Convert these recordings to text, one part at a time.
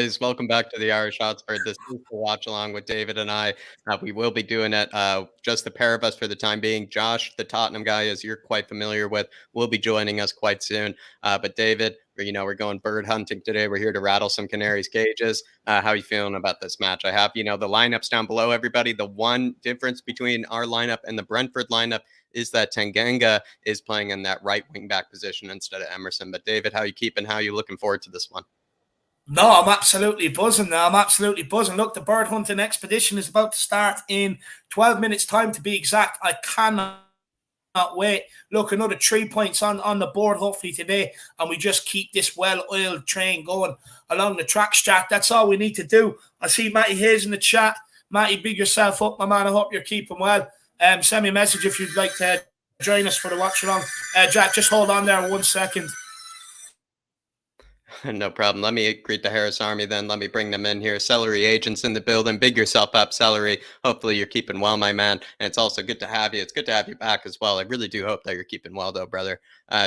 guys. Welcome back to the Irish Hotspur. This is the watch along with David and I. We will be doing it just the pair of us for the time being. Josh, the Tottenham guy, as you're quite familiar with, will be joining us quite soon. But David, we're going bird hunting today. We're here to rattle some canaries' cages. How are you feeling about this match? I have, the lineups down below, everybody. The one difference between our lineup and the Brentford lineup is that Tanganga is playing in that right wing back position instead of Emerson. But David, how are you keeping? How are you looking forward to this one? No, I'm absolutely buzzing now. I'm absolutely buzzing. Look, the bird hunting expedition is about to start in 12 minutes' time, to be exact. I cannot wait. Look, another 3 points on the board, hopefully today, and we just keep this well-oiled train going along the tracks, Jack. That's all we need to do. I see Matty Hayes in the chat. Matty, big yourself up, my man. I hope you're keeping well. Send me a message if you'd like to join us for the watch along. Jack, just hold on there 1 second. No problem. Let me greet the Harris Army then. Let me bring them in here. Celery agents in the building. Big yourself up, Celery. Hopefully you're keeping well, my man. And it's also good to have you. It's good to have you back as well. I really do hope that you're keeping well, though, brother.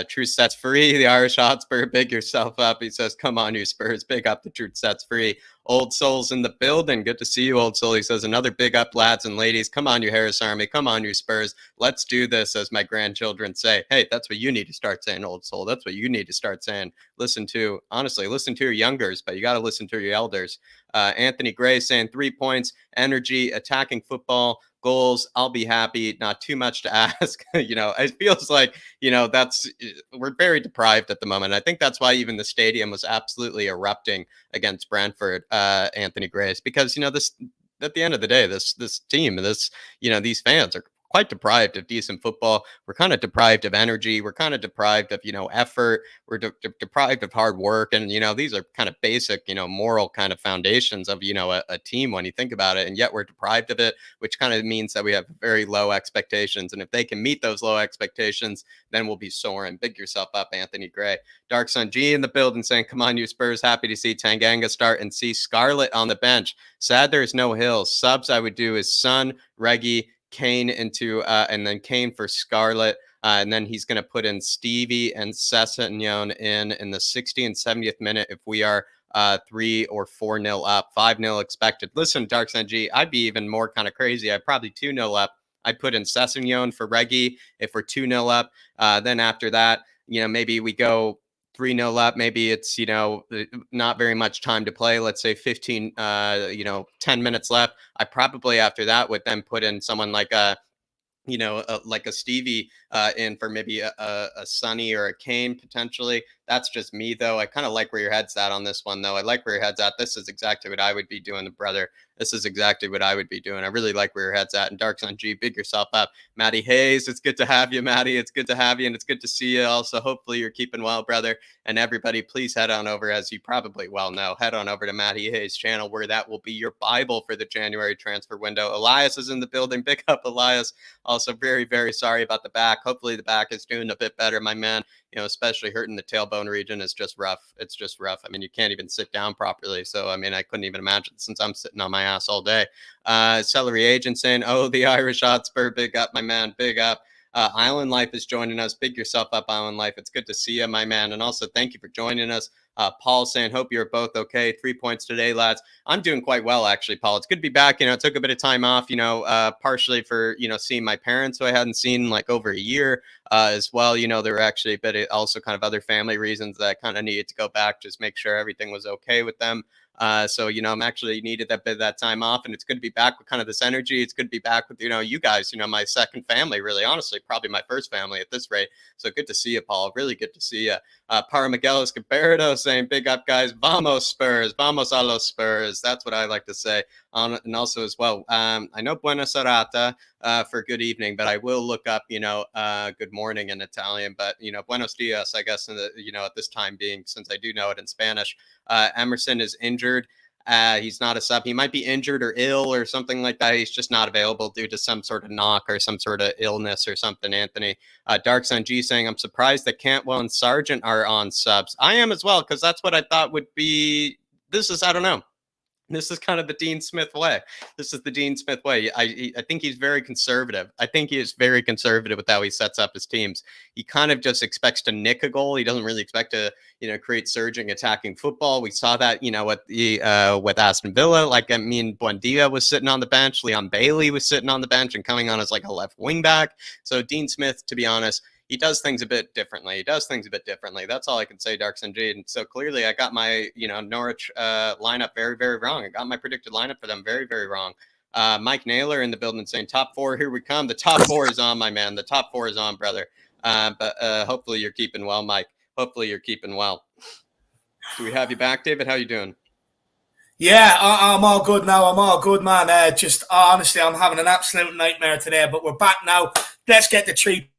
Truth Sets Free, the Irish Hotspur. Big yourself up. He says, come on, you Spurs. Big up the Truth Sets Free. Old Soul's in the building. Good to see you, Old Soul. He says, another big up, lads and ladies. Come on, you Harris Army. Come on, you Spurs. Let's do this, as my grandchildren say. Hey, that's what you need to start saying, Old Soul. That's what you need to start saying. Listen to your youngers, but you got to listen to your elders. Anthony Gray saying 3 points, energy, attacking football, goals. I'll be happy. Not too much to ask. It feels like, we're very deprived at the moment. I think that's why even the stadium was absolutely erupting against Brentford, Anthony Grace, because, this, at the end of the day, this team, these fans are quite deprived of decent football. We're kind of deprived of energy. We're kind of deprived of, effort. We're deprived of hard work. And, these are kind of basic, moral kind of foundations of, a team when you think about it. And yet we're deprived of it, which kind of means that we have very low expectations. And if they can meet those low expectations, then we'll be soaring. Big yourself up, Anthony Gray. Dark Sun G in the building saying, come on, you Spurs. Happy to see Tanganga start and see Scarlett on the bench. Sad there's no Hills. Subs I would do is Son, Reggie, Kane into and then Kane for Scarlett, and then he's going to put in Stevie and Sessegnon in the 60th and 70th minute if we are 3 or 4-0 up. 5-0 expected. Listen, Dark Sun G, I'd be even more kind of crazy. I'd probably 2-0 up. I'd put in Sessegnon for Reggie if we're 2-0 up. Then after that, maybe we go 3-0 up. Maybe it's, not very much time to play. Let's say 15, 10 minutes left. I probably after that would then put in someone like like a Stevie in for maybe a Sonny or a Kane potentially. That's just me, though. I kind of like where your head's at on this one, though. I like where your head's at. This is exactly what I would be doing, brother. This is exactly what I would be doing. I really like where your head's at. And Dark Sun G, big yourself up. Matty Hayes, it's good to have you, Matty. It's good to have you, and it's good to see you. Also, hopefully you're keeping well, brother. And everybody, please head on over, as you probably well know, head on over to Matty Hayes' channel, where that will be your Bible for the January transfer window. Elias is in the building. Big up, Elias. Also, very, very sorry about the back. Hopefully the back is doing a bit better, my man. Especially hurting the tailbone region is just rough. It's just rough. I mean, you can't even sit down properly. So, I couldn't even imagine, since I'm sitting on my ass all day. Celery Agent saying, oh, the Irish Hotspur, big up, my man, big up. Island Life is joining us. Big yourself up, Island Life. It's good to see you, my man. And also, thank you for joining us. Paul saying, hope you're both okay. 3 points today, lads. I'm doing quite well, actually, Paul. It's good to be back. It took a bit of time off, partially for, seeing my parents, who I hadn't seen like over a year as well. There were actually a bit of also kind of other family reasons that I kind of needed to go back, just make sure everything was okay with them. So, I'm actually needed that bit of that time off, and it's good to be back with kind of this energy. It's good to be back with, you guys, my second family, really, honestly, probably my first family at this rate. So good to see you, Paul. Really good to see you. Para Miguel Escobardo saying, big up, guys. Vamos Spurs. Vamos a los Spurs. That's what I like to say. And also as well, I know Buena Serata for good evening, but I will look up, good morning in Italian, but, buenos dias, I guess, in the, at this time being, since I do know it in Spanish. Emerson is injured. He's not a sub. He might be injured or ill or something like that. He's just not available due to some sort of knock or some sort of illness or something, Anthony. Dark Sun G saying, I'm surprised that Cantwell and Sargent are on subs. I am as well, because that's what I thought would be. I don't know. This is kind of the Dean Smith way. This is the Dean Smith way. I think he's very conservative. I think he is very conservative with how he sets up his teams. He kind of just expects to nick a goal. He doesn't really expect to, create surging attacking football. We saw that, with Aston Villa. Like, I mean, Buendia was sitting on the bench. Leon Bailey was sitting on the bench and coming on as like a left wing back. So Dean Smith, to be honest, he does things a bit differently. That's all I can say, Darks and Jade. And so clearly I got my, Norwich lineup very, very wrong. I got my predicted lineup for them very, very wrong. Mike Naylor in the building saying top four, here we come. The top four is on, my man. The top four is on, brother. But hopefully you're keeping well, Mike. Hopefully you're keeping well. Do we have you back, David? How you doing? Yeah, I'm all good now. I'm all good, man. Honestly, I'm having an absolute nightmare today, but we're back now. Let's get the 3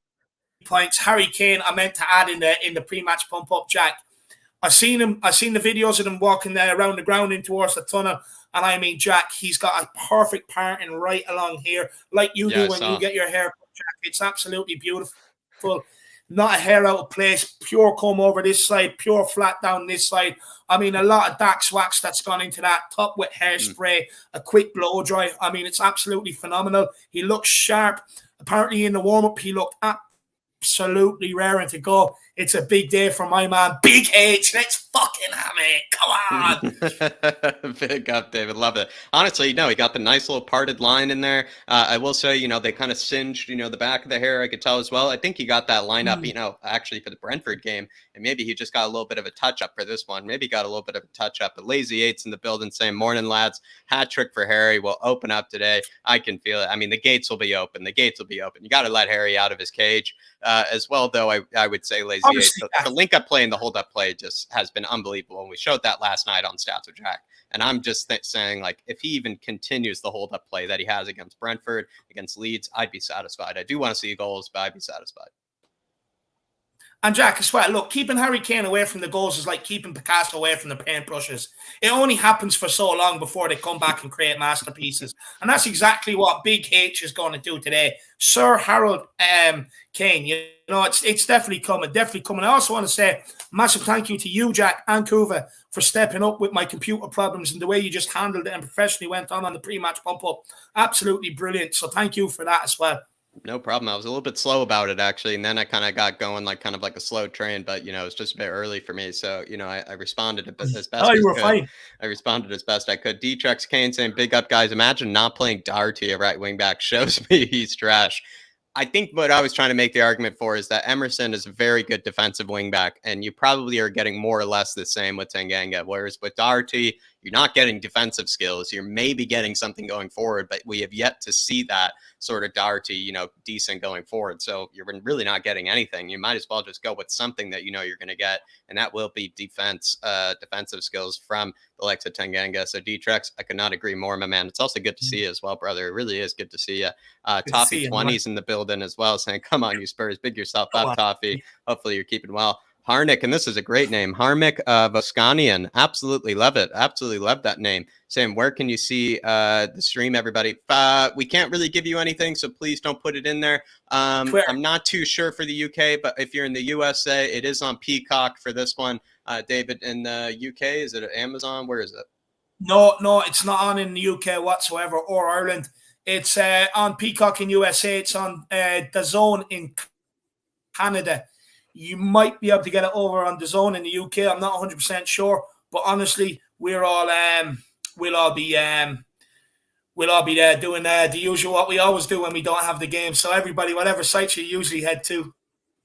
points. Harry Kane, I meant to add in the pre-match pump up, Jack. I seen the videos of him walking there around the ground in towards the tunnel, and I mean, Jack, he's got a perfect parting right along here, like you do when you get your hair cut, Jack. It's absolutely beautiful. Not a hair out of place, pure comb over this side, pure flat down this side. I mean, a lot of Dax wax that's gone into that, top with hairspray, a quick blow dry. I mean, it's absolutely phenomenal. He looks sharp. Apparently in the warm-up, he looked absolutely raring to go. It's a big day for my man, Big H. Let's fucking have it. Come on. Big up, David. Love it. Honestly, he got the nice little parted line in there. I will say, they kind of singed, the back of the hair. I could tell as well. I think he got that lineup, actually for the Brentford game. And maybe he just got a little bit of a touch up for this one. Maybe got a little bit of a touch up. But Lazy Eight's in the building saying, morning, lads. Hat trick for Harry. Will open up today. I can feel it. I mean, the gates will be open. You got to let Harry out of his cage. As well, though, I would say Lazy Eight. The link-up play and the hold-up play just has been unbelievable. And we showed that last night on Stats with Jack. And I'm just saying, like, if he even continues the hold-up play that he has against Brentford, against Leeds, I'd be satisfied. I do want to see goals, but I'd be satisfied. And Jack, I swear, look, keeping Harry Kane away from the goals is like keeping Picasso away from the paintbrushes. It only happens for so long before they come back and create masterpieces. And that's exactly what Big H is going to do today. Sir Harold Kane, it's definitely coming, I also want to say massive thank you to you, Jack, and Kuva, for stepping up with my computer problems and the way you just handled it and professionally went on the pre-match pump-up. Absolutely brilliant. So thank you for that as well. No problem. I was a little bit slow about it, actually. And then I kind of got going like a slow train, but, it's just a bit early for me. So, I responded as best I could. Fine. I responded as best I could. D-Trex Kane saying, big up, guys. Imagine not playing Doherty at right wing back. Shows me he's trash. I think what I was trying to make the argument for is that Emerson is a very good defensive wing back, and you probably are getting more or less the same with Tanganga. Whereas with Doherty, you're not getting defensive skills. You're maybe getting something going forward, but we have yet to see that sort of Doherty, decent going forward. So you're really not getting anything. You might as well just go with something that you're going to get, and that will be defensive skills from the likes of Tanganga. So D-Trex, I could not agree more, my man. It's also good to see you as well, brother. It really is good to see you. Toffee 20s in the building as well, saying, come on, you Spurs, big yourself up, Toffee. Hopefully you're keeping well. Harnick, and this is a great name, Harmick Voskanian. Absolutely love it. Absolutely love that name. Saying, where can you see the stream, everybody? We can't really give you anything, so please don't put it in there. I'm not too sure for the UK, but if you're in the USA, it is on Peacock for this one. David, in the UK, is it Amazon? Where is it? No, it's not on in the UK whatsoever, or Ireland. It's on Peacock in USA. It's on DAZN in Canada. You might be able to get it over on DAZN in the UK. I'm not 100% sure, but honestly, we'll all be there doing the usual what we always do when we don't have the game. So everybody, whatever sites you usually head to,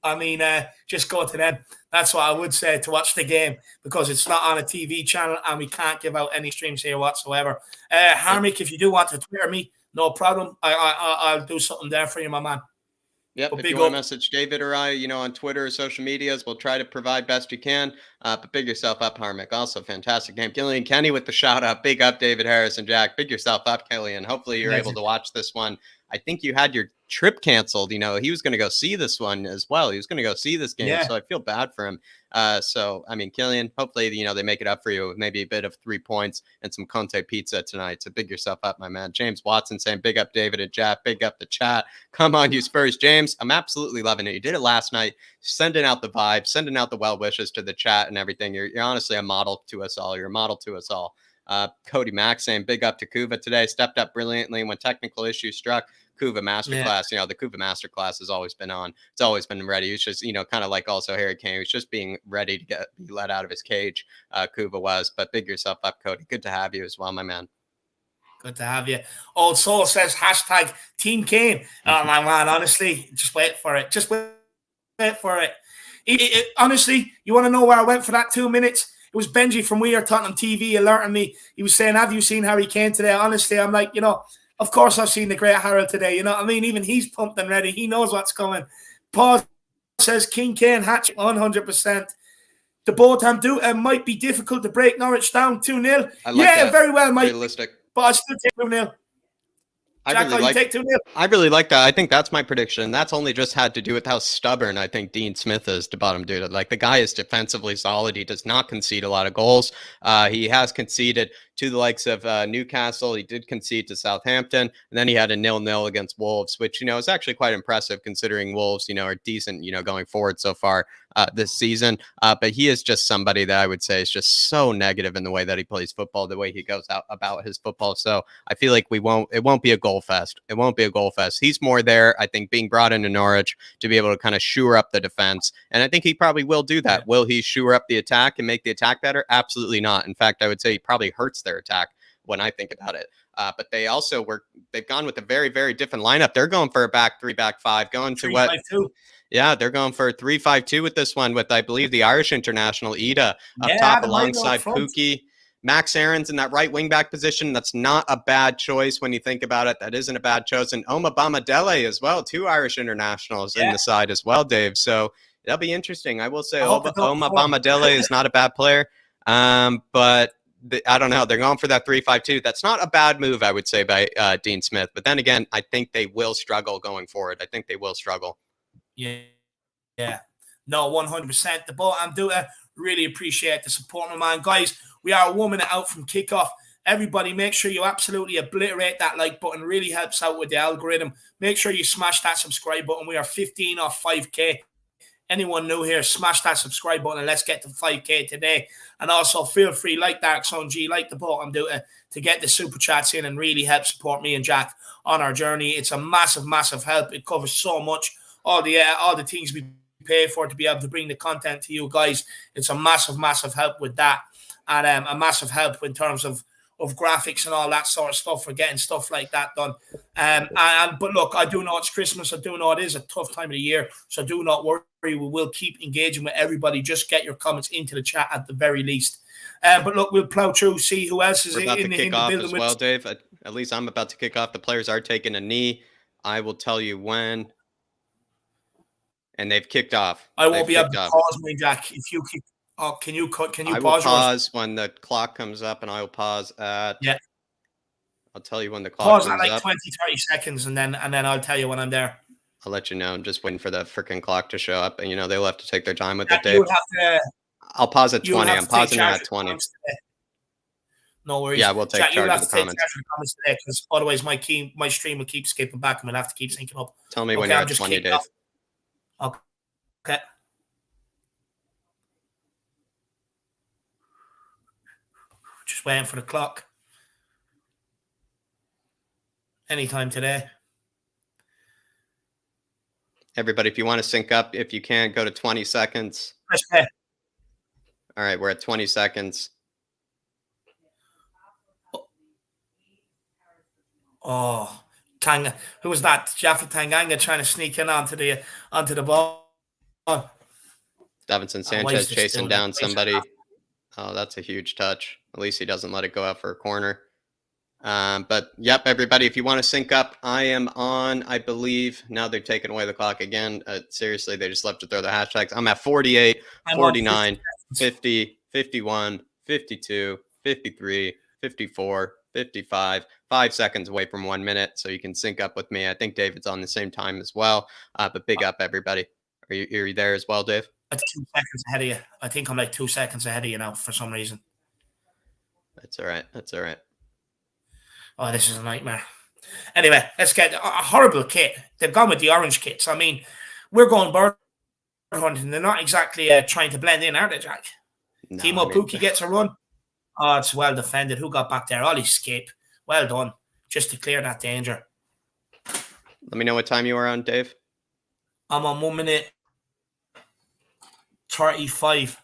I mean, just go to them. That's what I would say to watch the game, because it's not on a TV channel and we can't give out any streams here whatsoever. Harmick, if you do want to Twitter me, no problem. I'll do something there for you, my man. Yep, if you want to message David or I, on Twitter or social medias, we'll try to provide best we can. But big yourself up, Harmick. Also, fantastic name. Killian Kenny with the shout out. Big up, David Harris and Jack. Big yourself up, Killian. Hopefully you're able to watch this one. I think you had your trip canceled. He was going to go see this one as well. He was going to go see this game. So I feel bad for him. So, I mean, Killian, hopefully, they make it up for you with maybe a bit of 3 points and some Conte pizza tonight. So big yourself up, my man. James Watson saying, big up David and Jack. Big up the chat. Come on, you Spurs. James, I'm absolutely loving it. You did it last night, sending out the vibe, sending out the well wishes to the chat and everything. You're honestly a model to us all. You're a model to us all. Cody Mack saying big up to Kuva today. Stepped up brilliantly when technical issues struck. Kuva masterclass. You know, the Kuva masterclass has always been on. It's always been ready. He's just, you know, kind of like also Harry Kane. He's just being ready to be let out of his cage. Kuva was, but big yourself up, Cody. Good to have you as well, my man. Good to have you. Old Soul says hashtag Team Kane. Oh, my man, honestly, just wait for it. Just wait for it. Honestly, you want to know where I went for that 2 minutes? It was Benji from We Are Tottenham TV alerting me. He was saying, have you seen Harry Kane today? Honestly, I'm like, you know, of course I've seen the great Harold today. You know what I mean? Even he's pumped and ready. He knows what's coming. Paul says King Kane hatch 100%. The Botham might be difficult to break Norwich down 2-0. Yeah, very well, Mike. Realistic. But I still take 2-0. Jack, I really like that. I think that's my prediction. That's only just had to do with how stubborn I think Dean Smith is to bottom dude. Like, the guy is defensively solid. He does not concede a lot of goals. He has conceded to the likes of Newcastle. He did concede to Southampton, and then he had a 0-0 against Wolves, which, you know, is actually quite impressive considering Wolves, you know, are decent, you know, going forward so far this season. But he is just somebody that I would say is just so negative in the way that he plays football, the way he goes out about his football. So I feel like it won't be a goal fest. It won't be a goal fest. He's more there, I think, being brought into Norwich to be able to kind of shore up the defense. And I think he probably will do that. Yeah. Will he shore up the attack and make the attack better? Absolutely not. In fact, I would say he probably hurts their attack when I think about it. But they also they've gone with a very, very different lineup. They're going for a back three, back five, going to what? 3-5-2. Yeah, they're going for 3-5-2 with this one, with, I believe, the Irish international Ida up top alongside Pookie. Max Aaron's in that right wing back position. That's not a bad choice when you think about it. That isn't a bad choice. And Oma Bamadele as well, 2 Irish internationals in the side as well, Dave. So that'll be interesting. I will say Oma Bamadele is not a bad player, but I don't know. They're going for that 3-5-2. That's not a bad move, I would say, by Dean Smith. But then again, I think they will struggle going forward. I think they will struggle. Yeah. No, 100%. The boat I'm doing. Really appreciate the support, my man. Guys, we are a 1 minute out from kickoff. Everybody, make sure you absolutely obliterate that like button. Really helps out with the algorithm. Make sure you smash that subscribe button. We are 15 off 5K. Anyone new here, smash that subscribe button and let's get to 5K today. And also feel free, like Dark Zone G, like the boat I'm doing, to get the super chats in and really help support me and Jack on our journey. It's a massive, massive help. It covers so much. All the things we pay for to be able to bring the content to you guys. It's a massive, massive help with that. And a massive help in terms of graphics and all that sort of stuff for getting stuff like that done. But look, I do know it's Christmas. I do know it is a tough time of the year. So do not worry. We will keep engaging with everybody. Just get your comments into the chat at the very least. But look, we'll plow through, see who else is in the building as well, Dave. At least I'm about to kick off. The players are taking a knee. I will tell you when. And they've kicked off. I won't be able to pause me, Jack. If you keep, can you pause? I will pause when the clock comes up, and I will pause at. Yeah. I'll tell you when the clock comes up. Pause at like 20, 30 seconds, and then I'll tell you when I'm there. I'll let you know. I'm just waiting for the freaking clock to show up, and you know they'll have to take their time with it, Dave. I'll pause at 20. I'm pausing at 20. No worries. Yeah, we'll take charge of the comments today, because otherwise my stream will keep skipping back, and we'll have to keep syncing up. Tell me when you're at 20, Dave. Okay. Just waiting for the clock. Anytime today. Everybody, if you want to sync up, if you can, go to 20 seconds. Okay. All right, we're at 20 seconds. Oh, Tanga. Who was that? Jaffa Tanganga trying to sneak in onto the ball. Davinson Sanchez chasing down somebody. Oh, that's a huge touch. At least he doesn't let it go out for a corner. But, yep, everybody, if you want to sync up, I am on, I believe. Now they're taking away the clock again. Seriously, they just love to throw the hashtags. I'm at 48, 49, 50, 51, 52, 53, 54, 55. 5 seconds away from 1 minute, so you can sync up with me. I think David's on the same time as well. But big up, everybody. Are you there as well, Dave? I'm 2 seconds ahead of you. I think I'm like 2 seconds ahead of you now for some reason. That's all right. That's all right. Oh, this is a nightmare. Anyway, let's get a horrible kit. They've gone with the orange kits. I mean, we're going bird hunting. They're not exactly trying to blend in, are they, Jack? No, Timo Pukki gets a run. Oh, it's well defended. Who got back there? Ollie Skip. Well done. Just to clear that danger. Let me know what time you are on, Dave. I'm on 1 minute 35.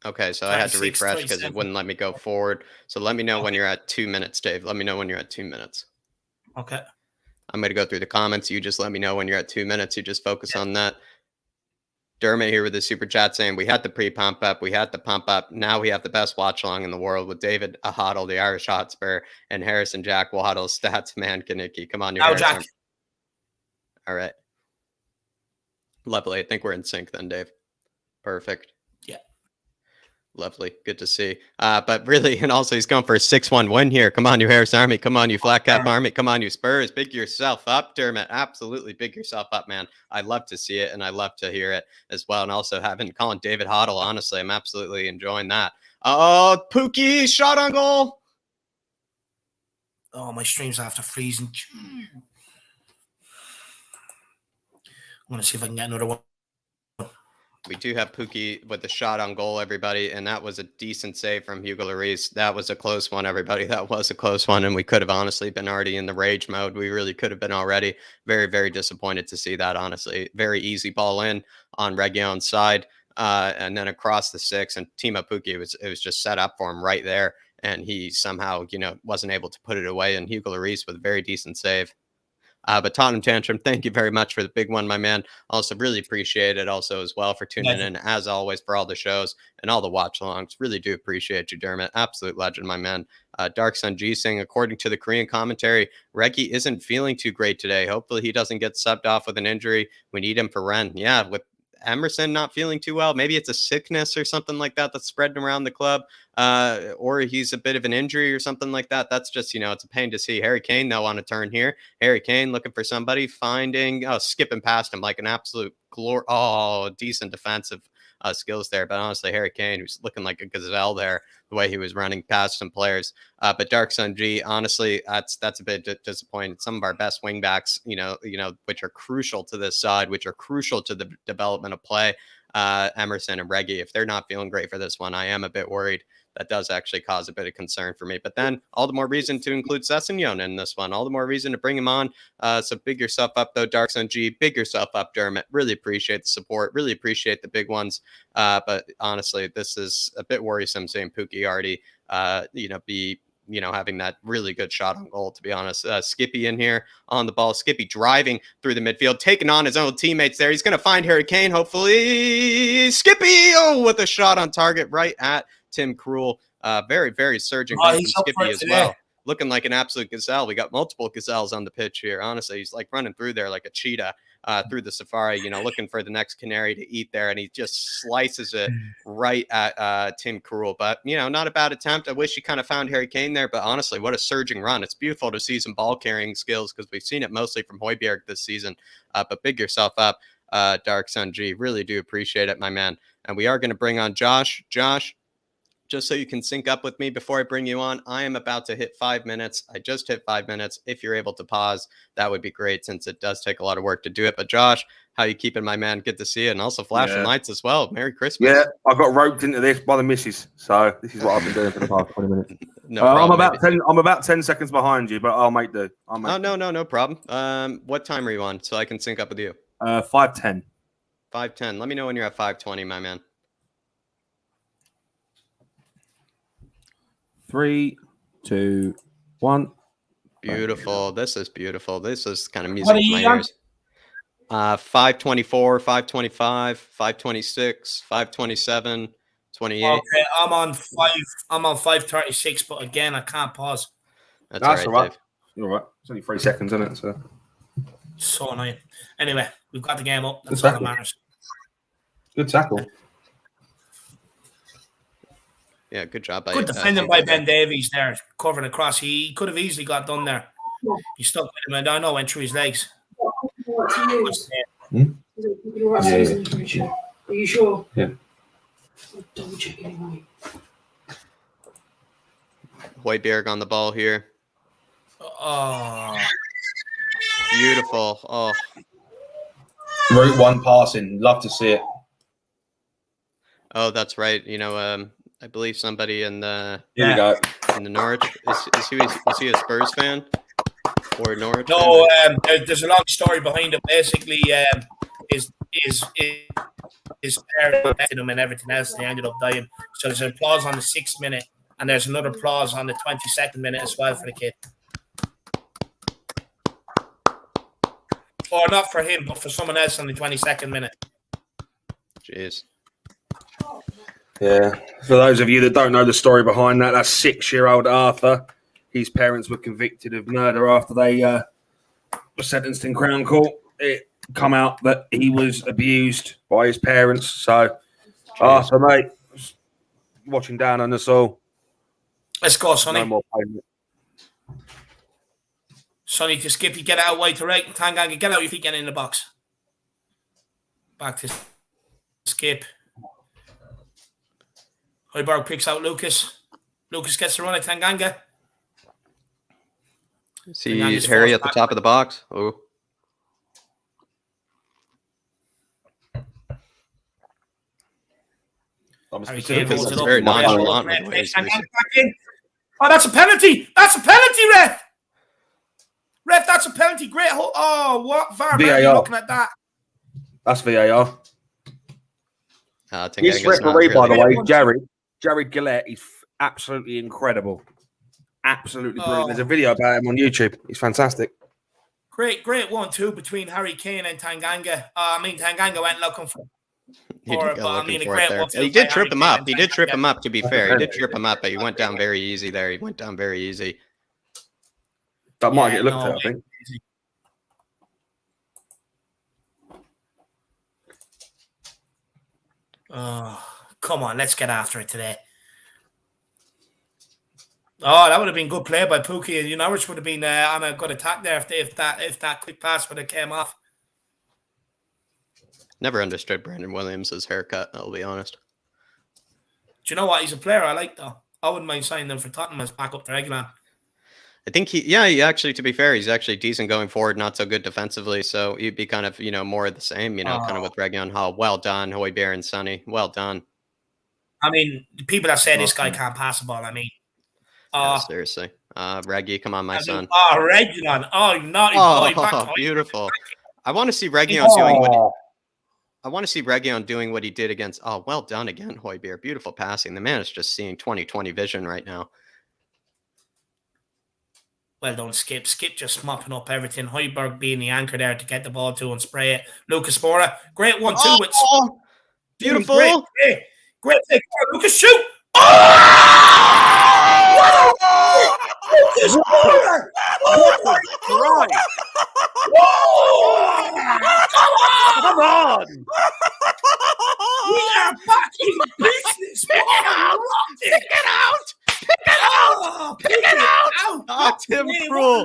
Okay, so I had to refresh because it 37. wouldn't let me go forward. So let me know when you're at 2 minutes, Dave. Let me know when you're at 2 minutes. Okay. I'm going to go through the comments. You just let me know when you're at 2 minutes. You just focus on that. Dermot here with the super chat saying, we had the pre-pump up. We had the pump up. Now we have the best watch along in the world with David Huddle, the Irish Hotspur, and Harrison Jack Waddle, stats man, Kaniki. Come on, you Now, Harrison. Jack. All right. Lovely. I think we're in sync then, Dave. Perfect. Yeah. Lovely. Good to see. But really, and also he's going for a 6-1 win here. Come on, you Harris Army. Come on, you Flat Cap Army. Come on, you Spurs. Big yourself up, Dermot. Absolutely big yourself up, man. I love to see it, and I love to hear it as well. And also calling David Hoddle, honestly, I'm absolutely enjoying that. Oh, Pookie, shot on goal. Oh, my stream's after freezing. I'm going to see if I can get another one. We do have Pookie with the shot on goal, everybody, and that was a decent save from Hugo Lloris. That was a close one, everybody. That was a close one, and we could have honestly been already in the rage mode. We really could have been already. Very, very disappointed to see that, honestly. Very easy ball in on Reguilón's side, and then across the 6, and Timo Pukki, it was just set up for him right there, and he somehow, wasn't able to put it away, and Hugo Lloris with a very decent save. But Tottenham Tantrum, thank you very much for the big one, my man. Also, really appreciate it also as well for tuning in, as always, for all the shows and all the watch-alongs. Really do appreciate you, Dermot. Absolute legend, my man. Dark Sun G saying, according to the Korean commentary, Reki isn't feeling too great today. Hopefully he doesn't get subbed off with an injury. We need him for Ren. Yeah, with Emerson not feeling too well. Maybe it's a sickness or something like that that's spreading around the club, or he's a bit of an injury or something like that. That's just, it's a pain to see. Harry Kane, though, on a turn here. Harry Kane looking for somebody, skipping past him like an absolute decent defensive skills there. But honestly, Harry Kane, who's looking like a gazelle there, the way he was running past some players. But Dark Sun G, honestly, that's a bit disappointing. Some of our best wingbacks, which are crucial to this side, which are crucial to the development of play, Emerson and Reggie, if they're not feeling great for this one, I am a bit worried. That does actually cause a bit of concern for me. But then all the more reason to include Sessegnon in this one. All the more reason to bring him on. So big yourself up, though, Dark Sun G. Big yourself up, Dermot. Really appreciate the support. Really appreciate the big ones. But honestly, this is a bit worrisome seeing Pukki already, having that really good shot on goal, to be honest. Skippy in here on the ball. Skippy driving through the midfield, taking on his own teammates there. He's going to find Harry Kane, hopefully. Skippy, with a shot on target right at Tim Krul. Very, very surging run from Skippy as well. Looking like an absolute gazelle. We got multiple gazelles on the pitch here. Honestly, he's like running through there like a cheetah through the safari, looking for the next canary to eat there. And he just slices it right at Tim Krul. But, not a bad attempt. I wish he kind of found Harry Kane there. But honestly, what a surging run. It's beautiful to see some ball carrying skills because we've seen it mostly from Højbjerg this season. But big yourself up, Dark Sun G. Really do appreciate it, my man. And we are going to bring on Josh. Josh, just so you can sync up with me before I bring you on, I am about to hit 5 minutes. I just hit 5 minutes. If you're able to pause, that would be great since it does take a lot of work to do it. But Josh, how you keeping, my man? Good to see you. And also flashing lights as well. Merry Christmas. Yeah, I got roped into this by the missus. So this is what I've been doing for the past 20 minutes. No problem. I'm about 10 seconds behind you, but I'll make do. No problem. What time are you on so I can sync up with you? 5:10. 5:10. Let me know when you're at 5:20, my man. 3, 2, 1. Beautiful. This is beautiful. This is kind of music to my ears. 5:24, 5:25, 5:26, 5:27, 28. Okay, I'm on 5:36, but again, I can't pause. That's all right, Dave. You're all right. It's only 3 seconds, isn't it? So annoying. Anyway, we've got the game up. That's all that matters. Good tackle. Yeah, good job. Good defending by Ben Davies there, covering across. He could have easily got done there. He stuck with him, and I know went through his legs. Yeah. Are you sure? Yeah. Double check anyway. Højbjerg on the ball here. Oh, beautiful. Oh, Route 1 passing. Love to see it. Oh, that's right. I believe somebody in the Here we go. Norwich. Was he a Spurs fan or Norwich No, fan? there's a long story behind it. Basically, his parents affected him and everything else, and he ended up dying. So there's an applause on the 6th minute, and there's another applause on the 22nd minute as well for the kid. Or not for him, but for someone else on the 22nd minute. Jeez. Yeah. For those of you that don't know the story behind that, that's 6-year-old Arthur. His parents were convicted of murder after they were sentenced in Crown Court. It come out that he was abused by his parents. So, Arthur, mate, watching down on us all. Let's go, Sonny. No more payment. Sonny to Skippy, get it out wide to right. Tanganga, get out your feet, get in the box. Back to Skip. Højbjerg picks out Lucas. Lucas gets the run at Tanganga. See Harry at the top of the box. Oh. Harry Kane holds it up. Very nonchalant. Oh, that's a penalty. That's a penalty, ref. Ref, that's a penalty. Great. Oh, what VAR? Are you looking at that? That's VAR. This This referee, by the way, Jared Gillette, is absolutely incredible. Absolutely brilliant. There's a video about him on YouTube. He's fantastic. Great 1-2 between Harry Kane and Tanganga. Tanganga went looking for. He did trip him up. He did trip him up, to be fair. He did trip him up, but he went down very easy there. He went down very easy. That might get looked at, I think. Oh, come on, let's get after it today. Oh, that would have been good play by Pookie. And Norwich would have been on a good attack there if that quick pass would have came off. Never understood Brandon Williams' haircut, I'll be honest. Do you know what? He's a player I like, though. I wouldn't mind signing him for Tottenham as backup to Regulan. I think he actually, to be fair, he's actually decent going forward, not so good defensively. So he'd be kind of, more of the same, kind of with Reguilon Hall. Well done, Højbjerg and Sonny. Well done. The people that say this guy can't pass the ball, seriously. Reggie, come on, my son. Reguilon. Oh, naughty boy. Beautiful. I want to see Reguilon doing what he did against. Oh, well done again, Højbjerg. Beautiful passing. The man is just seeing 20/20 vision right now. Well done, Skip. Skip just mopping up everything. Højbjerg being the anchor there to get the ball to and spray it. Lucas Moura. Great 1-2 with. Beautiful. Great play. Lucas, shoot. Lucas Moura. Right. Come on. We are back in business. Pick it out. Oh, Tim Krul.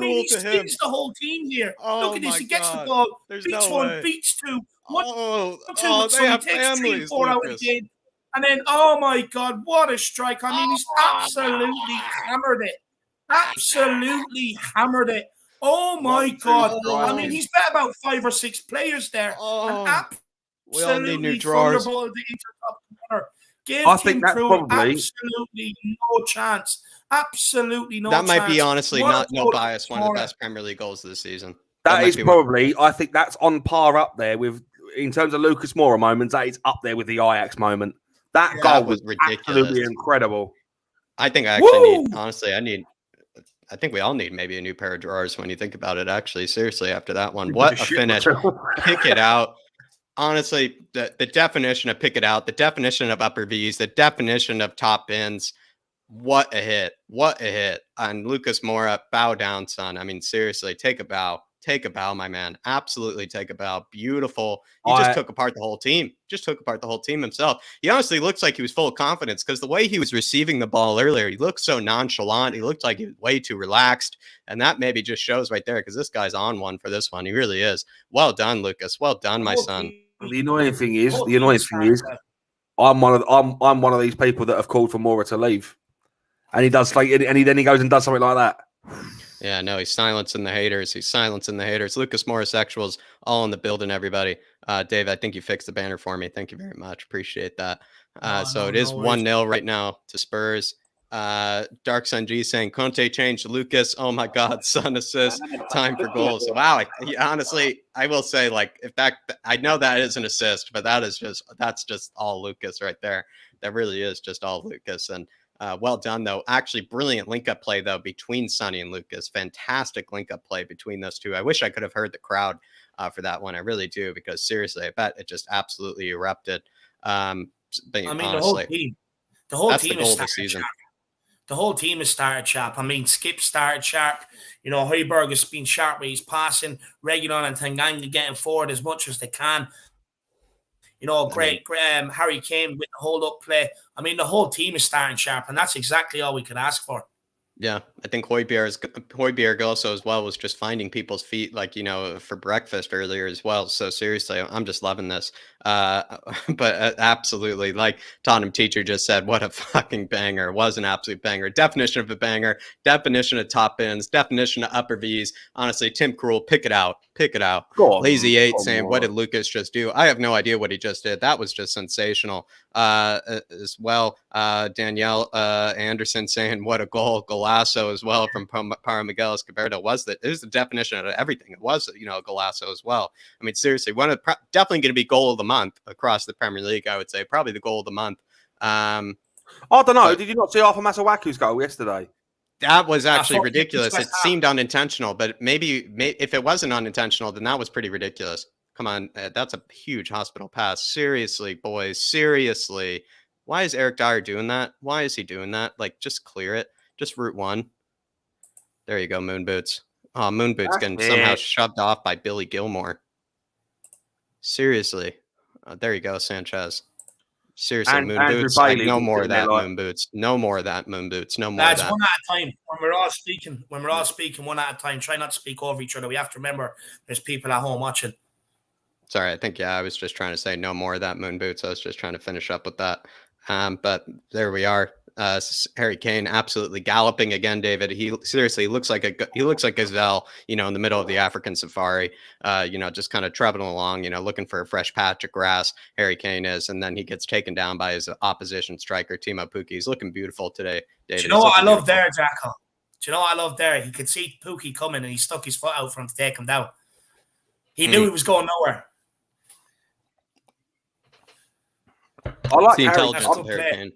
He spins the whole team here. Look at this. He gets the ball. Beats one, beats two. They have families. 3-4 out again. And then, oh my God, what a strike. He's absolutely hammered it. Absolutely hammered it. Oh my God. He's bet about 5 or 6 players there. We all need new drawers. I think that's probably absolutely no chance. Absolutely no chance. That might be honestly no bias, one of the best Premier League goals of the season. That is probably, I think that's on par up there with, in terms of Lucas Moura moments, that is up there with the Ajax moment. That goal was ridiculous. Absolutely incredible. I think I actually need, I think we all need maybe a new pair of drawers when you think about it, actually. Seriously, after that one. What a finish. Pick it out. Honestly, the definition of pick it out, the definition of upper V's, the definition of top bins. What a hit. What a hit. And Lucas Moura, bow down, son. Seriously, take a bow. Take a bow, my man. Absolutely take a bow. Beautiful. He just took apart the whole team. Just took apart the whole team himself. He honestly looks like he was full of confidence because the way he was receiving the ball earlier, he looked so nonchalant. He looked like he was way too relaxed. And that maybe just shows right there because this guy's on one for this one. He really is. Well done, Lucas. Well done, my son. The annoying thing is, I'm one of these people that have called for Moura to leave. And he does then he goes and does something like that. Yeah, no, he's silencing the haters. He's silencing the haters. Lucas Moura sexuals all in the building, everybody. Dave, I think you fixed the banner for me. Thank you very much. Appreciate that. So it no is worries. 1-0 right now to Spurs. Dark Sun G saying Conte changed Lucas. Oh my God, Son assist, time for goals. Wow. Honestly, I will say, like, if that, I know that is an assist, but that's just all Lucas right there. That really is just all Lucas. And well done, though. Actually, brilliant link-up play, though, between Sonny and Lucas. Fantastic link-up play between those two. I wish I could have heard the crowd for that one. I really do, because seriously, I bet it just absolutely erupted. But I mean, honestly, the whole that's the team is goal of the started season. sharp. The whole team has started sharp. I mean, Skip started sharp. You know, Højbjerg has been sharp where he's passing. Reguilon and Tanganga getting forward as much as they can. You know, great Harry Kane with the hold-up play. I mean, the whole team is starting sharp, and that's exactly all we could ask for. Yeah, I think Højbjerg also as well was just finding people's feet, like, for breakfast earlier as well. So seriously, I'm just loving this. But absolutely, like Tottenham teacher just said, what a fucking banger. It was an absolute banger. Definition of a banger, definition of top ends, definition of upper Vs. Honestly, Tim Krul, pick it out. Pick it out. Lazy 8 saying, what did Lucas just do? I have no idea what he just did. That was just sensational. As well, Danielle Anderson saying, what a goal. Golasso as well from Para Miguel Escobardo. It was the definition of everything. It was, Golasso as well. I mean, seriously, definitely going to be goal of the month across the Premier League, I would say. Probably the goal of the month. I don't know. Did you not see Arthur Masuaku's goal yesterday? That was actually ridiculous. It seemed unintentional, but maybe if it wasn't unintentional, then that was pretty ridiculous. Come on, that's a huge hospital pass. Seriously, boys, seriously. Why is Eric Dyer doing that? Why is he doing that? Like, just clear it. Just route one. There you go, Moon Boots. Oh, Moon Boots getting somehow shoved off by Billy Gilmore. Seriously. There you go, Sanchez. Seriously, Moon Boots. No more of that, Moon Boots. No more of that, Moon Boots. No more of that. One at a time. When we're all speaking one at a time, try not to speak over each other. We have to remember there's people at home watching. Sorry, I think, I was just trying to say no more of that, Moon Boots. I was just trying to finish up with that. But there we are. Harry Kane absolutely galloping again, David. He seriously looks like a gazelle, in the middle of the African safari, just kind of traveling along, looking for a fresh patch of grass. Harry Kane is, and then he gets taken down by his opposition striker, Timo Pukki. He's looking beautiful today, David. Do you know what I love there, Jacko? Do you know what I love there? He could see Pukki coming and he stuck his foot out for him to take him down. He knew he was going nowhere. I like the intelligence of Harry Kane.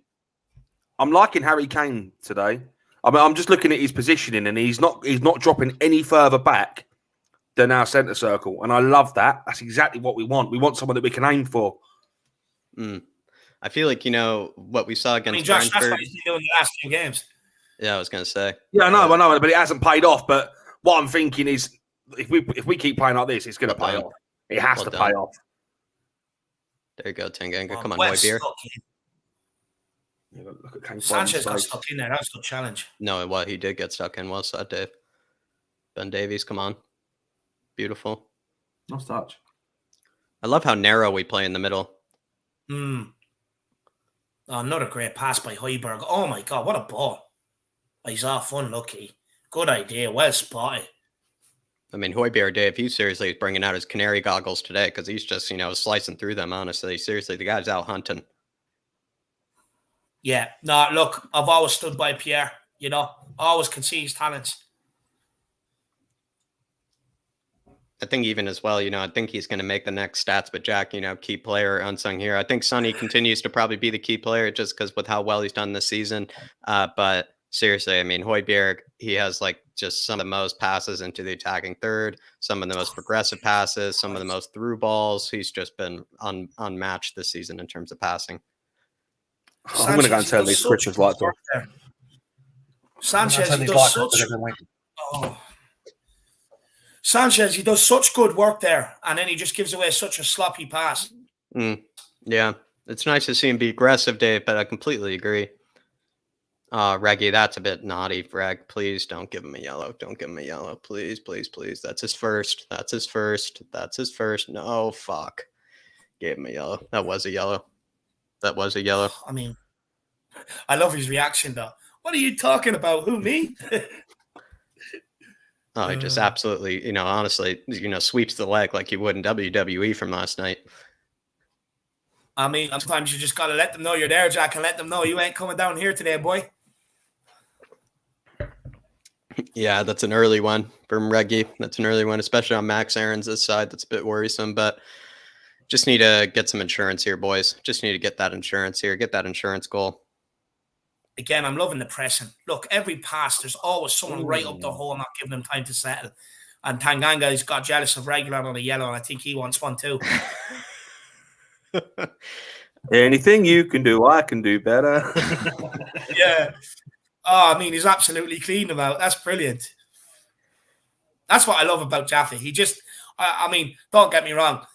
I'm liking Harry Kane today. I mean, I'm just looking at his positioning, and he's not dropping any further back than our centre circle, and I love that. That's exactly what we want. We want someone that we can aim for. I feel like what we saw against Josh, Brentford. that's what he's been doing the last few games. Yeah, I was going to say. Yeah, I know, but it hasn't paid off. But what I'm thinking is, if we keep playing like this, it's going to pay off. It has to pay off. There you go, Tanganga. Come on, Højbjerg. Yeah, look at Sanchez got stuck in there. That was a good challenge. No, he did get stuck in. Well said, Dave. Ben Davies, come on. Beautiful. Nice touch. I love how narrow we play in the middle. Oh, another great pass by Højbjerg. Oh, my God, what a ball. He's off unlucky. Good idea. Well spotted. I mean, Højbjerg, Dave, he seriously is bringing out his canary goggles today because he's just, slicing through them, honestly. Seriously, the guy's out hunting. Yeah. No, look, I've always stood by Pierre, always can see his talents. I think even as well, I think he's going to make the next stats, but Jack, key player, unsung hero. I think Sonny continues to probably be the key player just because with how well he's done this season. But seriously, I mean, Højbjerg, he has just some of the most passes into the attacking third, some of the most progressive passes, some of the most through balls. He's just been unmatched this season in terms of passing. I'm going to go and tell these Christians like that. Sanchez, he does Sanchez, he does such good work there, and then he just gives away such a sloppy pass. Yeah, it's nice to see him be aggressive, Dave, but I completely agree. Reggie, that's a bit naughty, Reg. Please don't give him a yellow. Don't give him a yellow. Please, please, please. That's his first. No, fuck. Gave him a yellow. That was a yellow. I mean, I love his reaction, though. What are you talking about? Who, me? He just absolutely, honestly, sweeps the leg like he would in WWE from last night. I mean, sometimes you just got to let them know you're there, Jack, and let them know you ain't coming down here today, boy. Yeah, that's an early one from Reggie. That's an early one, especially on Max Aaron's side. That's a bit worrisome, but just need to get some insurance here, boys. Just need to get that insurance here. Get that insurance goal. Again, I'm loving the pressing. Look, every pass, there's always someone right up the hole, not giving them time to settle. And Tanganga's got jealous of Regular on the yellow, and I think he wants one too. Anything you can do, I can do better. Yeah. Oh, I mean, he's absolutely clean about. That's brilliant. That's what I love about Jaffe. He just, I mean, don't get me wrong.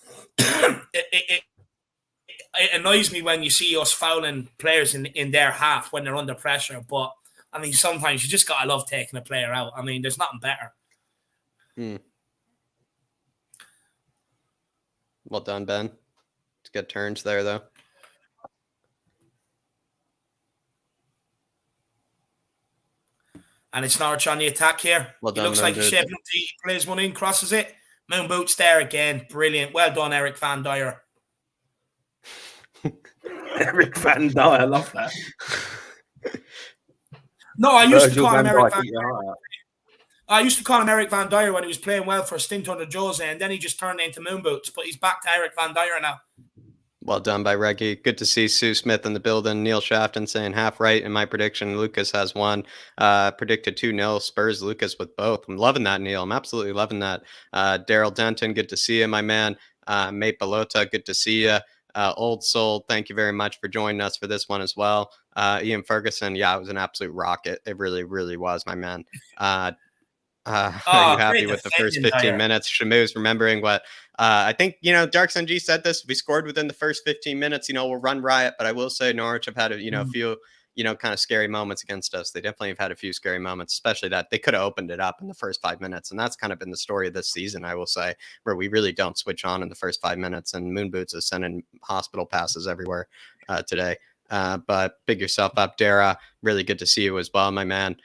It annoys me when you see us fouling players in their half when they're under pressure. But, I mean, sometimes you just got to love taking a player out. I mean, there's nothing better. Well done, Ben. It's good turns there, though. And it's Norwich on the attack here. Well done, He looks like he's Moon shaping up. He plays one in, crosses it. Moon Boots there again. Brilliant. Well done, Eric Van Dyer. Eric Van Dyer, I love that. No, I used to call him Eric Dijk, Van Dyer. I used to call him Eric Van Dyer when he was playing well for a stint under Jose, and then he just turned into Moon Boots. But he's back to Eric Van Dyer now. Well done by Reggie. Good to see Sue Smith in the building. Neil Shafton saying half right in my prediction. Lucas has one. Predicted 2-0. Spurs Lucas with both. I'm loving that, Neil. I'm absolutely loving that. Daryl Denton, good to see you, my man. Mate Balota, good to see you. Old Soul, thank you very much for joining us for this one as well. Ian Ferguson, yeah, it was an absolute rocket. It really, really was, my man. Are you happy with the first 15 minutes? Shamu's remembering what I think, Dark Sun G said this. If we scored within the first 15 minutes, we'll run riot. But I will say Norwich have had a few, kind of scary moments against us. They definitely have had a few scary moments, especially that they could have opened it up in the first 5 minutes. And that's kind of been the story of this season, I will say, where we really don't switch on in the first 5 minutes. And Moon Boots is sending hospital passes everywhere today. But big yourself up, Dara. Really good to see you as well, my man.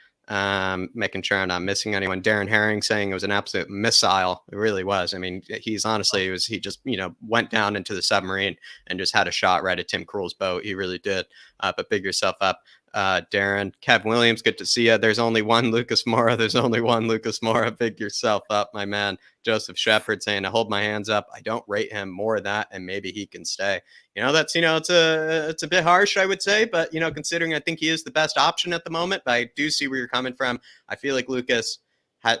Making sure I'm not missing anyone. Darren Herring saying it was an absolute missile. It really was. I mean, he just went down into the submarine and just had a shot right at Tim Krul's boat. He really did. But big yourself up, Darren. Kev Williams, good to see you. There's only one Lucas Moura. Big yourself up, my man. Joseph Shepard saying to hold my hands up. I don't rate him more of that, and maybe he can stay. That's it's a bit harsh, I would say, but considering I think he is the best option at the moment. But I do see where you're coming from. I feel like Lucas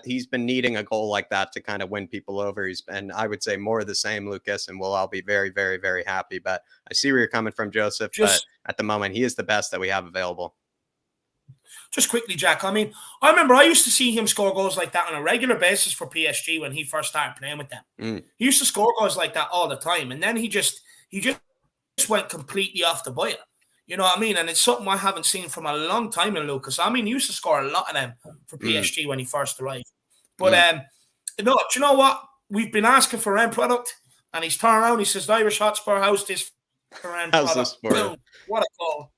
he's been needing a goal like that to kind of win people over. He's been, I would say, more of the same, Lucas, and we'll all be very, very, very happy. But I see where you're coming from, Joseph. But at the moment, he is the best that we have available. Just quickly, Jack. I mean, I remember I used to see him score goals like that on a regular basis for PSG when he first started playing with them. He used to score goals like that all the time, and then he just went completely off the boil. You know what I mean? And it's something I haven't seen from a long time in Lucas. I mean, he used to score a lot of them for PSG when he first arrived. But do you know what? We've been asking for end product, and he's turned around. He says, "The Irish Hotspur, how's this for end product?" Boom. What a goal!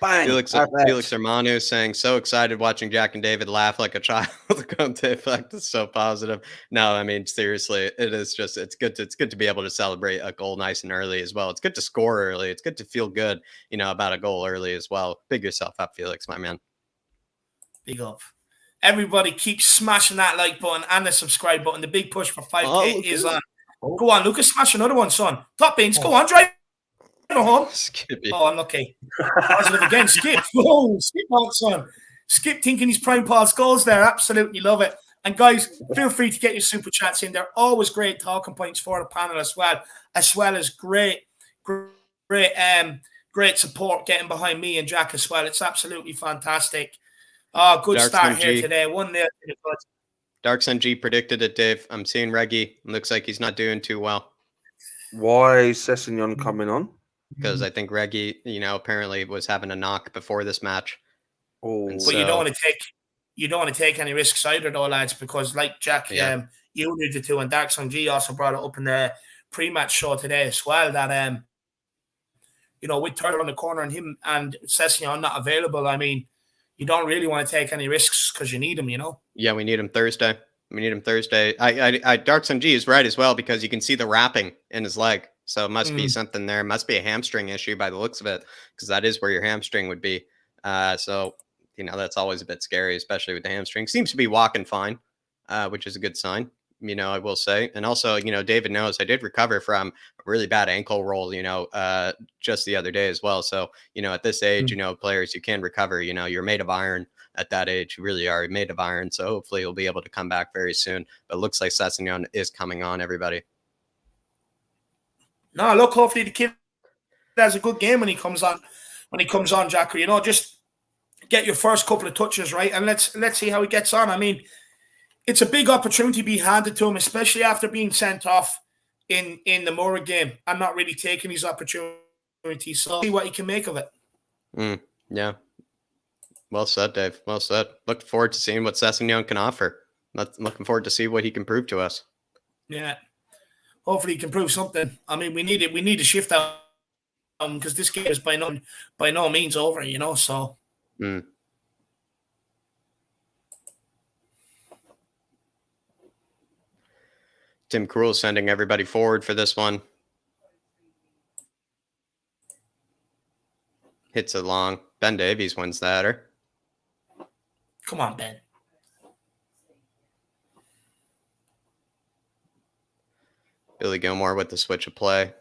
Bang. Felix Hermanu saying, so excited watching Jack and David laugh like a child. The Conte effect is so positive. No, I mean, seriously, it's good to be able to celebrate a goal nice and early as well. It's good to score early. It's good to feel good, about a goal early as well. Big yourself up, Felix, my man. Big up. Everybody keep smashing that like button and the subscribe button. The big push for 5K is on. Go on, Lucas, smash another one, son. Top ins, go on, drive home. Skippy. Oh, unlucky. Positive again. Skip. Oh, Skip on, son. Skip thinking he's prime Paul's goals there. Absolutely love it. And guys, feel free to get your super chats in. They're always great talking points for the panel as well as great support getting behind me and Jack as well. It's absolutely fantastic. Oh, good Dark start Sun here G. today. 1-0. Dark Sun G predicted it, Dave. I'm seeing Reggie. Looks like he's not doing too well. Why is Sessegnon coming on? Because I think Reggie, apparently was having a knock before this match. Oh, but you don't want to take any risks either, though, lads, because like Jack, you alluded to, and Dark Sun G also brought it up in the pre-match show today as well, that with Turner on the corner and him and Sessegnon not available, I mean, you don't really want to take any risks because you need him, Yeah, we need him Thursday. I Dark Sun G is right as well, because you can see the wrapping in his leg. So it must be something there. It must be a hamstring issue by the looks of it, because that is where your hamstring would be. So, that's always a bit scary, especially with the hamstring. Seems to be walking fine, which is a good sign, I will say. And also, David knows I did recover from a really bad ankle roll, just the other day as well. So, at this age, players, you can recover. You're made of iron at that age. You really are made of iron. So hopefully you'll be able to come back very soon. But it looks like Sessegnon is coming on, everybody. No, look, hopefully the kid has a good game when he comes on. When he comes on, Jacker, just get your first couple of touches right, and let's see how he gets on. I mean, it's a big opportunity to be handed to him, especially after being sent off in the Moura game and not really taking his opportunity. So see what he can make of it. Yeah. Well said, Dave. Well said. Looking forward to seeing what Sessegnon can offer. Looking forward to see what he can prove to us. Yeah. Hopefully he can prove something. I mean, we need it. We need to shift out because this game is by no means over, so. Tim Krul sending everybody forward for this one. Hits it long. Ben Davies wins the header. Come on, Ben. Billy Gilmore with the switch of play.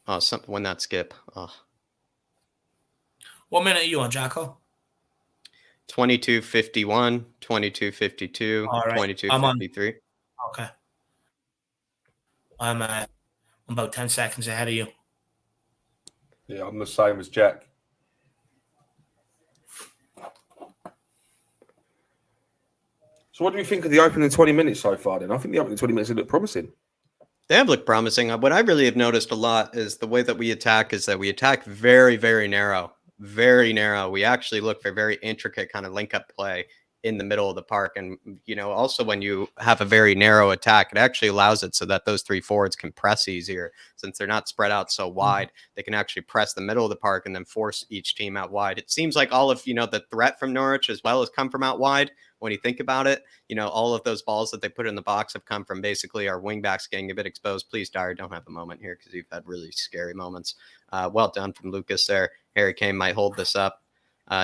Oh, something when that skip. Oh. What minute are you on, Jacko? 22:51, 22:52, All right. 22:53. Okay. I'm about 10 seconds ahead of you. Yeah, I'm the same as Jack. So what do you think of the opening 20 minutes so far then? I think the opening 20 minutes look promising. They have looked promising. What I really have noticed a lot is the way that we attack is that we attack very, very narrow. Very narrow. We actually look for very intricate kind of link-up play in the middle of the park. And, also when you have a very narrow attack, it actually allows it so that those three forwards can press easier. Since they're not spread out so wide, they can actually press the middle of the park and then force each team out wide. It seems like all of, the threat from Norwich as well has come from out wide. When you think about it, all of those balls that they put in the box have come from basically our wingbacks getting a bit exposed. Please, Dyer, don't have a moment here because you've had really scary moments. Well done from Lucas there. Harry Kane might hold this up.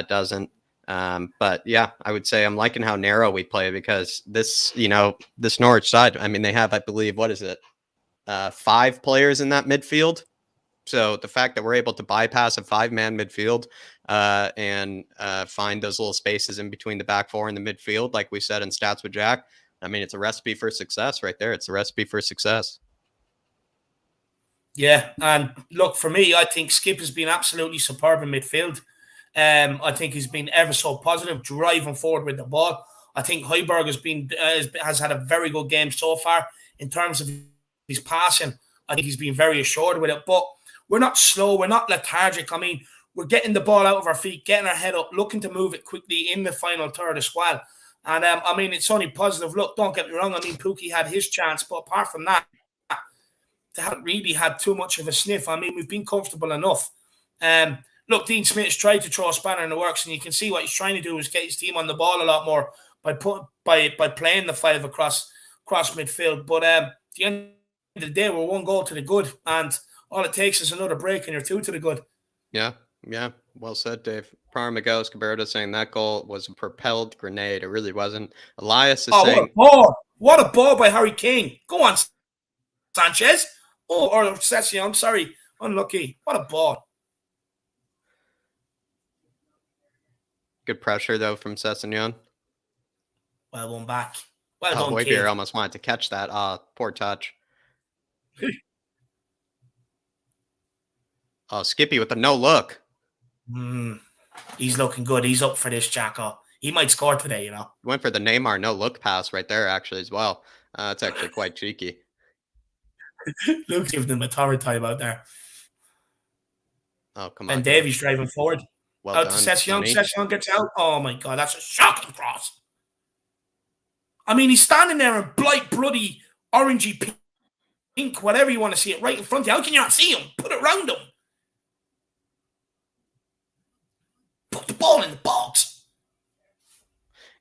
Doesn't. But yeah, I would say I'm liking how narrow we play because this Norwich side, I mean, they have, I believe, 5 players in that midfield. So the fact that we're able to bypass a 5-man midfield and find those little spaces in between the back four and the midfield, like we said in Stats with Jack, I mean, it's a recipe for success right there. It's a recipe for success. Yeah, and look, for me, I think Skip has been absolutely superb in midfield. I think he's been ever so positive, driving forward with the ball. I think Højbjerg has had a very good game so far in terms of his passing. I think he's been very assured with it, but we're not slow. We're not lethargic. I mean, we're getting the ball out of our feet, getting our head up, looking to move it quickly in the final third as well. And, I mean, it's only positive. Look, don't get me wrong. I mean, Pookie had his chance, but apart from that, they haven't really had too much of a sniff. I mean, we've been comfortable enough. Look, Dean Smith's tried to throw a spanner in the works, and you can see what he's trying to do is get his team on the ball a lot more by playing the 5 across midfield. But at the end of the day, we're 1 goal to the good, and all it takes is another break, and you're 2 to the good. Yeah. Well said, Dave. Prior Miguel Escobardo saying that goal was a propelled grenade. It really wasn't. Elias is saying, What a ball by Harry Kane. Go on, Sanchez. Or Sessegnon, I'm sorry. Unlucky. What a ball. Good pressure, though, from Sessegnon. Well done back. Well done, Højbjerg almost wanted to catch that. Poor touch. Skippy with the no look. He's looking good. He's up for this, Jacko. He might score today, Went for the Neymar no look pass right there, actually, as well. It's actually quite cheeky. Luke's giving them a torrid time out there. Oh, come on. And Davies driving forward. Well out done. to Sessegnon. Sessegnon gets out. Oh, my God. That's a shocking cross. I mean, he's standing there in bright, bloody, orangey pink, whatever you want to see it, right in front of you. How can you not see him? Put it round him. Put the ball in the box.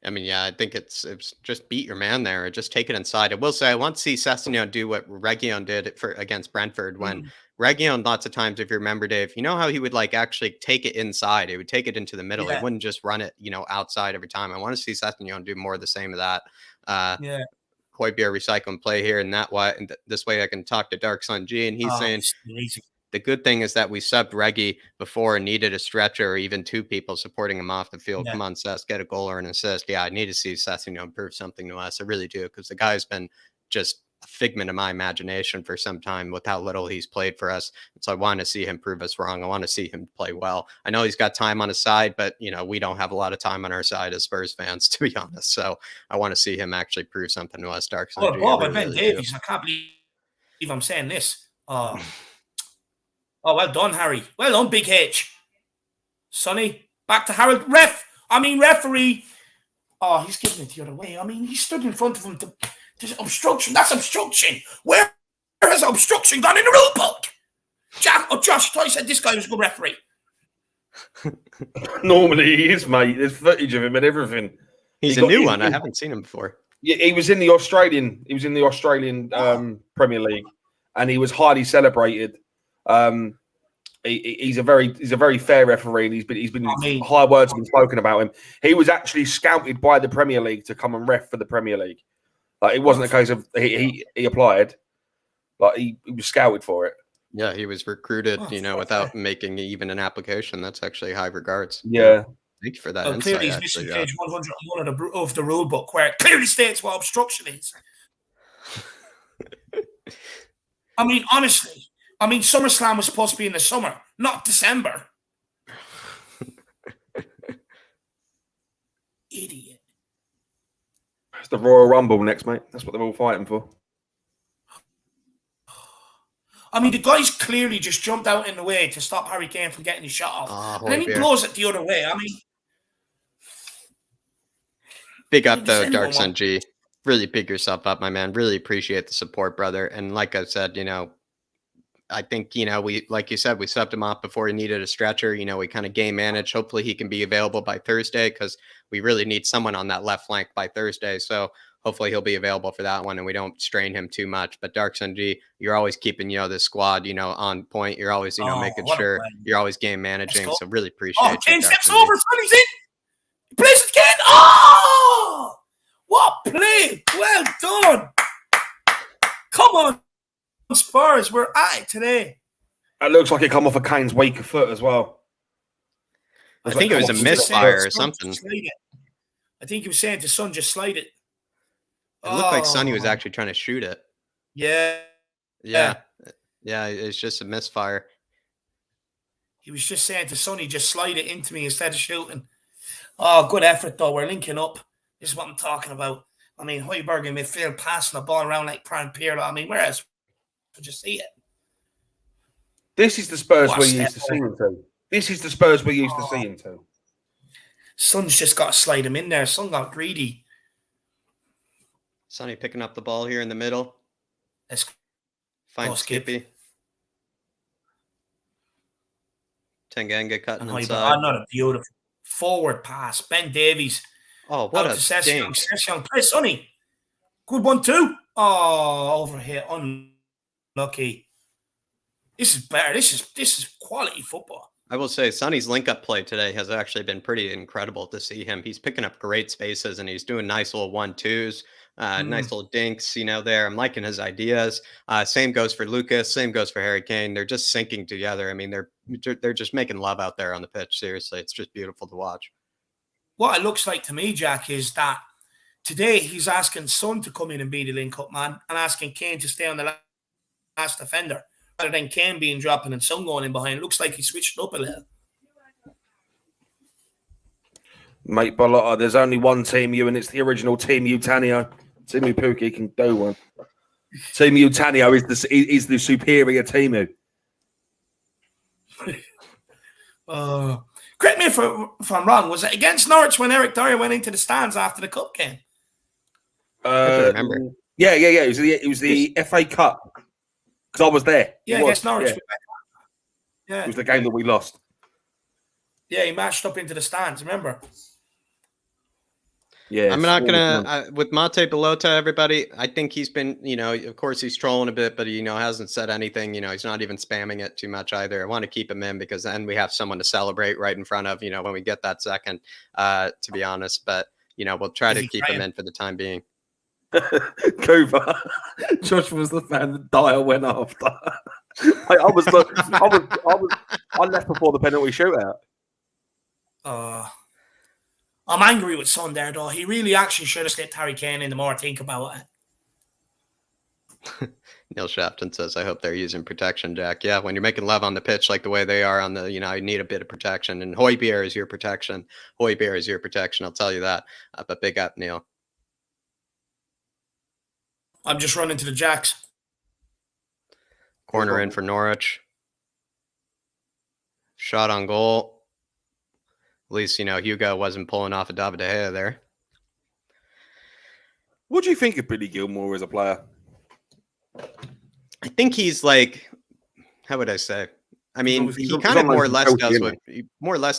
I mean, yeah, I think it's just beat your man there or just take it inside. I will say I want to see Sessegnon do what Reguilon did for against Brentford when Mm, Reguilon lots of times, if you remember, Dave, you know how he would like actually take it inside. He would take it into the middle. He yeah, wouldn't just run it, outside every time. I want to see Sessegnon do more of the same of that. Uh yeah. Hoybier recycling play here and that way. And this way I can talk to Dark Sun G and he's Oh, saying it's amazing. the good thing is that we subbed Reggie before and needed a stretcher or even two people supporting him off the field. Yeah. Come on, Seth, get a goal or an assist. Yeah, I need to see Seth, prove something to us. I really do, because the guy's been just a figment of my imagination for some time with how little he's played for us. And so I want to see him prove us wrong. I want to see him play well. I know he's got time on his side, but we don't have a lot of time on our side as Spurs fans, to be honest. So I want to see him actually prove something to us, Dark Sun Oh, G. I Bob, I really, Ben really do. Davies. I can't believe I'm saying this. Oh, well done, Harry. Well done, Big H. Sonny, back to Harold. Referee. Oh, he's giving it the other way. I mean, he stood in front of him. There's obstruction. That's obstruction. Where has obstruction gone in the rule book? Josh, I said this guy was a good referee. Normally he is, mate. There's footage of him and everything. He's a new one. I haven't seen him before. Yeah, he was in the Australian. He was in the Australian Premier League, and he was highly celebrated. He's a very fair referee, and he's been high words have been spoken about him. He was actually scouted by the Premier League to come and ref for the Premier League. Like, it wasn't a case of he applied. Like, he was scouted for it. Yeah, he was recruited, without making even an application. That's actually high regards. Yeah. Thank you for that. Well, insight, clearly he's missing page 101 of the rule book, where it clearly states what obstruction is. I mean, honestly, SummerSlam was supposed to be in the summer, not December. Idiot. It's the Royal Rumble next, mate. That's what they're all fighting for. I mean, the guy's clearly just jumped out in the way to stop Harry Kane from getting his shot off. And then he blows it the other way. I mean, big up, though, Dark Sun G. Really big yourself up, my man. Really appreciate the support, brother. And like I said, I think, we, like you said, we subbed him off before he needed a stretcher. We kind of game managed. Hopefully he can be available by Thursday, because we really need someone on that left flank by Thursday. So hopefully he'll be available for that one and we don't strain him too much. But Dark Sun G, you're always keeping, the squad, on point. You're always, making sure you're always game managing. So really appreciate it. Kane steps over, Sonny's in. He plays it again. Oh! What play! Well done. Come on, Spurs. We're at it today. It looks like it come off of Kane's weaker foot as well. I think it was a misfire or something. I think he was saying to Son, just slide it. It looked like Sonny was actually trying to shoot it. Yeah. Yeah. It's just a misfire. He was just saying to Sonny, just slide it into me instead of shooting. Oh, good effort, though. We're linking up. This is what I'm talking about. I mean, Højbjerg in midfield passing the ball around like Prime Pirlo. I mean, where else would you see it? This is the Spurs we're used to seeing to. This is the Spurs we're used to seeing to. Son's just got to slide him in there. Son got greedy. Sonny picking up the ball here in the middle. Let's find Skippy. Tanganga cutting inside. Another beautiful forward pass. Ben Davies. Oh, what a dink. Play, Sonny. Good one, too. Oh, over here. Unlucky. This is better. This is quality football. I will say Sonny's link-up play today has actually been pretty incredible to see him. He's picking up great spaces, and he's doing nice little 1-2s, nice little dinks, there. I'm liking his ideas. Same goes for Lucas. Same goes for Harry Kane. They're just syncing together. I mean, they're just making love out there on the pitch. Seriously, it's just beautiful to watch. What it looks like to me, Jack, is that today he's asking Son to come in and be the link-up man and asking Kane to stay on the last defender, rather than Kane being dropping and Son going in behind. Looks like he switched up a little. Mate, Bolotta, there's only one Team U, and it's the original Team U Tanio. Timu Pukki can do one. Team U Tanio is the superior Team U. Correct me if I'm wrong. Was it against Norwich when Eric Dyer went into the stands after the cup game? I don't remember. Yeah. It was the FA Cup. Because I was there. Yeah, against Norwich. Yeah. It was the game that we lost. Yeah, he marched up into the stands, remember? Yeah, I'm not small gonna with Mate Belota. Everybody, I think he's been, of course he's trolling a bit, but he, hasn't said anything. He's not even spamming it too much either. I want to keep him in because then we have someone to celebrate right in front of, when we get that second. To be honest, but we'll try Is to he keep him trying? in for the time being. Cooper. Josh was the fan. The dial went after. I left before the penalty shootout. I'm angry with Son there, though. He really actually should have slipped Harry Kane in the more I think about it. Neil Shafton says, I hope they're using protection, Jack. Yeah, when you're making love on the pitch like the way they are on the, you need a bit of protection. And Højbjerg is your protection. Højbjerg is your protection. I'll tell you that. But big up, Neil. I'm just running to the Jacks. Corner in for Norwich. Shot on goal. At least, Hugo wasn't pulling off a David De Gea there. What do you think of Billy Gilmour as a player? I think he's like, how would I say? I mean, he kind of more or less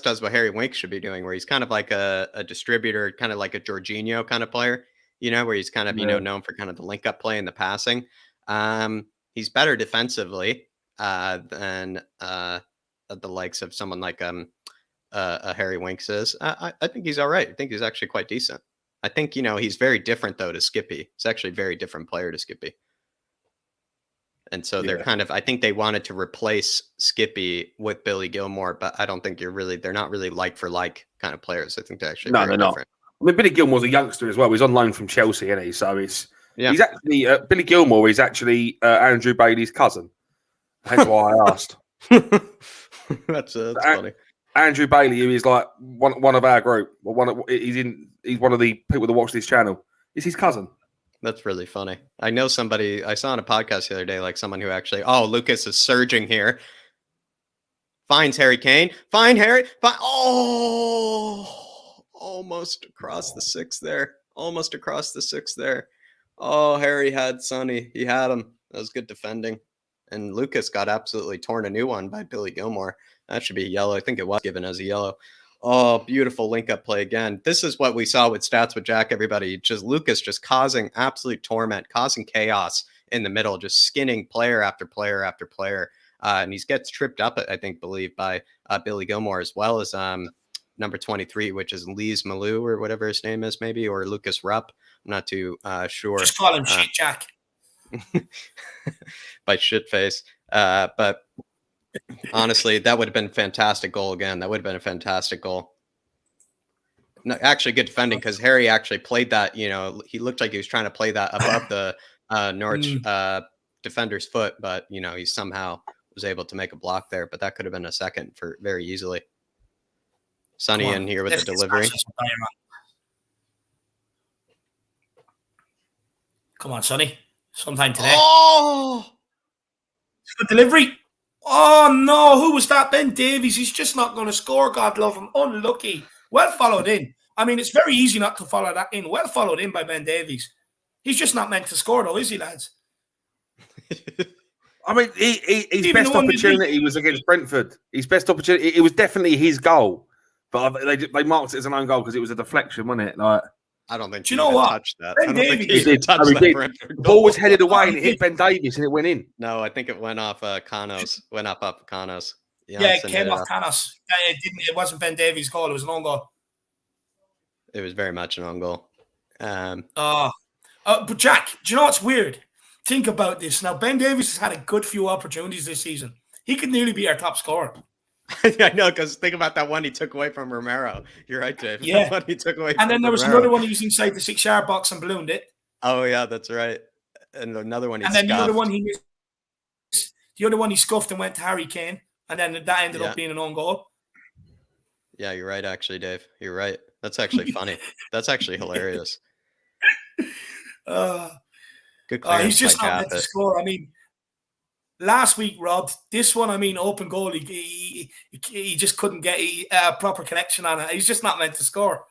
does what Harry Winks should be doing, where he's kind of like a distributor, kind of like a Jorginho kind of player, where he's kind of, known for kind of the link up play and the passing. He's better defensively than the likes of someone like Harry Winks is. I think he's all right. I think he's actually quite decent. I think, he's very different, though, to Skippy. He's actually a very different player to Skippy. And so they're kind of, I think they wanted to replace Skippy with Billy Gilmour, but I don't think they're not really like for like kind of players. I think they're actually they're not. I mean, Billy Gilmour's a youngster as well. He's on loan from Chelsea, isn't he? So he's actually, Billy Gilmour is actually Andrew Bailey's cousin. Hence why I asked. That's funny. Andrew Bailey, who is like one of our group, or he's one of the people that watch this channel. Is his cousin. That's really funny. I know somebody I saw on a podcast the other day, like someone who actually, Lucas is surging here. Finds Harry Kane. Find Harry. Almost across the six there. Oh, Harry had Sonny. He had him. That was good defending. And Lucas got absolutely torn a new one by Billy Gilmour. That should be yellow. I think it was given as a yellow. Oh, beautiful link-up play again. This is what we saw with Stats with Jack, everybody. Just Lucas just causing absolute torment, causing chaos in the middle, just skinning player after player after player. And he gets tripped up, I believe, by Billy Gilmour, as well as number 23, which is Lise Malou, or whatever his name is, maybe, or Lucas Rupp. I'm not too sure. Just call him Shit Jack. By Shitface. But honestly, that would have been a fantastic goal again. That would have been a fantastic goal. No, actually, good defending, because Harry actually played that. He looked like he was trying to play that above the Norwich defender's foot, but he somehow was able to make a block there. But that could have been a second for very easily. Sonny in here with the delivery. Come on, Sonny. Sometime today. Oh! Good delivery. Oh, no. Who was that? Ben Davies. He's just not going to score. God love him. Unlucky. Well followed in. I mean, it's very easy not to follow that in. Well followed in by Ben Davies. He's just not meant to score, though, is he, lads? I mean, his best opportunity was against Brentford. His best opportunity, it was definitely his goal. But they marked it as an own goal because it was a deflection, wasn't it? Like, I don't think you know what? Touched that. Ben I don't think Davies he touched that. The ball was headed away and it hit Ben Davies and it went in. No, I think it went off Kanos. Went up Kanos. Yeah, it came off Kanos. It didn't. It wasn't Ben Davies' goal. It was an own goal. It was very much an own goal. But Jack, do you know what's weird? Think about this. Now, Ben Davies has had a good few opportunities this season. He could nearly be our top scorer. I know, because think about that one he took away from Romero. You're right, Dave. Yeah. That one he took away and then there was Romero. another one he was inside the 6-yard box and ballooned it. Oh, yeah, that's right. And another one he And then scuffed. the other one he scuffed and went to Harry Kane. And then that ended up being an own goal. Yeah, you're right, actually, Dave. You're right. That's actually funny. That's actually hilarious. Good clearance. He's just not meant to score. I mean, last week, Rob, this one, I mean, open goal, he just couldn't get a proper connection on it. He's just not meant to score.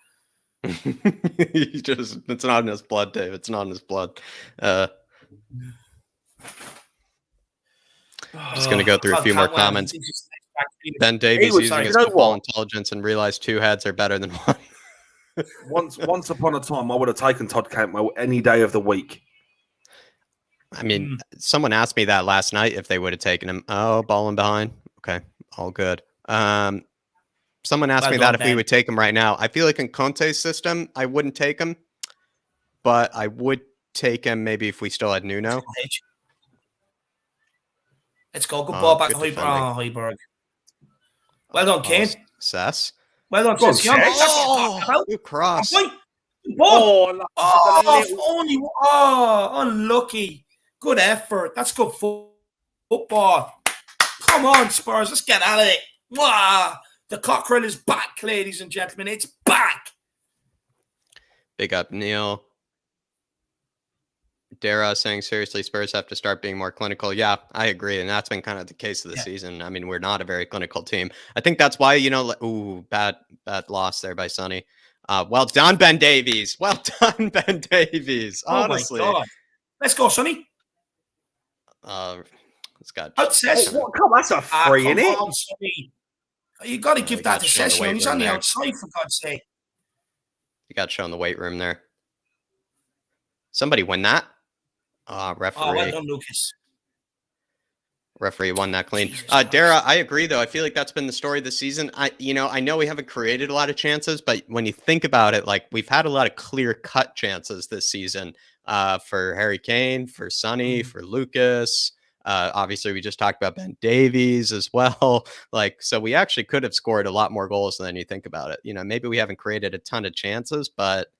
It's not in his blood, Dave. It's not in his blood. Just going to go through a few more comments. Ben Davies using his football intelligence and realized two heads are better than one. Once upon a time, I would have taken Todd Cantwell any day of the week. I mean, someone asked me that last night if they would have taken him. Oh, balling behind. Okay, all good. Someone asked me that if we would take him right now. I feel like in Conte's system, I wouldn't take him, but I would take him maybe if we still had Nuno. Let's go. Good ball back to Højbjerg. Well done, Kane. Sess. Well done, Sess. Good cross. Unlucky. Good effort. That's good football. Come on, Spurs. Let's get at it. Wow. The cockerel is back, ladies and gentlemen. It's back. Big up, Neil. Dara saying, seriously, Spurs have to start being more clinical. Yeah, I agree. And that's been kind of the case of the season. I mean, we're not a very clinical team. I think that's why, bad loss there by Sonny. Well done, Ben Davies. Well done, Ben Davies. Honestly. Oh my God. Let's go, Sonny. It's got. Come, that's a free, isn't it? Sonny. You got to give that to Session. He's on the outside, for God's sake. You got shown the weight room there. Somebody win that. Referee. Oh, well done, Lucas. Referee won that clean. Dara, I agree, though. I feel like that's been the story this season. I know we haven't created a lot of chances, but when you think about it, like we've had a lot of clear-cut chances this season for Harry Kane, for Sonny, for Lucas. Obviously, we just talked about Ben Davies as well. So we actually could have scored a lot more goals than you think about it. Maybe we haven't created a ton of chances, but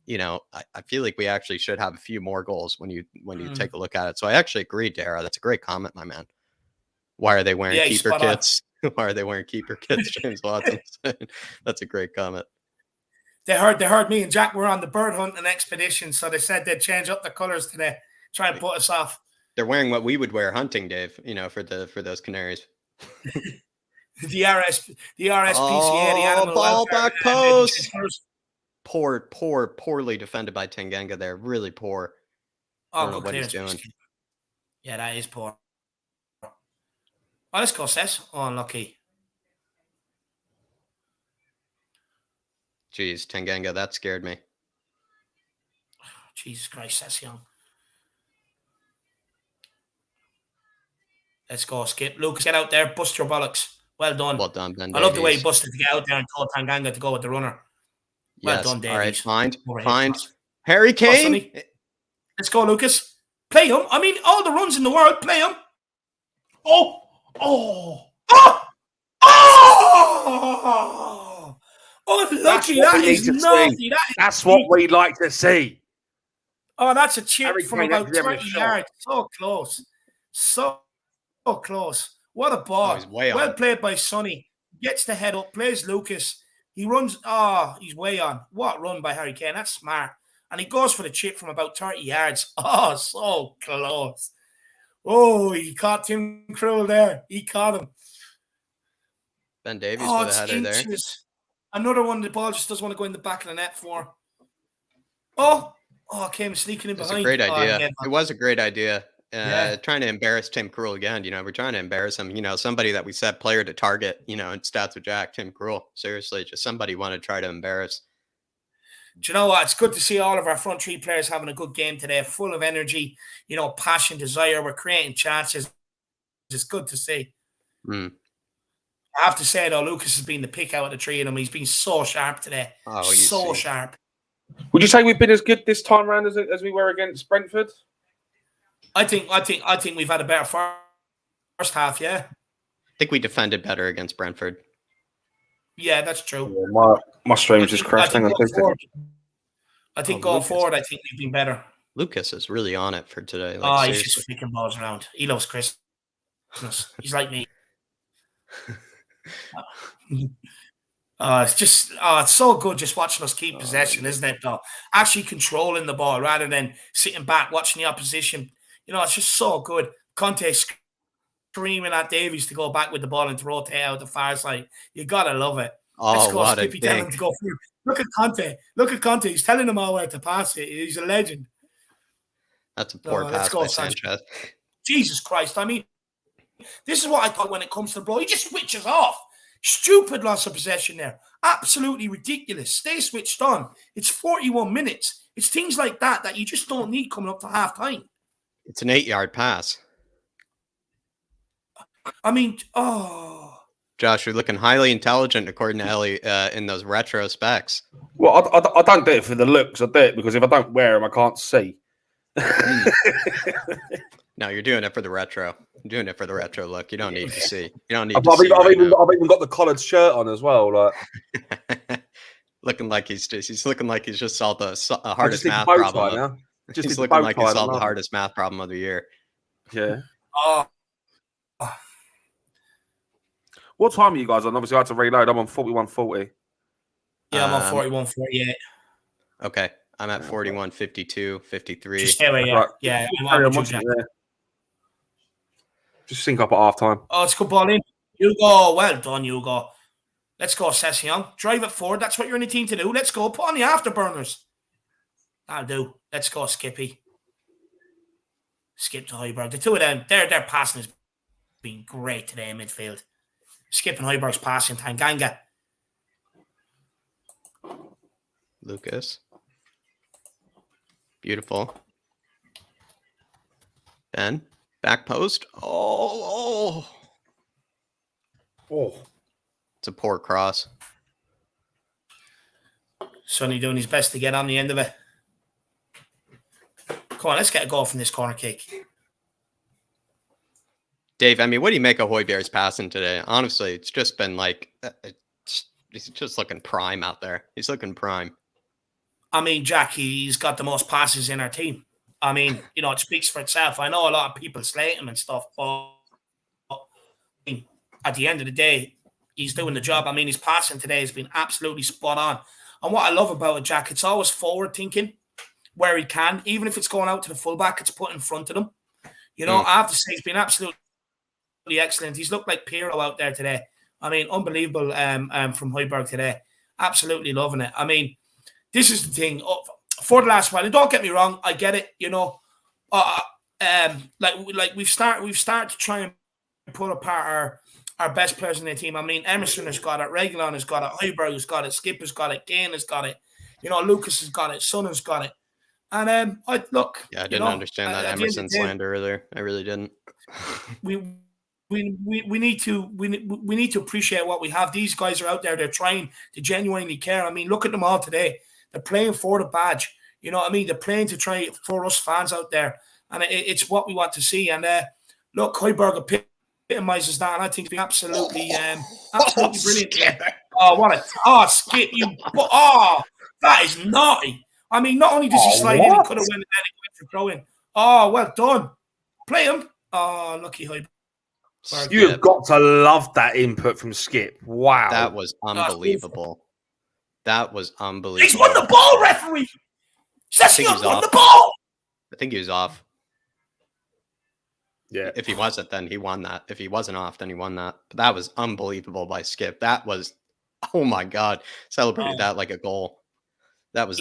I feel like we actually should have a few more goals when you take a look at it. So I actually agree, Dara. That's a great comment, my man. Why are they wearing keeper kits? Why are they wearing keeper kits? James Watson. That's a great comment. They heard me and Jack were on the bird hunting expedition, so they said they'd change up the colors today, try and put us off. They're wearing what we would wear hunting, Dave. For those canaries. the RSPCA, the animal ball welfare, back post. Poorly defended by Tanganga there. Really poor. I don't know what he's doing. Yeah, that is poor. Oh, let's go, Sess. Oh, unlucky. Jeez, Tanganga, that scared me. Jesus Christ, Sess Young. Let's go, Skip. Lucas, get out there. Bust your bollocks. Well done. Well done, Ben I love the way he busted to get out there and told Tanganga to go with the runner. Well done, Davies. All right, find. Harry Kane. Let's go, Lucas. Play him. I mean, all the runs in the world. Play him. Unlucky. That is naughty. That's what we'd like to see. Oh, that's a chip from about 20 yards. So close. So close. What a ball. Well played by Sonny. Gets the head up. Plays Lucas. He runs. He's way on. What run by Harry Kane. That's smart. And he goes for the chip from about 30 yards. Oh, so close. Oh, he caught Tim Krul there. He caught him. Ben Davies with a header there. Another one, the ball just doesn't want to go in the back of the net for. Came sneaking in behind. It's a great idea. It was a great idea. Trying to embarrass Tim Krul again. We're trying to embarrass him. Somebody that we said player to target, in Stats with Jack, Tim Krul. Seriously, just somebody want to try to embarrass. Do you know what? It's good to see all of our front three players having a good game today, full of energy, passion, desire. We're creating chances. It's good to see. I have to say, though, Lucas has been the pick out of the three of them. He's been so sharp today. So sharp. Would you say we've been as good this time around as we were against Brentford? I think we've had a better first half, yeah. I think we defended better against Brentford. Yeah, that's true. Yeah, my stream's just crashing. I think going forward, I think we've been better. Lucas is really on it for today. He's just flicking balls around. He loves Christmas. He's like me. It's so good just watching us keep possession, isn't it, though? Actually controlling the ball rather than sitting back watching the opposition. It's just so good. Conte screaming at Davies to go back with the ball and to rotate out the far side. You gotta love it. Let's go, Skippy, tell him to go through. Look at Conte. He's telling them all where to pass it. He's a legend. That's a poor pass by Sanchez. Jesus Christ. I mean, this is what I thought when it comes to the ball. He just switches off. Stupid loss of possession there. absolutely ridiculous. Stay switched on. It's 41 minutes. It's things like that you just don't need coming up to half time. It's an 8-yard pass. I mean, Josh, you're looking highly intelligent according to Ellie in those retro specs. Well, I don't do it for the looks. I do it because if I don't wear them, I can't see. No, you're doing it for the retro. You're doing it for the retro look. You don't need to see. You don't need I've to see. even Right got the collared shirt on as well. Like looking like he's looking like he's just solved the hardest just math bow problem. tie now. Just He's did the looking bow like he tie solved the now. hardest math problem of the year. Yeah. oh, What time are you guys on? Obviously, I had to reload. I'm on 41:40. yeah, I'm on 41:48. Okay. I'm at 41:52, 53. Just stay away, yeah. Right. Yeah, Carry on watching it there. Just sync up at half time. Oh, it's a good ball in. Hugo, well done, Hugo. Let's go, Session. Drive it forward. That's what you're in the team to do. Let's go. Put on the afterburners. That'll do. Let's go, Skippy. Skip to Højbjerg. The two of them, their passing has been great today in midfield. Skip and Højbjerg's passing. Tanganga. Lucas. Beautiful. Ben. Back post. Oh. It's a poor cross. Sonny doing his best to get on the end of it. Come on, let's get a goal from this corner kick. Dave, I mean, what do you make of Højbjerg's passing today? Honestly, it's just been like, he's just looking prime out there. He's looking prime. I mean, Jack, he's got the most passes in our team. I mean, it speaks for itself. I know a lot of people slate him and stuff, but at the end of the day, he's doing the job. I mean, his passing today has been absolutely spot on. And what I love about it, Jack, it's always forward thinking where he can. Even if it's going out to the fullback, it's put in front of him. I have to say he's been absolutely excellent. He's looked like Pirlo out there today. I mean, unbelievable from Højbjerg today. Absolutely loving it. I mean, this is the thing. For the last while, and don't get me wrong, I get it. We've started to try and put apart our best players in the team. I mean, Emerson has got it, Reguilon has got it, Højbjerg has got it, Skip has got it, Kane has got it. Lucas has got it, Son has got it. And I didn't understand that Emerson slander earlier. I really didn't. We need to appreciate what we have. These guys are out there. They're trying to genuinely care. I mean, look at them all today. They're playing for the badge. You know what I mean? They're playing to try for us fans out there, and it's what we want to see. And look, Højbjerg epitomizes that, and I think it's been absolutely brilliant. Skip you! That is naughty. I mean, not only does he slide in, he could have went for throwing. Oh, well done. Play him. Oh, lucky Højbjerg. You've got to love that input from Skip. Wow. That was unbelievable. That was unbelievable. He's won the ball, referee. Session won the ball. I think he was off. Yeah. If he wasn't, then he won that. If he wasn't off, then he won that. But that was unbelievable by Skip. That was, oh my God, celebrated that like a goal. That was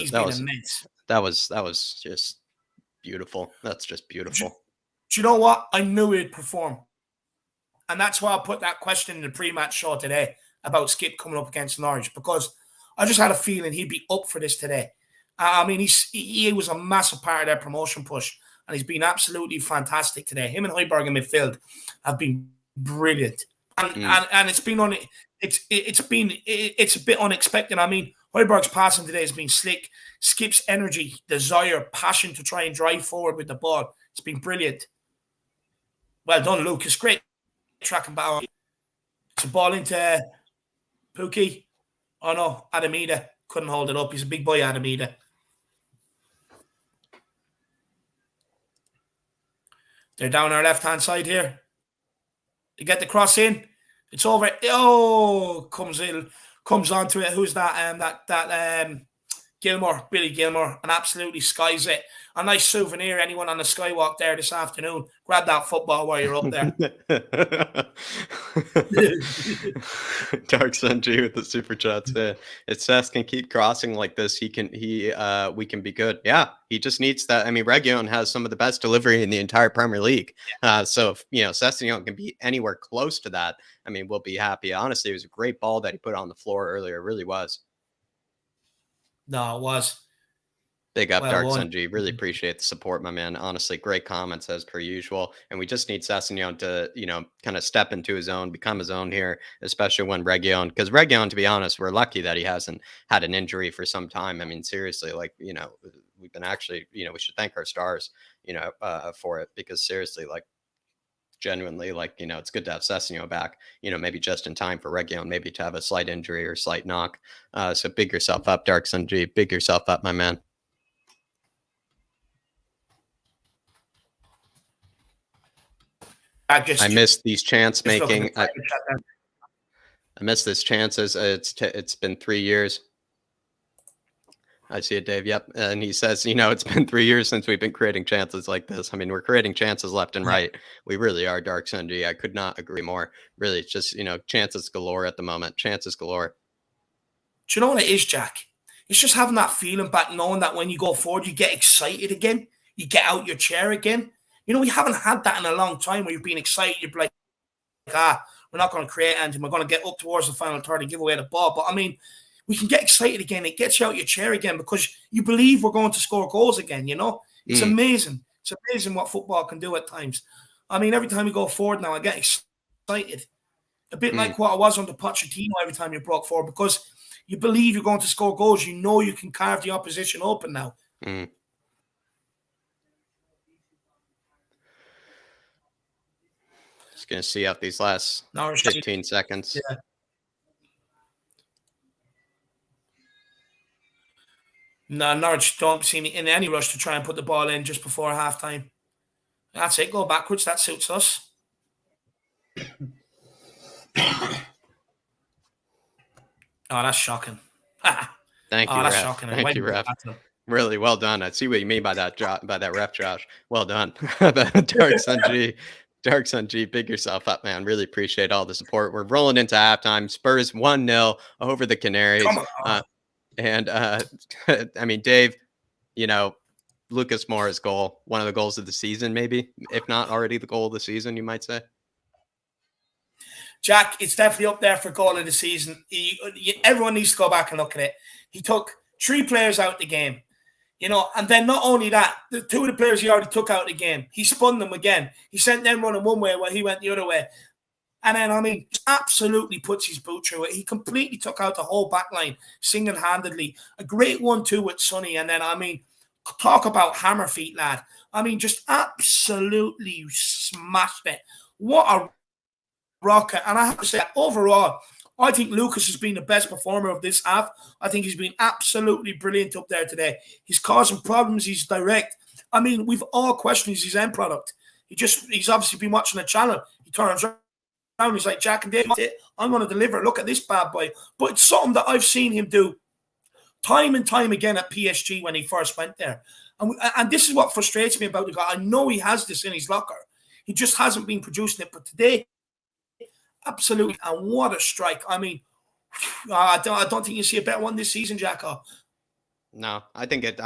just beautiful. That's just beautiful. Do you know what? I knew he'd perform. And that's why I put that question in the pre-match show today about Skip coming up against Norwich, because I just had a feeling he'd be up for this today. I mean, he was a massive part of their promotion push, and he's been absolutely fantastic today. Him and Højbjerg in midfield have been brilliant, and it's been it's a bit unexpected. I mean, Højbjerg's passing today has been slick. Skip's energy, desire, passion to try and drive forward with the ball, it's been brilliant. Well done, Lucas. Great track and battle. It's a ball into Pookie. Oh no, Adamida couldn't hold it up. He's a big boy, Adamida. They're down our left-hand side here. They get the cross in. It's over. Oh, comes onto it. Who's that? Billy Gilmore, and absolutely skies it. A nice souvenir, anyone on the skywalk there this afternoon. Grab that football while you're up there. Dark Sun G with the super chats. If Seth can keep crossing like this, we can be good. Yeah, he just needs that. I mean, Reguilon has some of the best delivery in the entire Premier League. So if Sessegnon can be anywhere close to that, I mean, we'll be happy. Honestly, it was a great ball that he put on the floor earlier. It really was. No, it was. Big up, Well Dark won. Sun G. Really appreciate the support, my man. Honestly, great comments as per usual. And we just need Sessegnon to, kind of step into his own, become his own here, especially when Reguilon, because Reguilon, to be honest, we're lucky that he hasn't had an injury for some time. I mean, seriously, we've been actually, we should thank our stars, for it, because seriously, genuinely, it's good to have Sessegnon back, maybe just in time for Reguilon, maybe to have a slight injury or slight knock. So big yourself up, Dark Sun G. Big yourself up, my man. I miss these chance making. I miss this chances. It's been 3 years. I see it, Dave. Yep. And he says, it's been 3 years since we've been creating chances like this. I mean, we're creating chances left and right. We really are, Dark Sun G. I could not agree more. Really, it's just, chances galore at the moment. Chances galore. Do you know what it is, Jack? It's just having that feeling back, knowing that when you go forward, you get excited again. You get out your chair again. We haven't had that in a long time where you've been excited. You're like, we're not going to create anything. We're going to get up towards the final third and give away the ball. But, I mean, we can get excited again. It gets you out your chair again because you believe we're going to score goals again, It's amazing. It's amazing what football can do at times. I mean, every time you go forward now, I get excited. A bit like what I was under Pochettino every time you broke forward, because you believe you're going to score goals. You know you can carve the opposition open now. Just going to see out these last 15 seconds. Yeah. No, Norwich don't seem in any rush to try and put the ball in just before halftime. That's it. Go backwards. That suits us. Oh, that's shocking. Thank you, that's ref. shocking. Thank you, ref. Really well done. I see what you mean by that ref, Josh. Well done. Dark Sun G. Dark Sun G, big yourself up, man. Really appreciate all the support. We're rolling into halftime. Spurs 1-0 over the Canaries. I mean, Dave, Lucas Moura's goal, one of the goals of the season, maybe, if not already the goal of the season, you might say. Jack, it's definitely up there for goal of the season. Everyone needs to go back and look at it. He took 3 players out the game, and then not only that, the 2 of the players he already took out of the game, he spun them again. He sent them running one way while he went the other way. And then, I mean, absolutely puts his boot through it. He completely took out the whole back line single-handedly. A great 1-2 with Sonny. And then, I mean, talk about hammer feet, lad. I mean, just absolutely smashed it. What a rocket. And I have to say, overall, I think Lucas has been the best performer of this half. I think he's been absolutely brilliant up there today. He's causing problems. He's direct. I mean, we've all questioned his end product. He's obviously been watching the channel. He turns around. He's like, Jack and Dave, I'm going to deliver. Look at this bad boy. But it's something that I've seen him do time and time again at PSG when he first went there. And this is what frustrates me about the guy. I know he has this in his locker. He just hasn't been producing it. But today, absolutely. And what a strike. I mean, I don't think you see a better one this season, Jacko. No, I think it.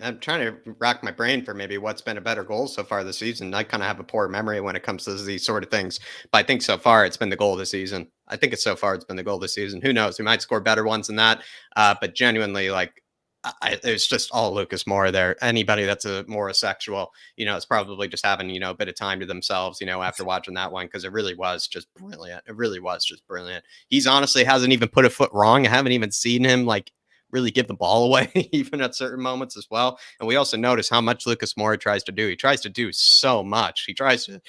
I'm trying to rack my brain for maybe what's been a better goal so far this season. I kind of have a poor memory when it comes to these sort of things, but I think so far it's been the goal of the season. I think it's been the goal of the season. Who knows? We might score better ones than that. But genuinely, it's just all Lucas Moura there. Anybody that's a Moura sexual, is probably just having, a bit of time to themselves, after watching that one, because it really was just brilliant. It really was just brilliant. He's honestly hasn't even put a foot wrong. I haven't even seen him really give the ball away even at certain moments as well. And we also notice how much Lucas Moura tries to do. He tries to do so much. He tries to,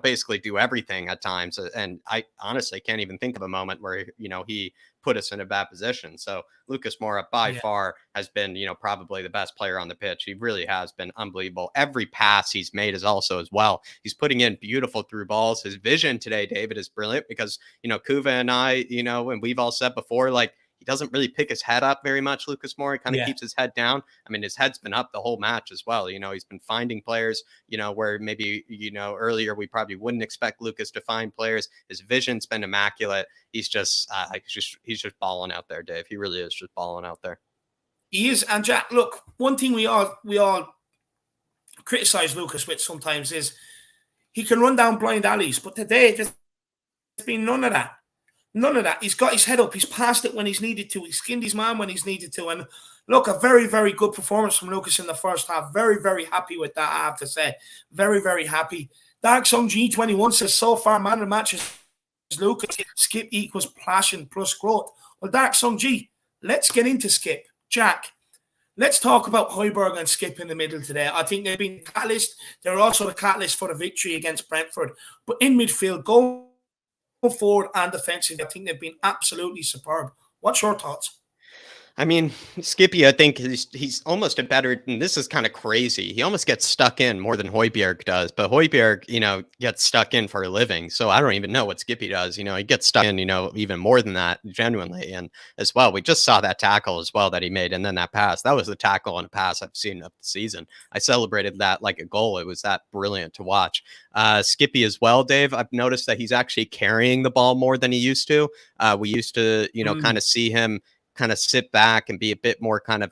basically do everything at times. And I honestly can't even think of a moment where, he put us in a bad position. So Lucas Moura by far has been, probably the best player on the pitch. He really has been unbelievable. Every pass he's made is also as well. He's putting in beautiful through balls. His vision today, David, is brilliant because, Kuva and I, and we've all said before, he doesn't really pick his head up very much. Lucas Moura kind of keeps his head down. I mean, his head's been up the whole match as well. He's been finding players, where maybe, earlier we probably wouldn't expect Lucas to find players. His vision's been immaculate. He's just balling out there, Dave. He really is just balling out there. He is. And Jack, look, one thing we all criticize Lucas with sometimes is he can run down blind alleys, but today there's been none of that. None of that. He's got his head up. He's passed it when he's needed to. He's skinned his man when he's needed to. And look, a very, very good performance from Lucas in the first half. Very, very happy with that, I have to say. Very, very happy. Dark Song G21 says, so far, man of the match is Lucas. Skip equals passion plus growth. Well, Dark Song G, let's get into Skip. Jack, let's talk about Højbjerg and Skip in the middle today. I think they've been the catalyst. They're also the catalyst for the victory against Brentford. But in midfield, going forward and defensive, I think they've been absolutely superb. What's your thoughts? I mean, Skippy, I think he's almost a better, and this is kind of crazy. He almost gets stuck in more than Højbjerg does, but Højbjerg, gets stuck in for a living. So I don't even know what Skippy does. He gets stuck in, even more than that, genuinely. And as well, we just saw that tackle as well that he made. And then that pass, that was the tackle and a pass I've seen up the season. I celebrated that like a goal. It was that brilliant to watch. Skippy as well, Dave, I've noticed that he's actually carrying the ball more than he used to. We used to, kind of see him kind of sit back and be a bit more kind of,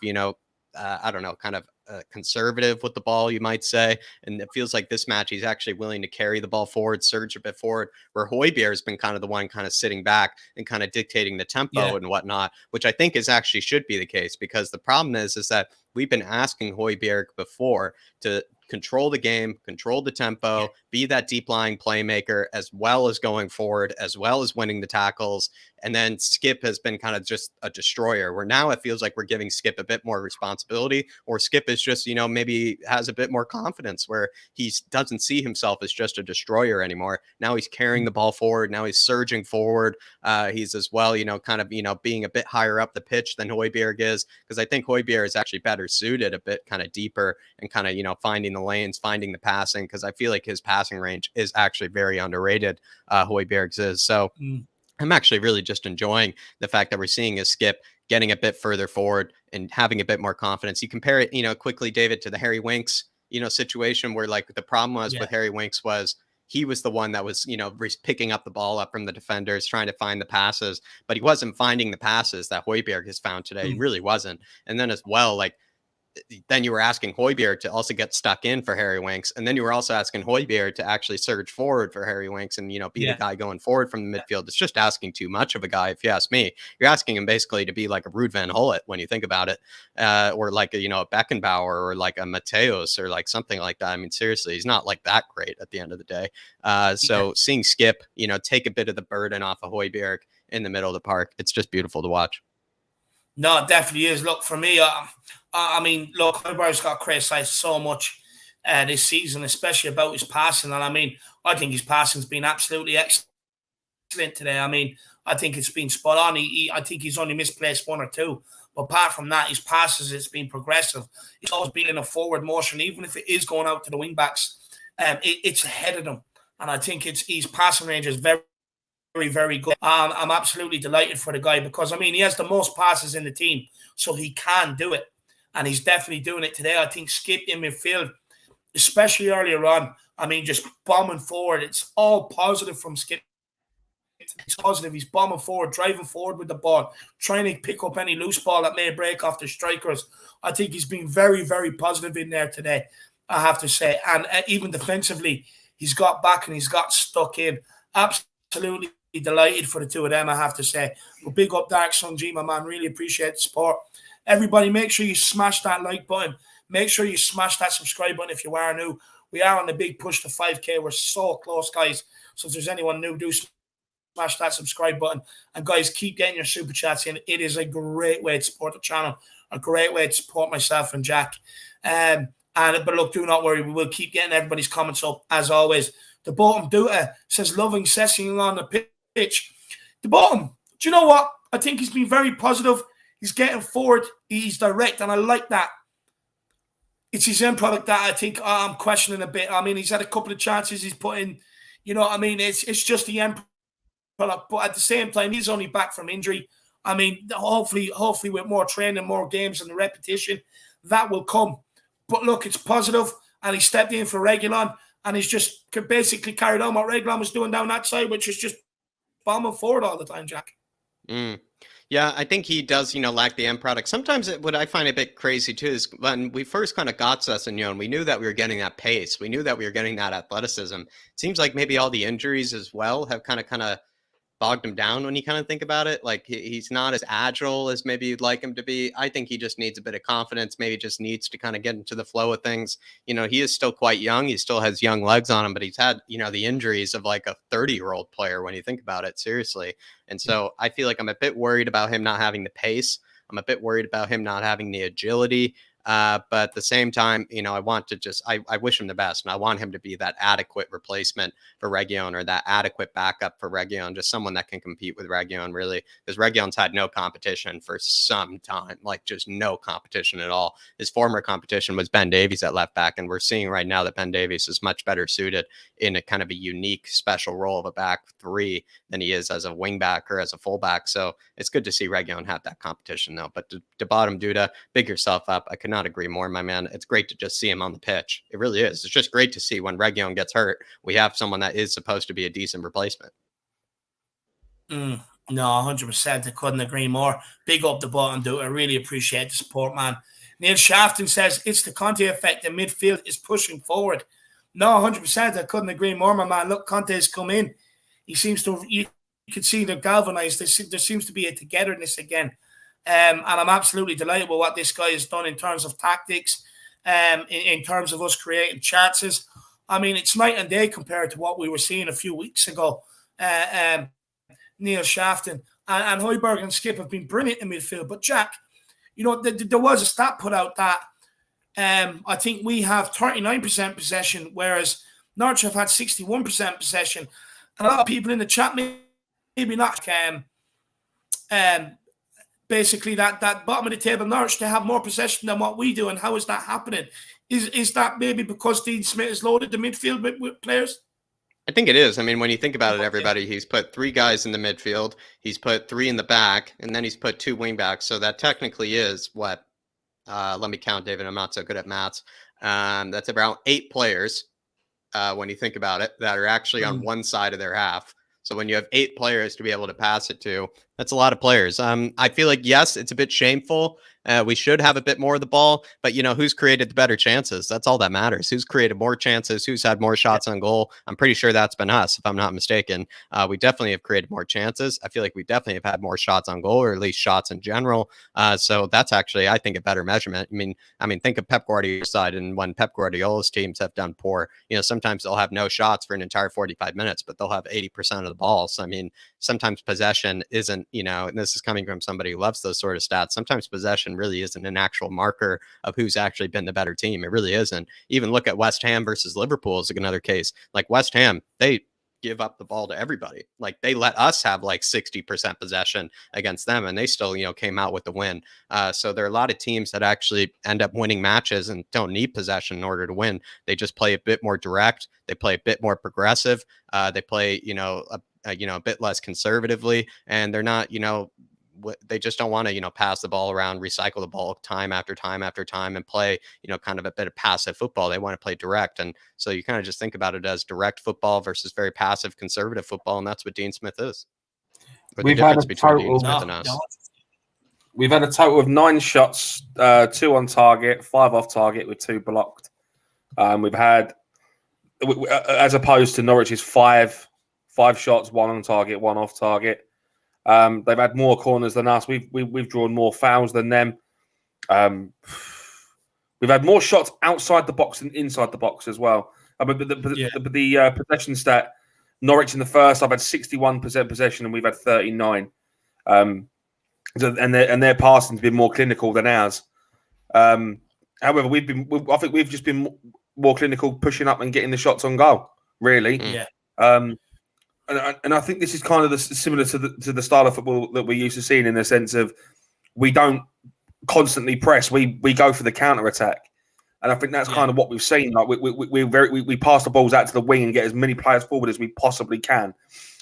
conservative with the ball, you might say. And it feels like this match, he's actually willing to carry the ball forward, surge a bit forward, where Højbjerg has been kind of the one kind of sitting back and kind of dictating the tempo and whatnot, which I think is actually should be the case, because the problem is that we've been asking Højbjerg before to control the game, control the tempo, be that deep lying playmaker, as well as going forward, as well as winning the tackles. And then Skip has been kind of just a destroyer, where now it feels like we're giving Skip a bit more responsibility, or Skip is just, maybe has a bit more confidence, where he doesn't see himself as just a destroyer anymore. Now he's carrying the ball forward. Now he's surging forward. He's as well, being a bit higher up the pitch than Højbjerg is, because I think Højbjerg is actually better suited a bit kind of deeper and kind of, finding the lanes, finding the passing, because I feel like his passing range is actually very underrated. Højbjerg's is. So I'm actually really just enjoying the fact that we're seeing a Skip getting a bit further forward and having a bit more confidence. You compare it, quickly, David, to the Harry Winks, situation where like the problem was with Harry Winks was he was the one that was, picking up the ball up from the defenders, trying to find the passes, but he wasn't finding the passes that Højbjerg has found today. He really wasn't. And then as well, like, then you were asking Højbjerg to also get stuck in for Harry Winks. And then you were also asking Højbjerg to actually surge forward for Harry Winks and, be the guy going forward from the midfield. It's just asking too much of a guy, if you ask me. You're asking him basically to be like a Ruud van Hullet when you think about it, or like a, a Beckenbauer or like a Mateos or like something like that. I mean, seriously, he's not like that great at the end of the day. So seeing Skip, take a bit of the burden off of Højbjerg in the middle of the park, it's just beautiful to watch. No, it definitely is. Look, for me, I mean, look, Højbjerg's got criticised so much this season, especially about his passing. And I mean, I think his passing's been absolutely excellent today. I mean, I think it's been spot on. I think he's only misplaced one or two. But apart from that, his passes, it's been progressive. He's always been in a forward motion, even if it is going out to the wing backs. It's ahead of them. And I think his passing range is very, very, very good. I'm absolutely delighted for the guy because, I mean, he has the most passes in the team, so he can do it. And he's definitely doing it today. I think Skip in midfield, especially earlier on, I mean, just bombing forward. It's all positive from Skip. It's positive. He's bombing forward, driving forward with the ball, trying to pick up any loose ball that may break off the strikers. I think he's been very, very positive in there today, I have to say. And even defensively, he's got back and he's got stuck in. Absolutely delighted for the two of them, I have to say. Well, big up Dark Sun G, my man. Really appreciate the support. Everybody, make sure you smash that like button. Make sure you smash that subscribe button if you are new. We are on the big push to 5K. We're so close, guys. So if there's anyone new, do smash that subscribe button. And guys, keep getting your super chats in. It is a great way to support the channel, a great way to support myself and Jack. But look, do not worry. We will keep getting everybody's comments up as always. The bottom Duta says loving Sessing on the pitch. The bottom, do you know what? I think he's been very positive. He's getting forward. He's direct, and I like that. It's his end product that I think I'm questioning a bit. I mean, he's had a couple of chances he's put in. You know what I mean? It's just the end product. But at the same time, he's only back from injury. I mean, hopefully with more training, more games and the repetition, that will come. But look, it's positive, and he stepped in for Reguilon, and he's just basically carried on what Reguilon was doing down that side, which is just bombing forward all the time, Jack. Yeah, I think he does, lack the end product. Sometimes what I find a bit crazy too is when we first kind of got Sessegnon, we knew that we were getting that pace. We knew that we were getting that athleticism. It seems like maybe all the injuries as well have kind of bogged him down when you kind of think about it. Like he's not as agile as maybe you'd like him to be. I think he just needs a bit of confidence, maybe just needs to kind of get into the flow of things. He is still quite young. He still has young legs on him, but he's had, the injuries of like a 30-year-old player when you think about it, seriously. And so I feel like I'm a bit worried about him not having the pace. I'm a bit worried about him not having the agility. But at the same time, I want to I wish him the best, and I want him to be that adequate replacement for Reguilon, or that adequate backup for Reguilon, just someone that can compete with Reguilon, really, because Reguilon's had no competition for some time, like just no competition at all. His former competition was Ben Davies at left back, and we're seeing right now that Ben Davies is much better suited in a kind of a unique, special role of a back three than he is as a wing back or as a fullback. So it's good to see Reguilon have that competition, though. But to bottom Duda, big yourself up. I could not agree more, my man. It's great to just see him on the pitch. It really is. It's just great to see when Reguilon gets hurt, we have someone that is supposed to be a decent replacement. No, 100%. I couldn't agree more. Big up the bottom, dude. I really appreciate the support, man. Neil Shafton says it's the Conte effect. The midfield is pushing forward. No, 100%. I couldn't agree more, my man. Look, Conte's come in. He seems to, you can see they're galvanized. There seems to be a togetherness again. And I'm absolutely delighted with what this guy has done in terms of tactics, in terms of us creating chances. I mean, it's night and day compared to what we were seeing a few weeks ago. Neil Shafton and Højbjerg and Skip have been brilliant in midfield. But Jack, there was a stat put out that I think we have 39% possession, whereas Norwich have had 61% possession. And a lot of people in the chat maybe not basically that bottom of the table Norwich to have more possession than what we do. And how is that happening? Is that maybe because Dean Smith has loaded the midfield with players? I think it is. I mean, when you think about it, everybody, he's put 3 guys in the midfield, he's put 3 in the back, and then he's put 2 wing backs. So that technically is what? Let me count, David. I'm not so good at maths. That's around 8 players when you think about it that are actually on one side of their half. So when you have 8 players to be able to pass it to, that's a lot of players. I feel like, yes, it's a bit shameful. We should have a bit more of the ball, but who's created the better chances? That's all that matters. Who's created more chances? Who's had more shots on goal? I'm pretty sure that's been us, if I'm not mistaken. We definitely have created more chances. I feel like we definitely have had more shots on goal, or at least shots in general. So that's actually, I think, a better measurement. I mean, think of Pep Guardiola's side, and when Pep Guardiola's teams have done poor, sometimes they'll have no shots for an entire 45 minutes, but they'll have 80% of the ball. So I mean, sometimes possession isn't, and this is coming from somebody who loves those sort of stats. Sometimes possession really isn't an actual marker of who's actually been the better team. It really isn't. Even look at West Ham versus Liverpool is another case. Like West Ham, they give up the ball to everybody. Like they let us have like 60% possession against them, and they still, came out with the win. So there are a lot of teams that actually end up winning matches and don't need possession in order to win. They just play a bit more direct. They play a bit more progressive. They play, a bit less conservatively, and they're not, they just don't want to, pass the ball around, recycle the ball time after time after time, and play, kind of a bit of passive football. They want to play direct. And so you kind of just think about it as direct football versus very passive, conservative football. And that's what Dean Smith is. Or the difference between Dean Smith and us. We've had a total of 9 shots, 2 on target, 5 off target with 2 blocked. We've had, as opposed to Norwich's 5 shots, 1 on target, 1 off target. They've had more corners than us. We've drawn more fouls than them. We've had more shots outside the box than inside the box as well. But the possession stat, Norwich in the first, I've had 61% possession and we've had 39. And their passing's been more clinical than ours. However, I think we've just been more clinical, pushing up and getting the shots on goal. Really, yeah. And I think this is kind of similar to the style of football that we're used to seeing, in the sense of we don't constantly press. We go for the counter attack, and I think that's kind of what we've seen. Like we pass the balls out to the wing and get as many players forward as we possibly can,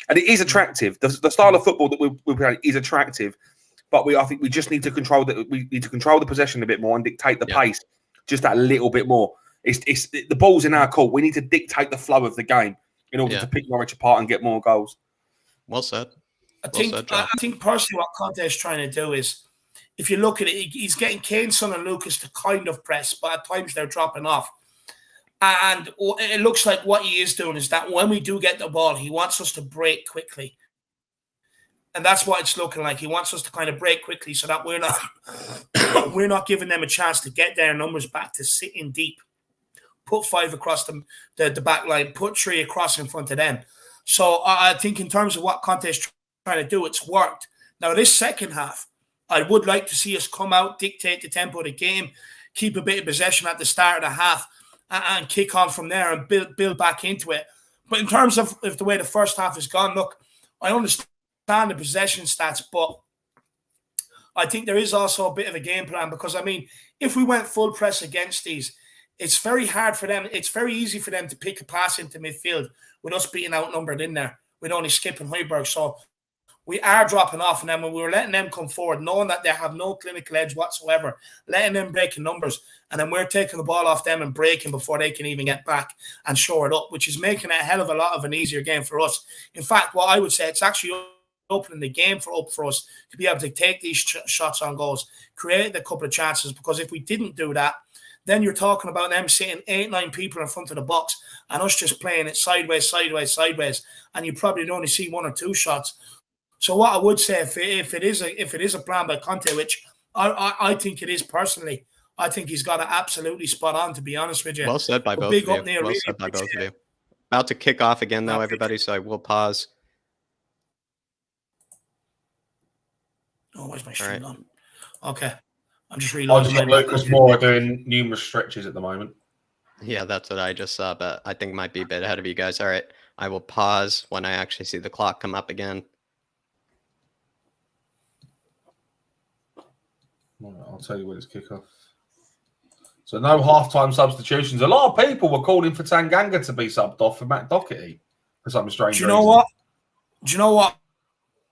and it is attractive. The style of football that we're playing is attractive, But I think we just need to control the possession a bit more and dictate the pace just that little bit more. It's the ball's in our court. We need to dictate the flow of the game in order to pick Norwich apart and get more goals. Well said. I think personally what Conte is trying to do is, if you look at it, he's getting Kane, Son and Lucas to kind of press, but at times they're dropping off. And it looks like what he is doing is that when we do get the ball, he wants us to break quickly. And that's what it's looking like. He wants us to kind of break quickly so that we're not giving them a chance to get their numbers back, to sit in deep, put 5 across the back line, put 3 across in front of them. So I think in terms of what Conte is trying to do, it's worked. Now, this second half, I would like to see us come out, dictate the tempo of the game, keep a bit of possession at the start of the half, and kick on from there and build back into it. But in terms of the way the first half has gone, look, I understand the possession stats, but I think there is also a bit of a game plan because, I mean, if we went full press against these, it's very hard for them. It's very easy for them to pick a pass into midfield with us being outnumbered in there with only Skip and Højbjerg. So we are dropping off, and then when we were letting them come forward, knowing that they have no clinical edge whatsoever, letting them break in numbers, and then we're taking the ball off them and breaking before they can even get back and shore it up, which is making it a hell of a lot of an easier game for us. In fact, what I would say, it's actually opening the game up for us to be able to take these shots on goals, create a couple of chances, because if we didn't do that, then you're talking about them sitting 8-9 people in front of the box and us just playing it sideways, and you probably only see 1 or 2 shots. So what I would say, if it is a plan by Conte, which I think it is personally, I think he's got it absolutely spot on, to be honest with you. Well said by both of you. Well said by both of you. About to kick off again, though, everybody, so I will pause. Oh, where's my stream on? Okay. I'm just reloading. Lucas Moura doing numerous stretches at the moment. Yeah, that's what I just saw, but I think might be a bit ahead of you guys. All right. I will pause when I actually see the clock come up again. I'll tell you when it's kickoff. So no halftime substitutions. A lot of people were calling for Tanganga to be subbed off for Matt Doherty for some strange reason. Do you know what?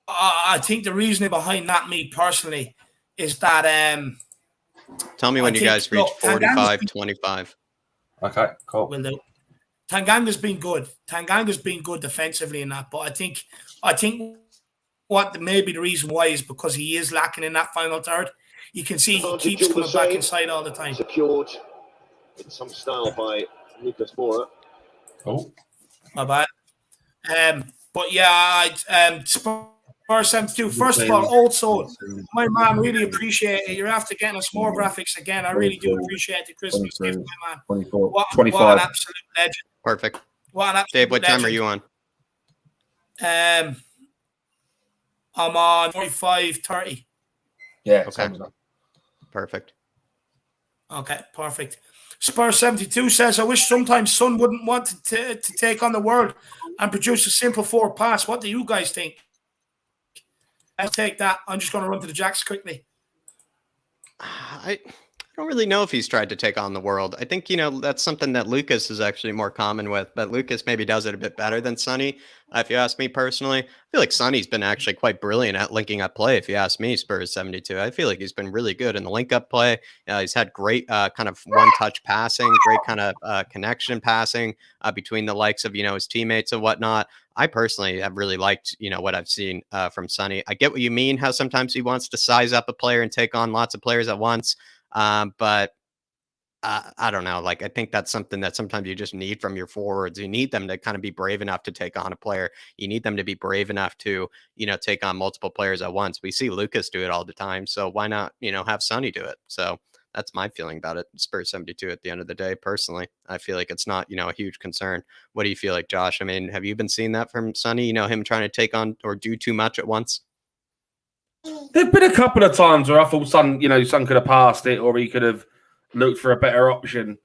I think the reasoning behind that, me personally, is that tell me when you guys reach 45-25. Okay, cool. Will do. Tanganga's been good. Tanganga's been good defensively in that, but I think what maybe the reason why is because he is lacking in that final third. You can see he keeps coming back inside all the time. Secured in some style by Lucas Moura. Oh, my bad. But yeah, Spurs 72. First of all, old soul, my man, really appreciate it. You're after getting us more graphics again. I really do appreciate the Christmas gift, my man. 24, 25. What an absolute legend. Perfect. What an absolute Dave, what time legend. are you on? I'm on 45-30. yeah. Okay. Perfect. Okay, perfect. Spurs 72 says, I wish sometimes Son wouldn't want to take on the world and produce a simple forward pass. What do you guys think? I'll take that. I'm just going to run to the Jacks quickly. I don't really know if he's tried to take on the world. I think, that's something that Lucas is actually more common with, but Lucas maybe does it a bit better than Sonny. If you ask me personally, I feel like Sonny's been actually quite brilliant at linking up play. If you ask me, Spurs 72, I feel like he's been really good in the link up play. He's had great kind of one-touch passing, great kind of connection passing between the likes of, his teammates and whatnot. I personally have really liked, what I've seen from Sonny. I get what you mean, how sometimes he wants to size up a player and take on lots of players at once. But I don't know. Like, I think that's something that sometimes you just need from your forwards. You need them to kind of be brave enough to take on a player. You need them to be brave enough to, take on multiple players at once. We see Lucas do it all the time. So why not, have Sonny do it? So that's my feeling about it. Spurs 72 at the end of the day. Personally, I feel like it's not, a huge concern. What do you feel like, Josh? I mean, have you been seeing that from Sonny, him trying to take on or do too much at once? There've been a couple of times where I thought Son could have passed it or he could have looked for a better option.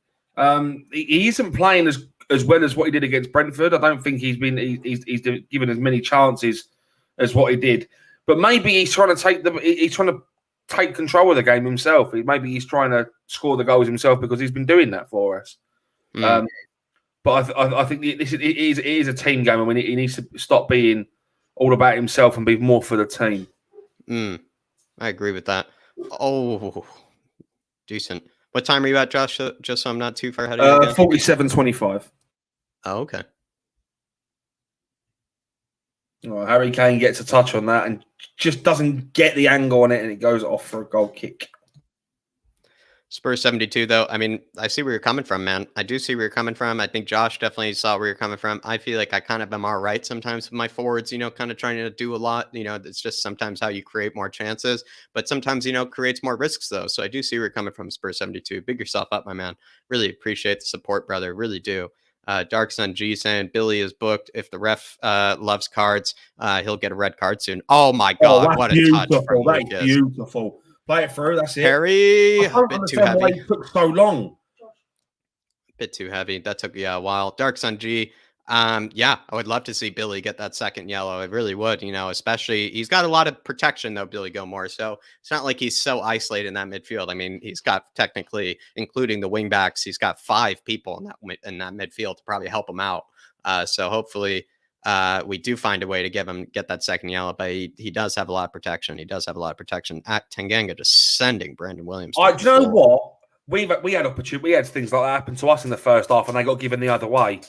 He isn't playing as well as what he did against Brentford. I don't think he's given as many chances as what he did. But maybe he's trying to take control of the game himself. Maybe he's trying to score the goals himself because he's been doing that for us. But I think it is a team game, and he needs to stop being all about himself and be more for the team. I agree with that. Oh, decent. What time are you at, Josh? Just so I'm not too far ahead of you again. 47-25. Oh, okay. Oh, Harry Kane gets a touch on that and just doesn't get the angle on it, and it goes off for a goal kick. Spurs 72, though. I mean, I see where you're coming from, man. I do see where you're coming from. I think Josh definitely saw where you're coming from. I feel like I kind of am all right sometimes with my forwards, kind of trying to do a lot. It's just sometimes how you create more chances, but sometimes, creates more risks, though. So I do see where you're coming from, Spurs 72. Big yourself up, my man. Really appreciate the support, brother. Really do. Dark Sun G saying Billy is booked. If the ref loves cards, he'll get a red card soon. Oh, my God. What a touch from That is Lucas. beautiful. Play it through. That's it. Harry, I don't bit too understand why heavy. it took so long. Bit too heavy. That took a while. Dark Sun G. Yeah, I would love to see Billy get that second yellow. I really would, especially he's got a lot of protection though, Billy Gilmore. So it's not like he's so isolated in that midfield. I mean, he's got technically, including the wing backs, he's got 5 people in that midfield to probably help him out. So hopefully we do find a way to get that second yellow, but he does have a lot of protection. He does have a lot of protection. At Tanganga just sending Brandon Williams. Do you know what? We had opportunity. We had things like that happen to us in the first half, and they got given the other way.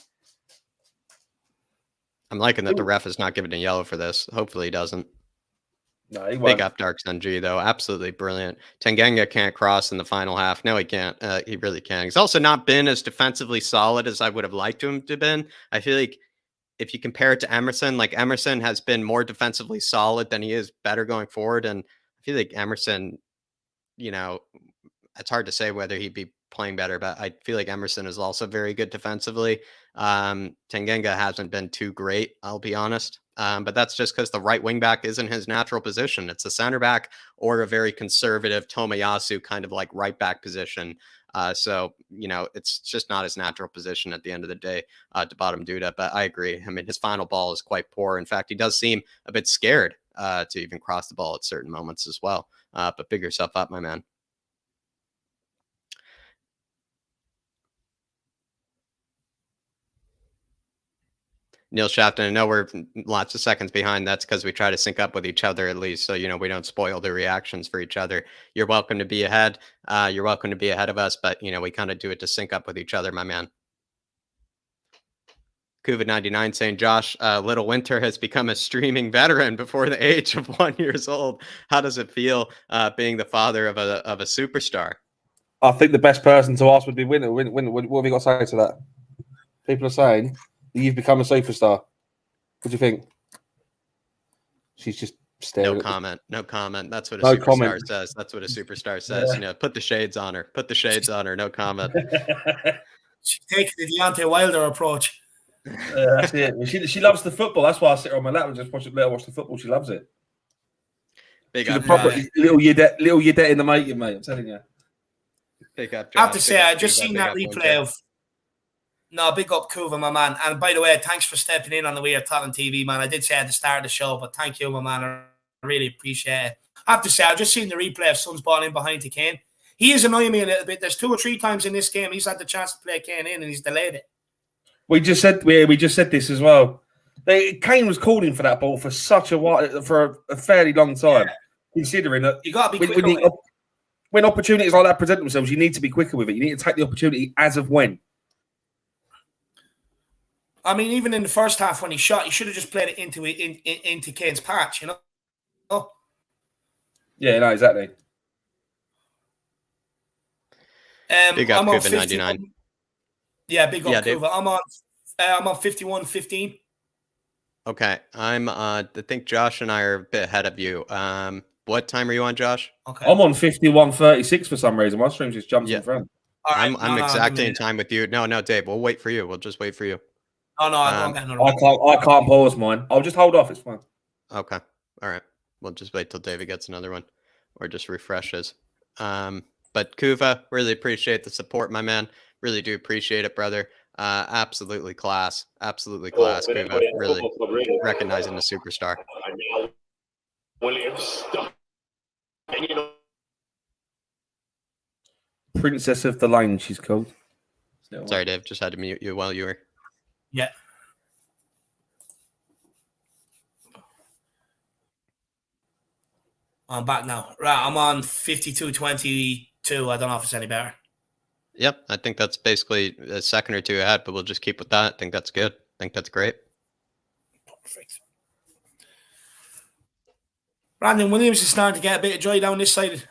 I'm liking that the ref is not giving a yellow for this. Hopefully he doesn't. No, he won't. Big up Dark Sun G, though. Absolutely brilliant. Tanganga can't cross in the final half. No, he can't. He really can't. He's also not been as defensively solid as I would have liked him to have been. I feel like if you compare it to Emerson, like Emerson has been more defensively solid than he is better going forward. And I feel like Emerson, it's hard to say whether he'd be playing better, but I feel like Emerson is also very good defensively. Tanganga hasn't been too great, I'll be honest. But that's just because the right wing back isn't his natural position. It's a center back or a very conservative Tomiyasu kind of like right back position. So, it's just not his natural position at the end of the day to bottom Duda. But I agree. I mean, his final ball is quite poor. In fact, he does seem a bit scared to even cross the ball at certain moments as well. But big yourself up, my man. Neil Shafton, I know we're lots of seconds behind. That's because we try to sync up with each other at least, so we don't spoil the reactions for each other. You're welcome to be ahead. You're welcome to be ahead of us, but we kind of do it to sync up with each other, my man. COVID-99 saying, Josh, Little Winter has become a streaming veteran before the age of 1 year old. How does it feel being the father of a superstar? I think the best person to ask would be Winter. What have you got to say to that? People are saying that you've become a superstar. What do you think? She's just staring. No comment. No comment. That's what a superstar says. That's what a superstar says. Yeah. Put the shades on her. Put the shades on her. No comment. She's taking the Deontay Wilder approach. That's it. She loves the football. That's why I sit her on my lap and just let her watch the football. She loves it. Big She's up, a proper little Yedette in the making, mate. I'm telling you. Big up, I have to say, I just seen that replay of. No, big up Kuva, my man. And by the way, thanks for stepping in on the way of Tottenham TV, man. I did say at the start of the show, but thank you, my man. I really appreciate it. I have to say, I've just seen the replay of Son's ball in behind to Kane. He is annoying me a little bit. There's 2 or 3 times in this game he's had the chance to play Kane in and he's delayed it. We just said this as well. Kane was calling for that ball for such a while, for a fairly long time. Yeah. Considering that you got to be quicker when opportunities like that present themselves, you need to be quicker with it. You need to take the opportunity as of when. I mean, even in the first half when he shot, he should have just played it into Kane's patch, Oh. Yeah, no, exactly. Big up COVID-99. Yeah, big up Kuva. I'm on 51-15. Okay, I think Josh and I are a bit ahead of you. What time are you on, Josh? Okay, I'm on 51-36 for some reason. My stream just jumps in front. Right, I'm exactly in time with you. No, Dave. We'll wait for you. We'll just wait for you. Oh no, I can't pause mine. I'll just hold off. It's fine. Okay, all right. We'll just wait till David gets another one, or just refreshes. But Kuva, really appreciate the support, my man. Really do appreciate it, brother. Absolutely class. Absolutely class, Kuva. Really recognizing the superstar. Williams. Princess of the Lane, she's called. Sorry, Dave. Just had to mute you while you were. Yeah. I'm back now. Right, I'm on 52-22. I don't know if it's any better. Yep, I think that's basically a second or two ahead, but we'll just keep with that. I think that's good. I think that's great. Perfect. Brandon Williams is starting to get a bit of joy down this side.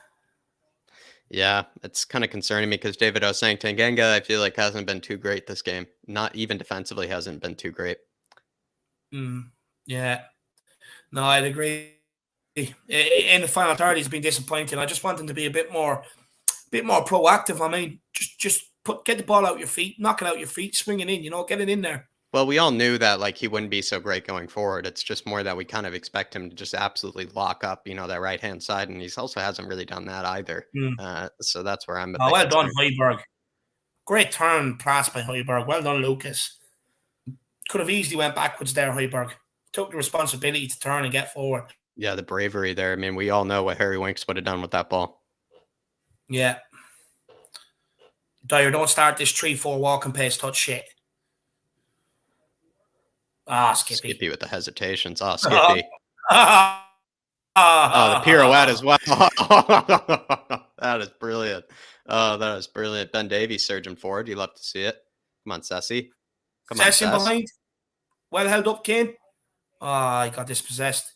Yeah, it's kind of concerning me because David, I was saying Tanganga, I feel like hasn't been too great this game. Not even defensively hasn't been too great. Yeah. No, I'd agree. In the final third, he's been disappointing. I just want him to be a bit more proactive. I mean, just get the ball out your feet, knock it out your feet, swing it in. Get it in there. Well, we all knew that like he wouldn't be so great going forward. It's just more that we kind of expect him to just absolutely lock up, that right hand side, and he's also hasn't really done that either. So that's where I'm a bit Well done, concerned. Højbjerg. Great turn pass by Højbjerg. Well done, Lucas. Could have easily went backwards there, Højbjerg. Took the responsibility to turn and get forward. Yeah, the bravery there. I mean, we all know what Harry Winks would have done with that ball. Yeah. Dyer, don't start this 3-4 walking pace touch shit. Skippy. Skippy with the hesitations. Skippy. The the pirouette as well. That is brilliant. That is brilliant. Ben Davies surging forward. You love to see it. Come on, Sessi. Come on, Session Sess. behind. Well held up, Kane. He got dispossessed.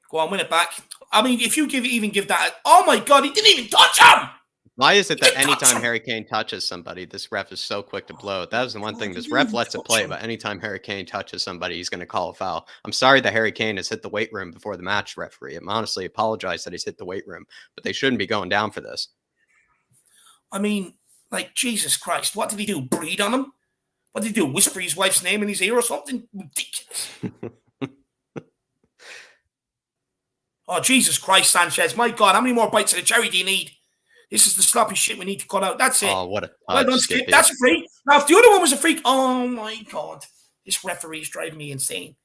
Go on, win it back. I mean, if you even give that... Oh, my God, he didn't even touch him! Why is it that anytime Harry Kane touches somebody, this ref is so quick to blow it? That is the one thing. This ref lets it play, but anytime Harry Kane touches somebody, he's going to call a foul. I'm sorry that Harry Kane has hit the weight room before the match, referee. I'm honestly apologize that he's hit the weight room, but they shouldn't be going down for this. I mean, like, Jesus Christ, what did he do? Breathe on him? What did he do? Whisper his wife's name in his ear or something? Ridiculous. Oh, Jesus Christ, Sanchez. My God, how many more bites of the cherry do you need? This is the sloppy shit we need to cut out. That's it. Oh, what a touch, well done, Skip. That's a freak. Now, if the other one was a freak, oh, my God. This referee is driving me insane.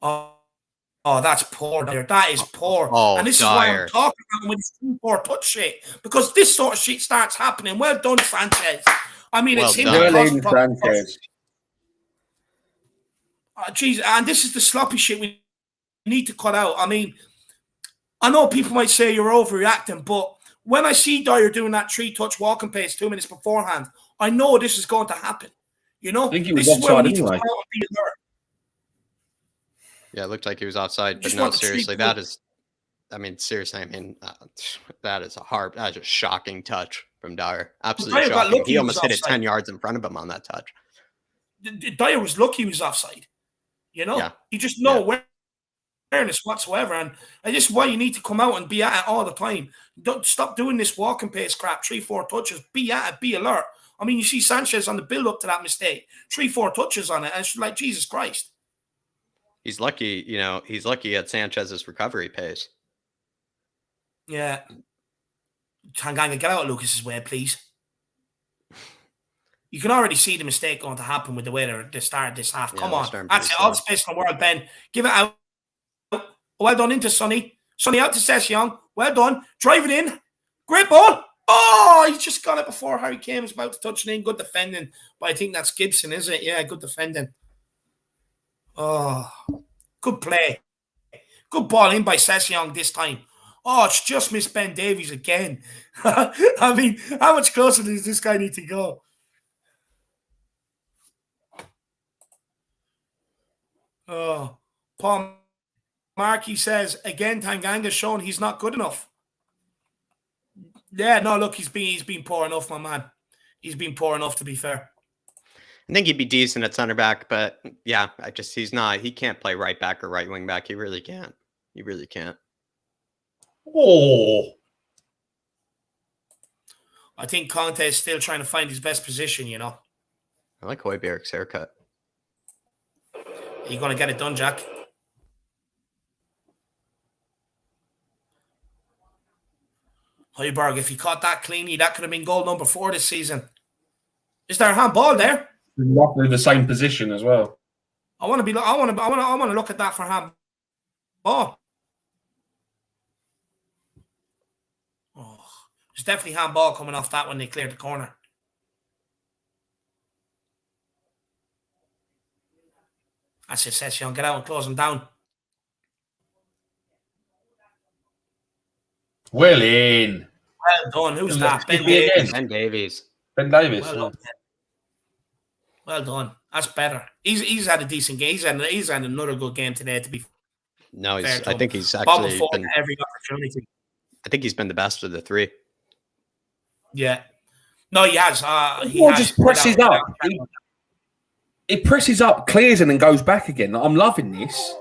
Oh, that's poor, Dyer. That is poor. And this is why I'm talking about with this 2-4 touch shit. Because this sort of shit starts happening. Well done, Sanchez. I mean, it's him that caused Sanchez. Geez, and this is the sloppy shit we need to cut out. I mean, I know people might say you're overreacting, but when I see Dyer doing that 3-touch walking pace 2 minutes beforehand, I know this is going to happen. I think he was offside anyway. Yeah, it looked like he was offside, but no, seriously, that is, seriously, that is a shocking touch from Dyer. Absolutely shocking. He almost hit it 10 yards in front of him on that touch. Dyer was lucky he was offside. Yeah. He just awareness whatsoever, and this is why you need to come out and be at it all the time. Don't stop doing this walking pace crap. 3-4 touches, be at it, be alert. I mean, you see Sanchez on the build up to that mistake, 3-4 touches on it, and it's like, Jesus Christ. He's lucky, he's lucky at Sanchez's recovery pace. Yeah. Tanganga, get out of Lucas's way, please. You can already see the mistake going to happen with the way they started this half. Come on. That's it. All the space in the world, Ben. Give it out. Well done into Sonny. Sonny out to Session. Well done. Drive it in. Great ball. Oh, he just got it before Harry Kane was about to touch it in. Good defending. But I think that's Gibson, is it? Yeah, good defending. Oh, good play. Good ball in by Session this time. Oh, it's just missed Ben Davies again. I mean, how much closer does this guy need to go? Oh, Paul Markey says, again, Tanganga's shown he's not good enough. Yeah, no, look, he's been poor enough, my man. He's been poor enough, to be fair. I think he'd be decent at center back, but yeah, he's not. He can't play right back or right wing back. He really can't. He really can't. Oh. I think Conte is still trying to find his best position, I like Højbjerg's haircut. Are you going to get it done, Jack? Højbjerg, if he caught that cleanly, that could have been goal number 4 this season. Is there a handball there? Roughly the same position as well. I want to look at that for handball. Oh, there's definitely handball coming off that when they cleared the corner. That's it, Session. Get out and close him down. Well in. Well done. Who's Who's that? that? Ben Skippy again? Davies. Ben Davies. Ben Davis. Well done. Well done. That's better. He's had a decent game. He's had another good game today, to be No, fair to I him. think he's Bob actually before been. every opportunity. I think he's been the best of the three. Yeah. No, he has. He Or has. just presses without- up. He presses up, clears, and then goes back again. I'm loving this.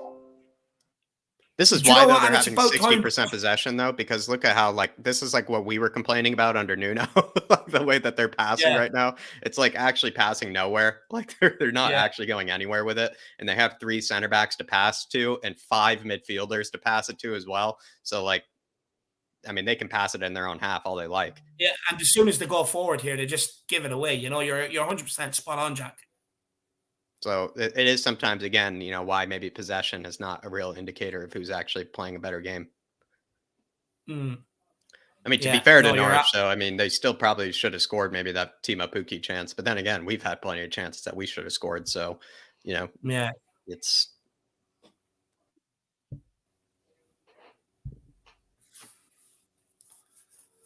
This is Do you why know though what? they're And it's having about time- 60% possession though, because look at how like this is like what we were complaining about under Nuno, like the way that they're passing Yeah. right now. It's like actually passing nowhere. Like they're not Yeah. actually going anywhere with it, and they have 3 center backs to pass to and 5 midfielders to pass it to as well. So like, I mean, they can pass it in their own half all they like. Yeah, and as soon as they go forward here, they just give it away. You know, you're 100% spot on, Jack. So it is sometimes again, you know, why maybe possession is not a real indicator of who's actually playing a better game. Mm. I mean, to be Yeah, fair to no, you're Norwich, ab- though, I mean, they still probably should have scored maybe that Timo Pukki chance. But then again, we've had plenty of chances that we should have scored. So, you know, Yeah. it's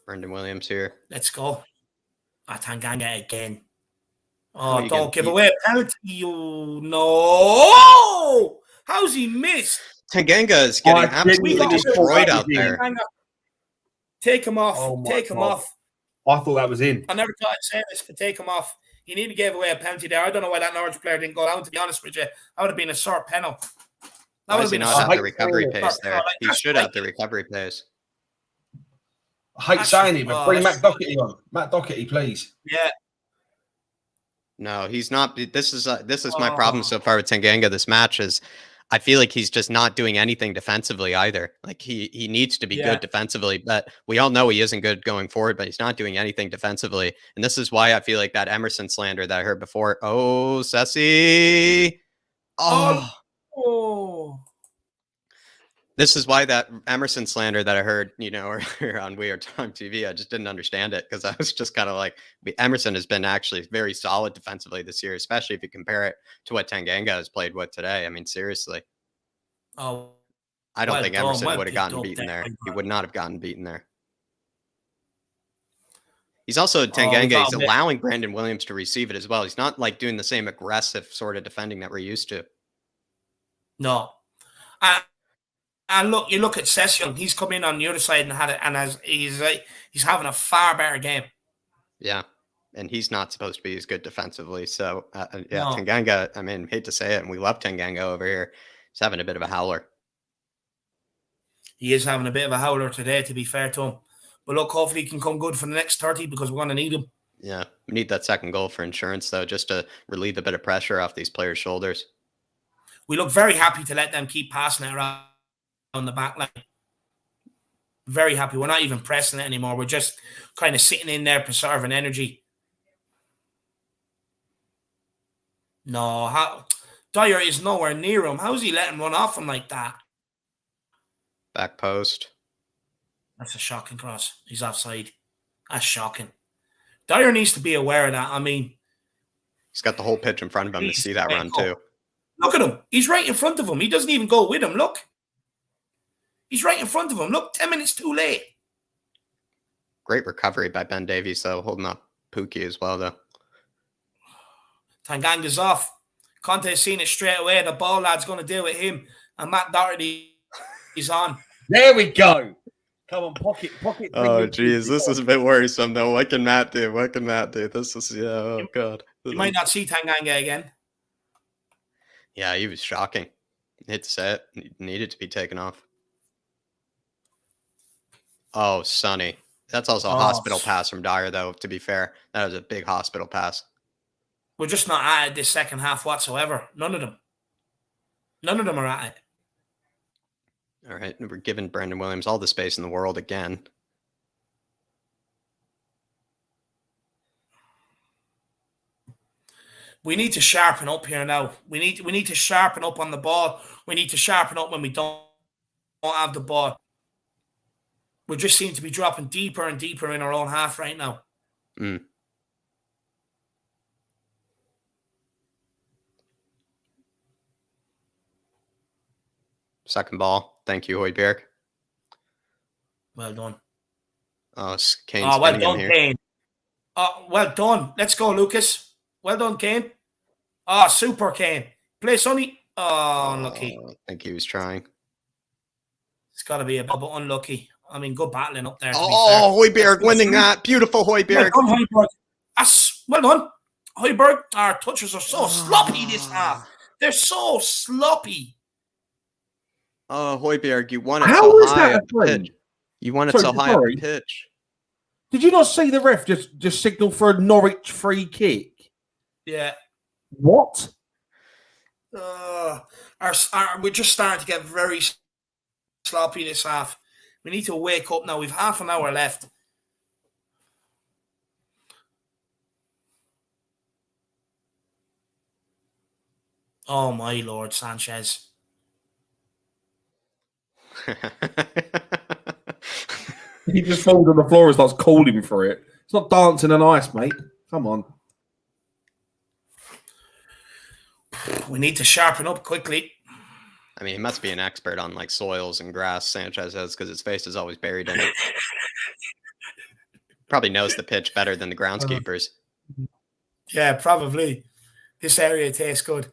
Brendan Williams here. Let's go. Tanganga again. How are Oh, you don't give getting- away a penalty. You no. How's he missed? Tanganga is getting I absolutely genuinely destroyed thought out that was there. Tanganga. Take him off. Oh my Take him God. off. I thought that was in. I never thought I'd say this, but take him off. He nearly gave away a penalty there. I don't know why that Norwich player didn't go down, to be honest with you. That would have been a short penalty. That Why would does have he been a not short have hate the recovery saying it. pace there? Like, He that's should like- have the recovery pace. I hate That's- saying it, but oh, bring that's- Matt Doherty on. Matt Doherty, please. Yeah. No, he's not. This is my Oh. problem so far with Tanganga this match is I feel like he's just not doing anything defensively either. Like he needs to be Yeah. good defensively, but we all know he isn't good going forward, but he's not doing anything defensively. And this is why I feel like that Emerson slander that I heard before. Oh, Ceci. Oh. Oh. This is why that Emerson slander that I heard, you know, earlier on We Are Time TV, I just didn't understand it because I was just kind of like, Emerson has been actually very solid defensively this year, especially if you compare it to what Tanganga has played with today. I mean, seriously, Oh. I don't Well think done, Emerson well would have picked gotten up beaten there, there. big He man. would not have gotten beaten there. He's also we Tanganga. got He's a bit- allowing Brandon Williams to receive it as well. He's not like doing the same aggressive sort of defending that we're used to. No. And look, you look at Session. He's come in on the other side and had it, and he's having a far better game. Yeah. And he's not supposed to be as good defensively. So, yeah, No. Tanganga, I mean, hate to say it, and we love Tanganga over here. He's having a bit of a howler. He is having a bit of a howler today, to be fair to him. But look, hopefully he can come good for the next 30 because we're going to need him. Yeah. We need that second goal for insurance, though, just to relieve a bit of pressure off these players' shoulders. We look very happy to let them keep passing it around on the back line. Very happy. We're not even pressing it anymore. We're just kind of sitting in there, preserving energy. No, Dyer is nowhere near him. How is he letting run off him like that? Back post. That's a shocking cross. He's offside. That's shocking. Dyer needs to be aware of that. I mean, He's got the whole pitch in front of him to He's see that right run, up. too. look at him. He's right in front of him. He doesn't even go with him. Look. He's right in front of him. Look, 10 minutes too late. Great recovery by Ben Davies, though, holding up Pukki as well, though. Tanganga's off. Conte's seen it straight away. The ball lad's going to deal with him. And Matt Doherty is on. There we go. Come on, pocket. Oh, geez, this is a bit worrisome, though. What can Matt do? What can Matt do? This is, yeah, oh, God. You might not see Tanganga again. Yeah, he was shocking. Hit set. Needed to be taken off. Oh, Sonny. That's also a hospital pass from Dyer, though, to be fair. That was a big hospital pass. We're just not at it this second half whatsoever. None of them. None of them are at it. All right. We're giving Brandon Williams all the space in the world again. We need to sharpen up here now. We need to sharpen up on the ball. We need to sharpen up when we don't have the ball. We just seem to be dropping deeper and deeper in our own half right now. Mm. Second ball. Thank you, Højbjerg. Well done. Oh, Kane's Oh, well spinning him done, here. Kane. Oh, well done. Let's go, Lucas. Well done, Kane. Oh, super, Kane. Play Sonny. Oh, unlucky. I think he was trying. It's got to be a bit unlucky. I mean, good battling up there, to be fair. Oh, Højbjerg winning that. Beautiful Well Højbjerg. done, Højbjerg. Well done. Højbjerg. Our touches are so sloppy this half. They're so sloppy. Oh, Højbjerg, you won it How so was high that up a the free? pitch. You won it so high up the pitch. Did you not see the ref just signal for a Norwich free kick? Yeah. What? We're just starting to get very sloppy this half. We need to wake up now. We've half an hour left. Oh, my Lord, Sanchez. He just falls on the floor and starts calling for it. It's not dancing on ice, mate. Come on. We need to sharpen up quickly. I mean, he must be an expert on like soils and grass, Sanchez has, because his face is always buried in it. Probably knows the pitch better than the groundskeepers. Yeah, probably. This area tastes good.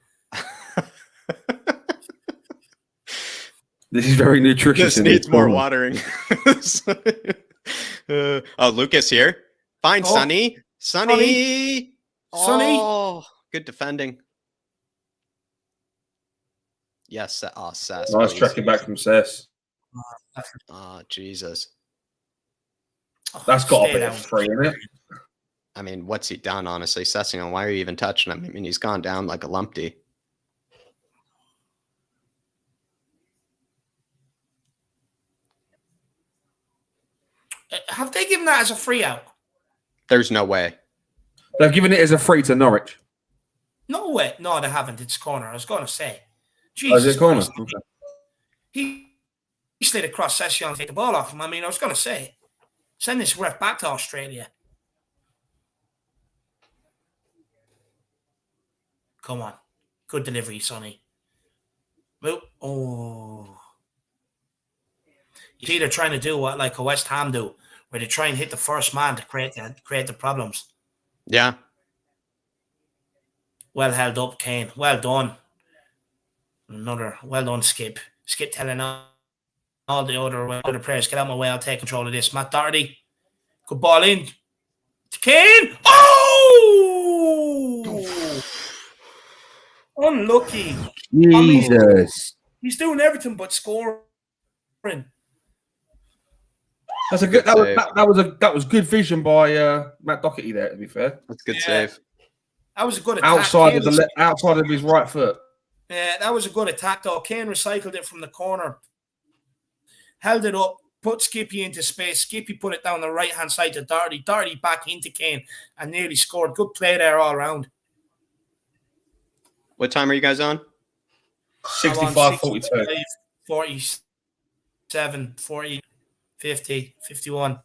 This is very nutritious. This needs more watering. Oh, Lucas here. Fine, Oh, Sonny. Sonny. Sonny. Good defending. Yes. Oh, Sess. Nice please. tracking back from Cess. Oh, Jesus. That's got a Stay bit down. of free in it. I mean, what's he done, honestly? Sessignon, why are you even touching him? I mean, he's gone down like a lumpty. Have they given that as a free out? There's no way. They've given it as a free to Norwich. No way. No, they haven't. It's corner. I was going to say. Oh, is Jesus it corner? Christ. He slid across Session and take the ball off him. I mean, I was going to say, send this ref back to Australia. Come on. Good delivery, Sonny. Oh. He's either trying to do what like a West Ham do, where they try and hit the first man to create the problems. Yeah. Well held up, Kane. Well done. Another well done, Skip. Skip telling all the other players, get out of my way, I'll take control of this. Matt Doherty. Good ball in. To Kane. Oh! Unlucky. Jesus. He's doing everything but scoring. That's a good. That was good vision by Matt Doherty there. To be fair, That's a good save. That was a good attack. outside of his right foot. Yeah, that was a good attack though. Kane recycled it from the corner, held it up, put Skippy into space. Skippy put it down the right hand side to Doherty. Doherty back into Kane and nearly scored. Good play there all around. What time are you guys on? 65, 42. 47, 40, 50, 51.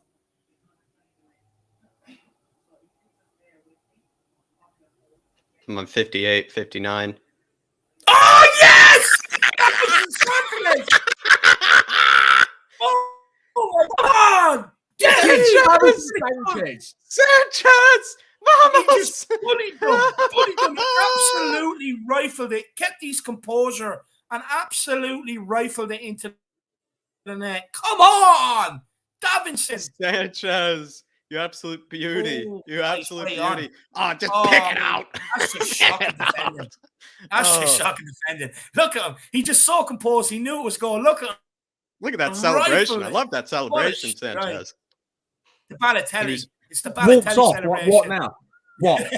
I'm on 58, 59. Oh, yes! Oh, my God! Yes! Sanchez! He just bullied them, absolutely rifled it, kept his composure, and absolutely rifled it into the net. Come on! Davinson! Sanchez! You absolute beauty. Oh, You absolute play beauty. on. Oh, just Oh, pick it out. That's just shocking defending. That's just Oh. shocking defending. Look at him. He just so composed. He knew it was going. Look at him. Look at that celebration. I Rifle it. love that celebration, strike. Sanchez. The Balotelli. was- It's the Walks Balotelli off. celebration. What now? What?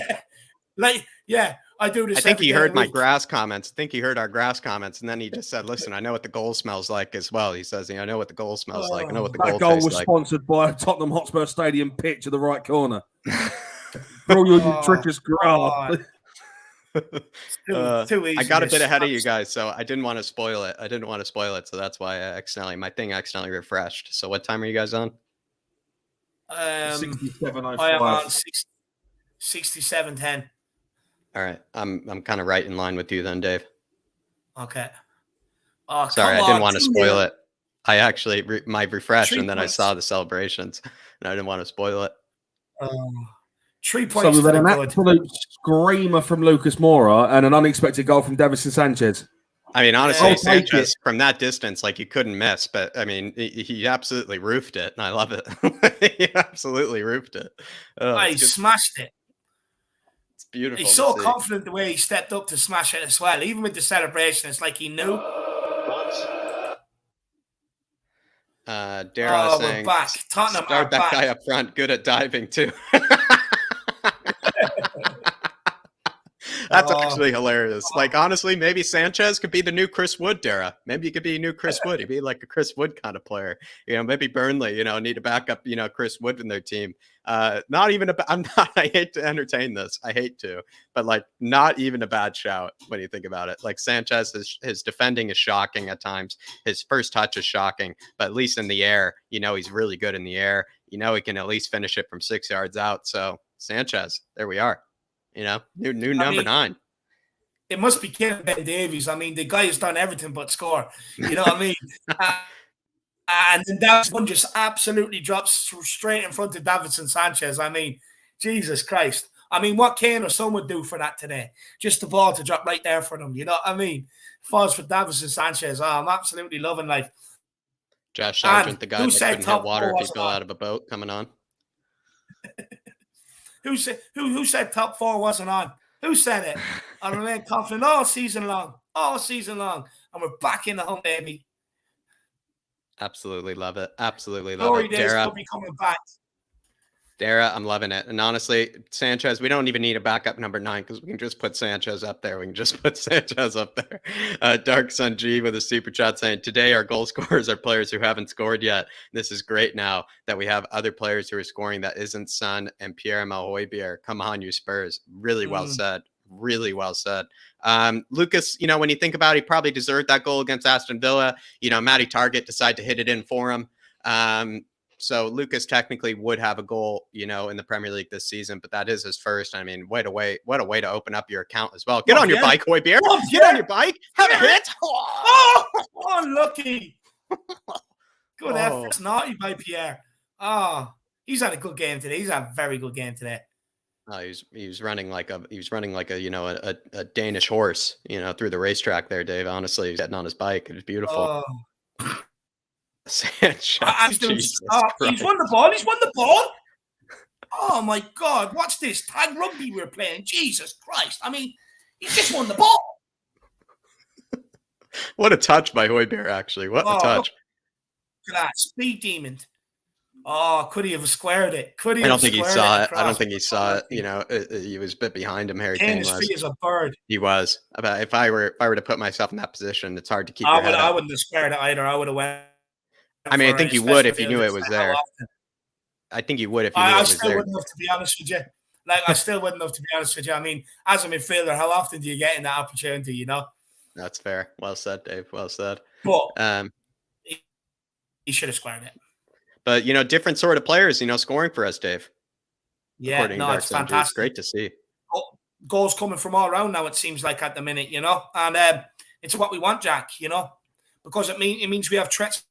Like, yeah, I do this. I think every he day of heard the my week. grass comments. I think he heard our grass comments, and then he just said, "Listen, I know what the goal smells like as well." He says, "I know what the goal smells like. I know what the That goal goal tastes was like." sponsored by Tottenham Hotspur Stadium pitch at the right corner. For all your nutritious grass. Too easy. I got a bit ahead of you guys, so I didn't want to spoil it. So that's why my thing accidentally refreshed. So what time are you guys on? 67.05. I am on 67.10. All right, I'm kind of right in line with you then, Dave. Okay. Oh, Sorry, come I didn't on, want to 2-0. spoil it. I actually my refresh, 3 and then I points. saw the celebrations, and I didn't want to spoil it. 3 So points we've to had the an good. absolute screamer from Lucas Moura and an unexpected goal from Davison Sanchez. I mean, honestly, I'll take Sanchez it. from that distance, like you couldn't miss. But I mean, he absolutely roofed it, and I love it. He absolutely roofed it. Oh, He it's good. smashed it. It's beautiful He's to so see. confident the way he stepped up to smash it as well. Even with the celebration, it's like he knew. But Dara We're saying, back. Tottenham start are that back. guy up front, good at diving too. That's actually hilarious. Like, honestly, maybe Sanchez could be the new Chris Wood, Dara. Maybe he could be a new Chris Wood. He'd be like a Chris Wood kind of player. Maybe Burnley, need to back up, Chris Wood in their team. Not even I hate to entertain this. I hate to, but like not even a bad shout when you think about it. Like Sanchez, his defending is shocking at times. His first touch is shocking, but at least in the air, he's really good in the air. He can at least finish it from 6 yards out. So Sanchez, there we are. New number 9. It must be Kevin Ben Davies. I mean, the guy has done everything but score. You know what I mean? And then that one just absolutely drops straight in front of Davinson Sanchez. I mean, Jesus Christ. I mean, what Kane or someone would do for that today? Just the ball to drop right there for them. You know what I mean? Falls for Davinson Sanchez. I'm absolutely loving life. Josh Sargent, the guy who that said couldn't hit top water four if he fell out of a boat coming on. Who said top 4 wasn't on? Who said it? I remain confident all season long, and we're back in the home, baby. Absolutely love it. Absolutely love Glory it. days Dara, will be coming back. Dara, I'm loving it. And honestly, Sanchez, we don't even need a backup number 9 because we can just put Sanchez up there. We can just put Sanchez up there. Dark Sun G with a super chat saying, today our goal scorers are players who haven't scored yet. This is great now that we have other players who are scoring that isn't Son and Pierre-Emile Højbjerg. Come on, you Spurs. Really well said. Really well said. Lucas, when you think about it, he probably deserved that goal against Aston Villa. Matty Targett decided to hit it in for him. So Lucas technically would have a goal, in the Premier League this season, but that is his first. I mean, what a way to open up your account as well. Get on your bike, Højbjerg. Get on your bike. Have a hit. Oh, unlucky. Good effort. It's naughty by Pierre. Oh, he's had a good game today. He's had a very good game today. Oh, he was running like a Danish horse, through the racetrack there, Dave. Honestly, he's getting on his bike. It was beautiful. Sanchez, he's won the ball. He's won the ball. Oh my God! What's this tag rugby we're playing? Jesus Christ! I mean, he just won the ball. What a touch by Højbjerg! Actually, what a touch! Look at that speed demon. Oh, could he have squared it? I don't think he saw it. I don't think he saw it. He was a bit behind him. Harry Kane was. Free as a bird. He was. If I were to put myself in that position, it's hard to keep your head up. I wouldn't have squared it either. I would have went. I mean, I think you would if you knew it was there. I think you would if you knew it was there. I still wouldn't have, to be honest with you. I still wouldn't have, to be honest with you. I mean, as a midfielder, how often do you get in that opportunity, That's fair. Well said, Dave. Well said. But he should have squared it. But, different sort of players, scoring for us, Dave. Yeah, it's fantastic. It's great to see. Goals coming from all around now, it seems like, at the minute, and it's what we want, Jack, because it means we have threats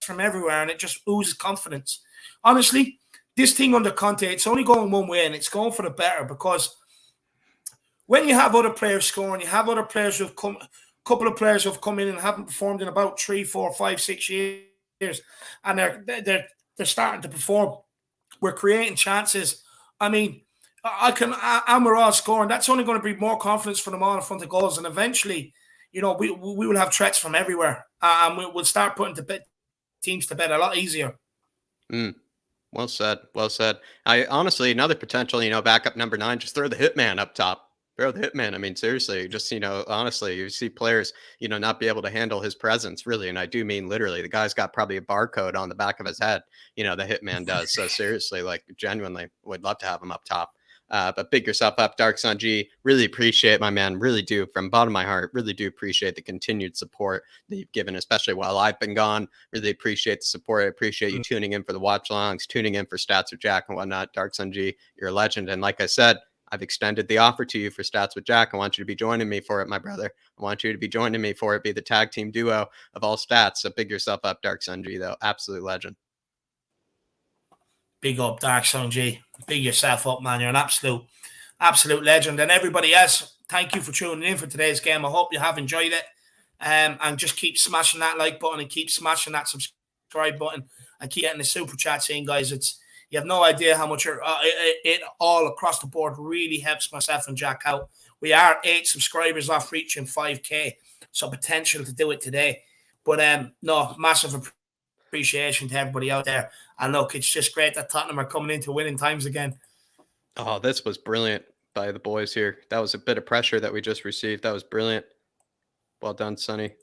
from everywhere, and it just oozes confidence. Honestly, this thing under Conte, it's only going one way, and it's going for the better, because when you have other players scoring, you have other players who've come, a couple of players who've come in and haven't performed in about 3, 4, 5, 6 years, and they're starting to perform. We're creating chances. I mean, we're all scoring. That's only going to bring more confidence for them all in front of goals, and eventually, we will have threats from everywhere, and we'll start putting teams to bed a lot easier. Well said. Well said. I honestly, another potential, backup number 9, just throw the hitman up top. Throw the hitman. I mean, seriously, just, honestly, you see players, not be able to handle his presence, really. And I do mean literally. The guy's got probably a barcode on the back of his head, the hitman does. So seriously, like, genuinely would love to have him up top. But big yourself up, Dark Sun G. Really appreciate, my man. Really do, from the bottom of my heart. Really do appreciate the continued support that you've given, especially while I've been gone. Really appreciate the support. I appreciate you tuning in for the watch longs, tuning in for Stats with Jack and whatnot. Dark Sun G, you're a legend. And like I said, I've extended the offer to you for Stats with Jack. I want you to be joining me for it, my brother. I want you to be joining me for it. Be the tag team duo of all stats. So big yourself up, Dark Sun G, though. Absolute legend. Big up, Dark Sun G. Big yourself up, man. You're an absolute legend. And everybody else, thank you for tuning in for today's game. I hope you have enjoyed it. And just keep smashing that like button and keep smashing that subscribe button and keep getting the super chats in, guys. You have no idea how much it all across the board really helps myself and Jack out. We are 8 subscribers off reaching 5K, so potential to do it today. But no, massive appreciation to everybody out there. And look, it's just great that Tottenham are coming into winning times again. Oh, this was brilliant by the boys here. That was a bit of pressure that we just received. That was brilliant. Well done, Sonny.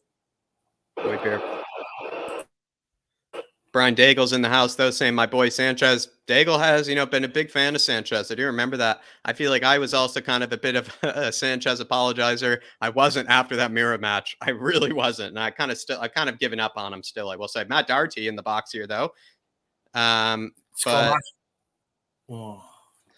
Boy Bear. Brian Daigle's in the house, though, saying my boy Sanchez. Daigle has, been a big fan of Sanchez. I do remember that. I feel like I was also kind of a bit of a Sanchez apologizer. I wasn't after that Moura match. I really wasn't. And I kind of given up on him still, I will say. Matt Doherty in the box here, though. But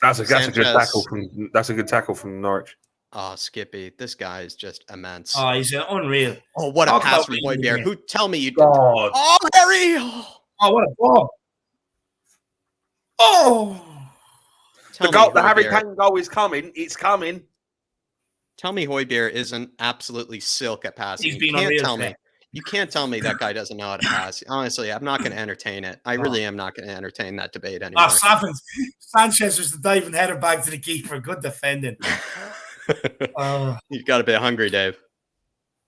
that's a good tackle from Norwich. Oh, Skippy, this guy is just immense. Oh, he's unreal. Oh, what a pass from Boy Bear. Who tell me you did? God. Oh, Harry! Oh, what a ball. Oh! The Harry Kane goal is coming. It's coming. Tell me Højbjerg isn't absolutely silk at passing. He's been unreal. You can't tell me that guy doesn't know how to pass. Honestly, I'm not going to entertain it. I really am not going to entertain that debate anymore. Sanchez was the diving header back to the keeper. Good defending. You've got a bit hungry, Dave.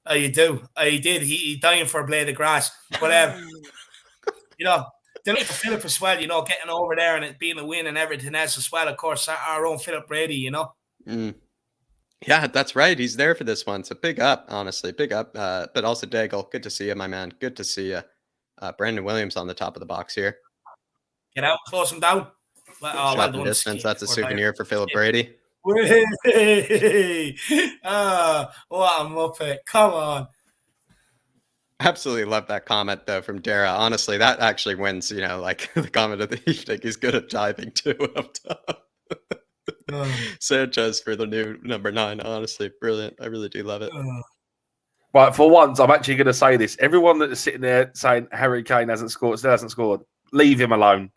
Oh, you do. He did. He's dying for a blade of grass. But, delight for Philip as well, getting over there and it being a win and everything else as well. Of course, our own Philip Brady, Yeah, that's right. He's there for this one. So big up, honestly. Big up. But also Daigle. Good to see you, my man. Good to see you. Brandon Williams on the top of the box here. Get out, close him down. Shot in distance. That's a souvenir for Philip Brady. What a muppet. Come on. Absolutely love that comment, though, from Dara. Honestly, that actually wins, the comment of the evening. He's good at diving, too, up top. Sanchez for the new number 9. Honestly, brilliant. I really do love it. Right, for once, I'm actually going to say this. Everyone that is sitting there saying Harry Kane still hasn't scored, leave him alone.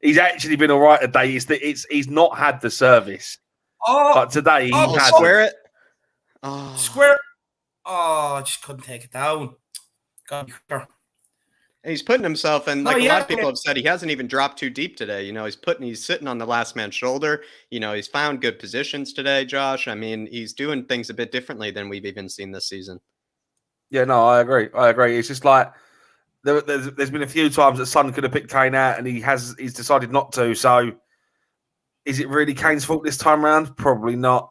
He's actually been all right today. He's not had the service. But today he had square it. Square. I just couldn't take it down. God. And he's putting himself in, a lot of people have said, he hasn't even dropped too deep today. He's sitting on the last man's shoulder. He's found good positions today, Josh. I mean, he's doing things a bit differently than we've even seen this season. Yeah, no, I agree. It's just like there's been a few times that Son could have picked Kane out and he's decided not to. So is it really Kane's fault this time around? Probably not.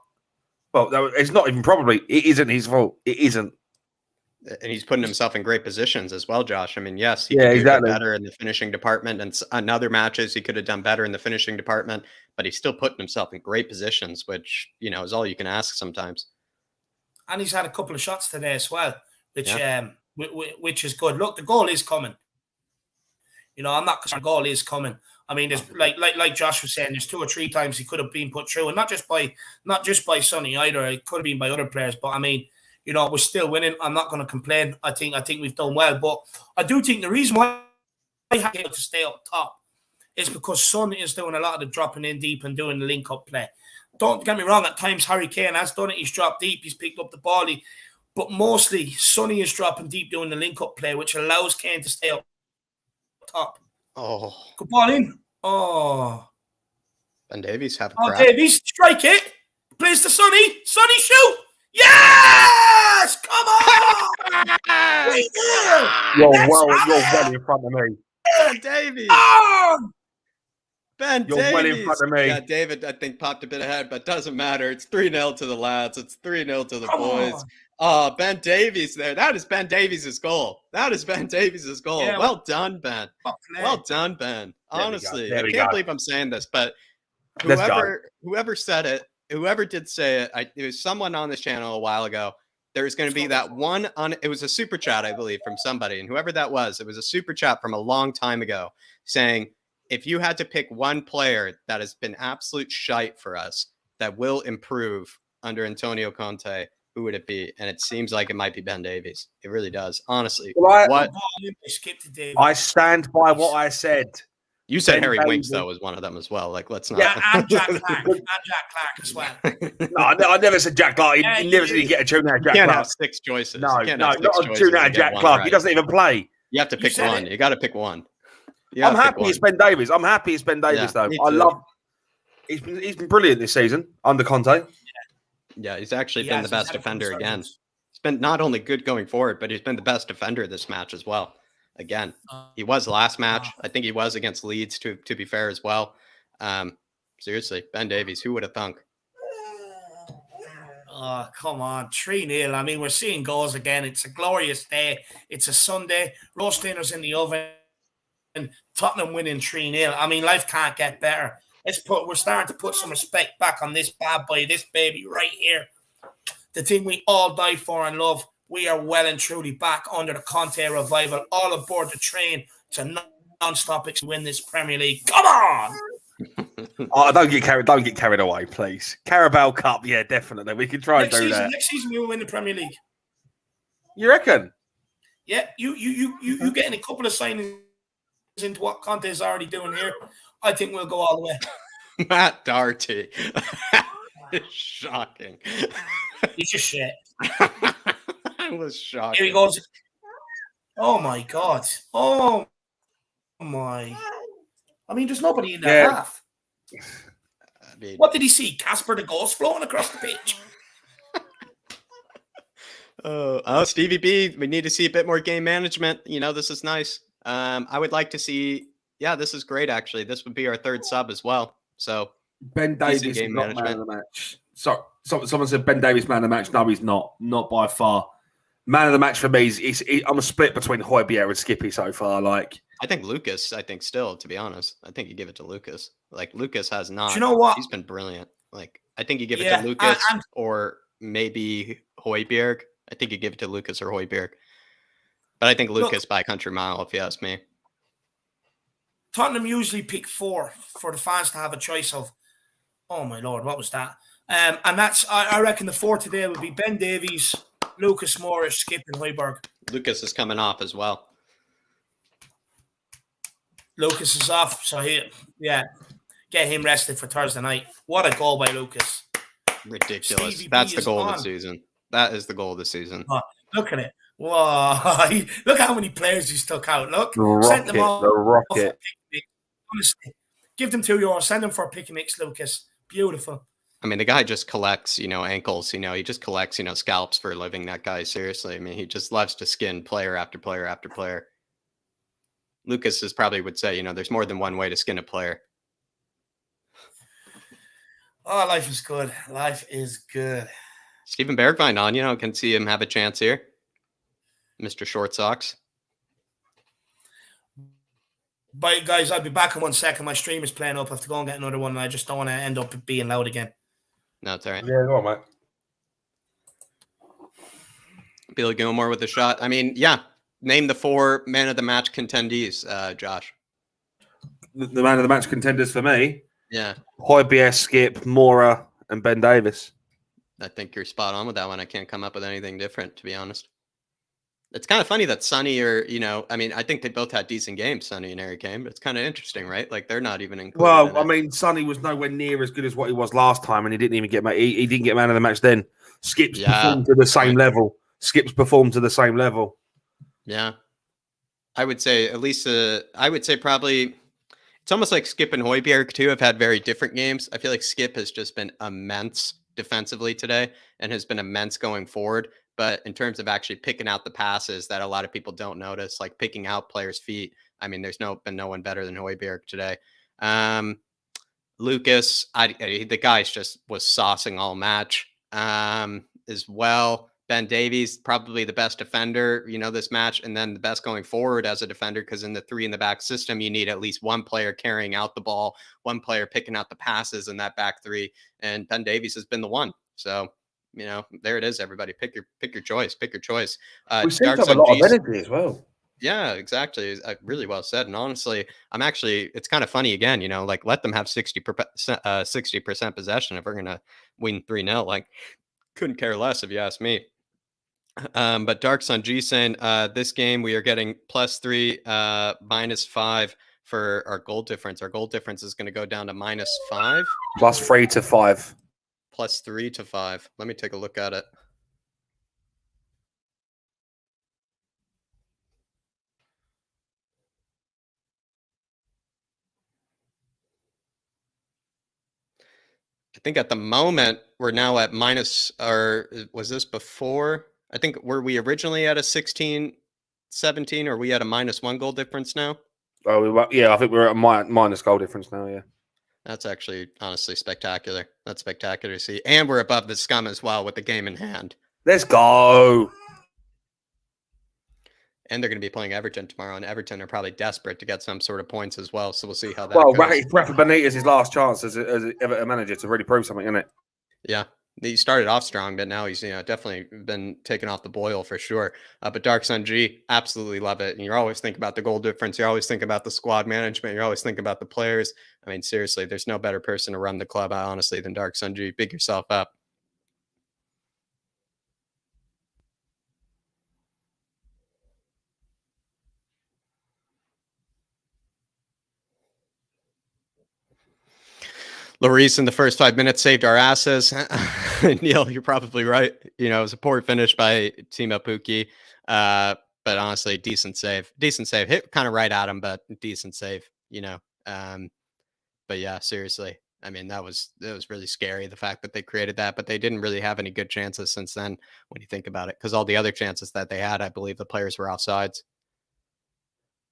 Well, it's not even probably. It isn't his fault. It isn't. And he's putting himself in great positions as well, Josh. I mean, yes, he could do better in the finishing department, and in other matches he could have done better in the finishing department, but he's still putting himself in great positions, which, is all you can ask sometimes. And he's had a couple of shots today as well, which is good. Look, the goal is coming. I'm not concerned. The goal is coming. I mean, there's like Josh was saying, there's 2 or 3 times he could have been put through, and not just by Sonny either. It could have been by other players, but I mean, we're still winning. I'm not going to complain. I think we've done well, but I do think the reason why I have to stay up top is because Son is doing a lot of the dropping in deep and doing the link-up play. Don't get me wrong. At times, Harry Kane has done it. He's dropped deep. He's picked up the ball. But mostly, Sonny is dropping deep doing the link-up play, which allows Kane to stay up top. Oh. Good ball in. Oh. Ben Davies have a crack. Davies, strike it. Plays to Sonny. Sonny, shoot. Yes! Come on! You're well in front of me. Ben Davies. Ben You're Davies. well in front of me. Yeah, David, I think, popped a bit ahead, but doesn't matter. It's 3-0 to the lads. It's 3-0 to the boys. Oh, Ben Davies there. That is Ben Davies' goal. Yeah, well done, Ben. Well done, Ben. Honestly, I can't believe I'm saying this, but whoever said it, whoever did say it, it was someone on this channel a while ago. There's going to be that one it was a super chat, I believe, from somebody. And whoever that was, it was a super chat from a long time ago saying, if you had to pick one player that has been absolute shite for us that will improve under Antonio Conte, who would it be? And it seems like it might be Ben Davies. It really does. Honestly, Well, what Skip to Davies. I stand by what I said. you said, Ben Harry Winks Davies. though was one of them as well. Like, let's not. Yeah, and Jack Clark. And Jack Clark as well. No, I never said Jack Clark. Yeah, He you never said did. he'd get a tune out of You Jack can't Clark. have 6 choices. No, You can't no, have 6 not a choices tune out and of get Jack one Clark. right. He doesn't even play. You have to pick said one. it. You got to pick one. I'm happy it's Ben Davies. I'm happy it's Ben Davies, Yeah, though. me I too. love. He's been brilliant this season under Conte. Yeah, he's actually He been has. the He's best had a good defender again. resurgence. He's been not only good going forward, but he's been the best defender this match as well. Again, he was last match. I think he was against Leeds, to be fair as well. Seriously, Ben Davies, who would have thunk? Oh, come on. 3-0. I mean, we're seeing goals again. It's a glorious day. It's a Sunday. Roast dinners in the oven. Tottenham winning 3-0. I mean, life can't get better. We're starting to put some respect back on this bad boy, this baby right here. The thing we all die for and love. We are well and truly back under the Conte revival. All aboard the train to non-stop win this Premier League. Come on! Oh, don't get carried away, please. Carabao Cup, yeah, definitely. We can try and do that. Next season we will win the Premier League. You reckon? Yeah, you getting a couple of signings into what Conte is already doing here. I think we'll go all the way. Matt Doherty. Shocking. He's just shit. I was shocked. Here he goes. Oh my God. Oh my. I mean, there's nobody in that half. I mean, What did he see? Casper the Ghost floating across the pitch. Oh, Stevie B, we need to see a bit more game management. You know, this is nice. I would like to see. Yeah, this is great. Actually, this would be our 3rd sub as well. So Ben Davies is game not man management. of the match. So someone said Ben Davies man of the match. No, he's not. Not by far. Man of the match for me is I'm a split between Højbjerg and Skippy so far. Like, I think Lucas. I think still, to be honest, I think you give it to Lucas. Like Lucas has not. Do you know what? He's been brilliant. Like I think you give it Yeah, to Lucas and- or maybe Højbjerg. I think you give it to Lucas or Højbjerg. But I think Lucas by a country mile, if you ask me. Tottenham usually pick 4 for the fans to have a choice of. Oh my Lord, what was that? And that's I reckon the 4 today would be Ben Davies, Lucas Moura, Skip, and Højbjerg. Lucas is coming off as well. Lucas is off, so get him rested for Thursday night. What a goal by Lucas! Ridiculous. Stevie B That's the is goal of on. the season. That is the goal of the season. Oh, look at it! Whoa! Look how many players he's took out. Look, send them all the rocket. Honestly, give them €2. Send them for a pick and mix, Lucas. Beautiful. I mean, the guy just collects, ankles. He just collects, scalps for a living. That guy, seriously. I mean, he just loves to skin player after player after player. Lucas probably would say, there's more than one way to skin a player. Oh, life is good. Life is good. Steven Bergwijn on, can see him have a chance here. Mr. Short Socks. Bye, guys. I'll be back in 1 second. My stream is playing up. I have to go and get another one, and I just don't want to end up being loud again. No, it's all right. Yeah, go on, mate. Billy Gilmore with a shot. I mean, yeah. Name the 4 man of the match contendees, Josh. The man of the match contenders for me. Yeah. Højbjerg, Skip, Moura, and Ben Davies. I think you're spot on with that one. I can't come up with anything different, to be honest. It's kind of funny that Sonny I think they both had decent games, Sonny and Harry Kane, but it's kind of interesting, right? Like they're not even included. Well, in I it. mean, Sonny was nowhere near as good as what he was last time, and he didn't even get he didn't get man of the match then. Skip's performed to the same level. Skip's performed to the same level. Yeah. I would say at least probably it's almost like Skip and Højbjerg too have had very different games. I feel like Skip has just been immense defensively today and has been immense going forward. But in terms of actually picking out the passes that a lot of people don't notice, like picking out players' feet, I mean, there's been no one better than Højbjerg today. Lucas, the guy just was saucing all match as well. Ben Davies, probably the best defender, this match, and then the best going forward as a defender, because in the 3 in the back system, you need at least one player carrying out the ball, one player picking out the passes in that back 3, and Ben Davies has been the one. So, there it is, everybody. Pick your choice. Pick your choice. We seem to have a lot of energy as well. Yeah, exactly. Really well said. And honestly, it's kind of funny again, like let them have 60% possession if we're going to win 3-0. Like, couldn't care less if you ask me. But Dark Sun G saying, this game we are getting +3, -5 for our goal difference. Our goal difference is going to go down to -5, +3 to 5. +3 to 5. Let me take a look at it. I think at the moment we're now at minus, or was this before? I think were we originally at a 16, 17, or we at a -1 goal difference now? Oh, yeah, I think we're at a minus goal difference now. Yeah, That's actually honestly spectacular. That's spectacular to see. And we're above the scum as well with the game in hand. let's go. And they're going to be playing Everton tomorrow, and Everton are probably desperate to get some sort of points as well. So we'll see how that Well, goes. it's Rafa Benitez's last chance as an Everton manager to really prove something, isn't it? Yeah, he started off strong, but now he's definitely been taken off the boil for sure. But Dark Sun G, absolutely love it. And you're always thinking about the goal difference. You always think about the squad management. You're always thinking about the players. I mean, seriously, there's no better person to run the club, honestly, than Dark Sun G. Big yourself up. Lloris in the first 5 minutes saved our asses. Neil, you're probably right. It was a poor finish by Timo Pukki. But honestly, decent save. Decent save. Hit kind of right at him, but decent save, But yeah, seriously. I mean, it was really scary, the fact that they created that, but they didn't really have any good chances since then when you think about it. Because all the other chances that they had, I believe the players were offsides.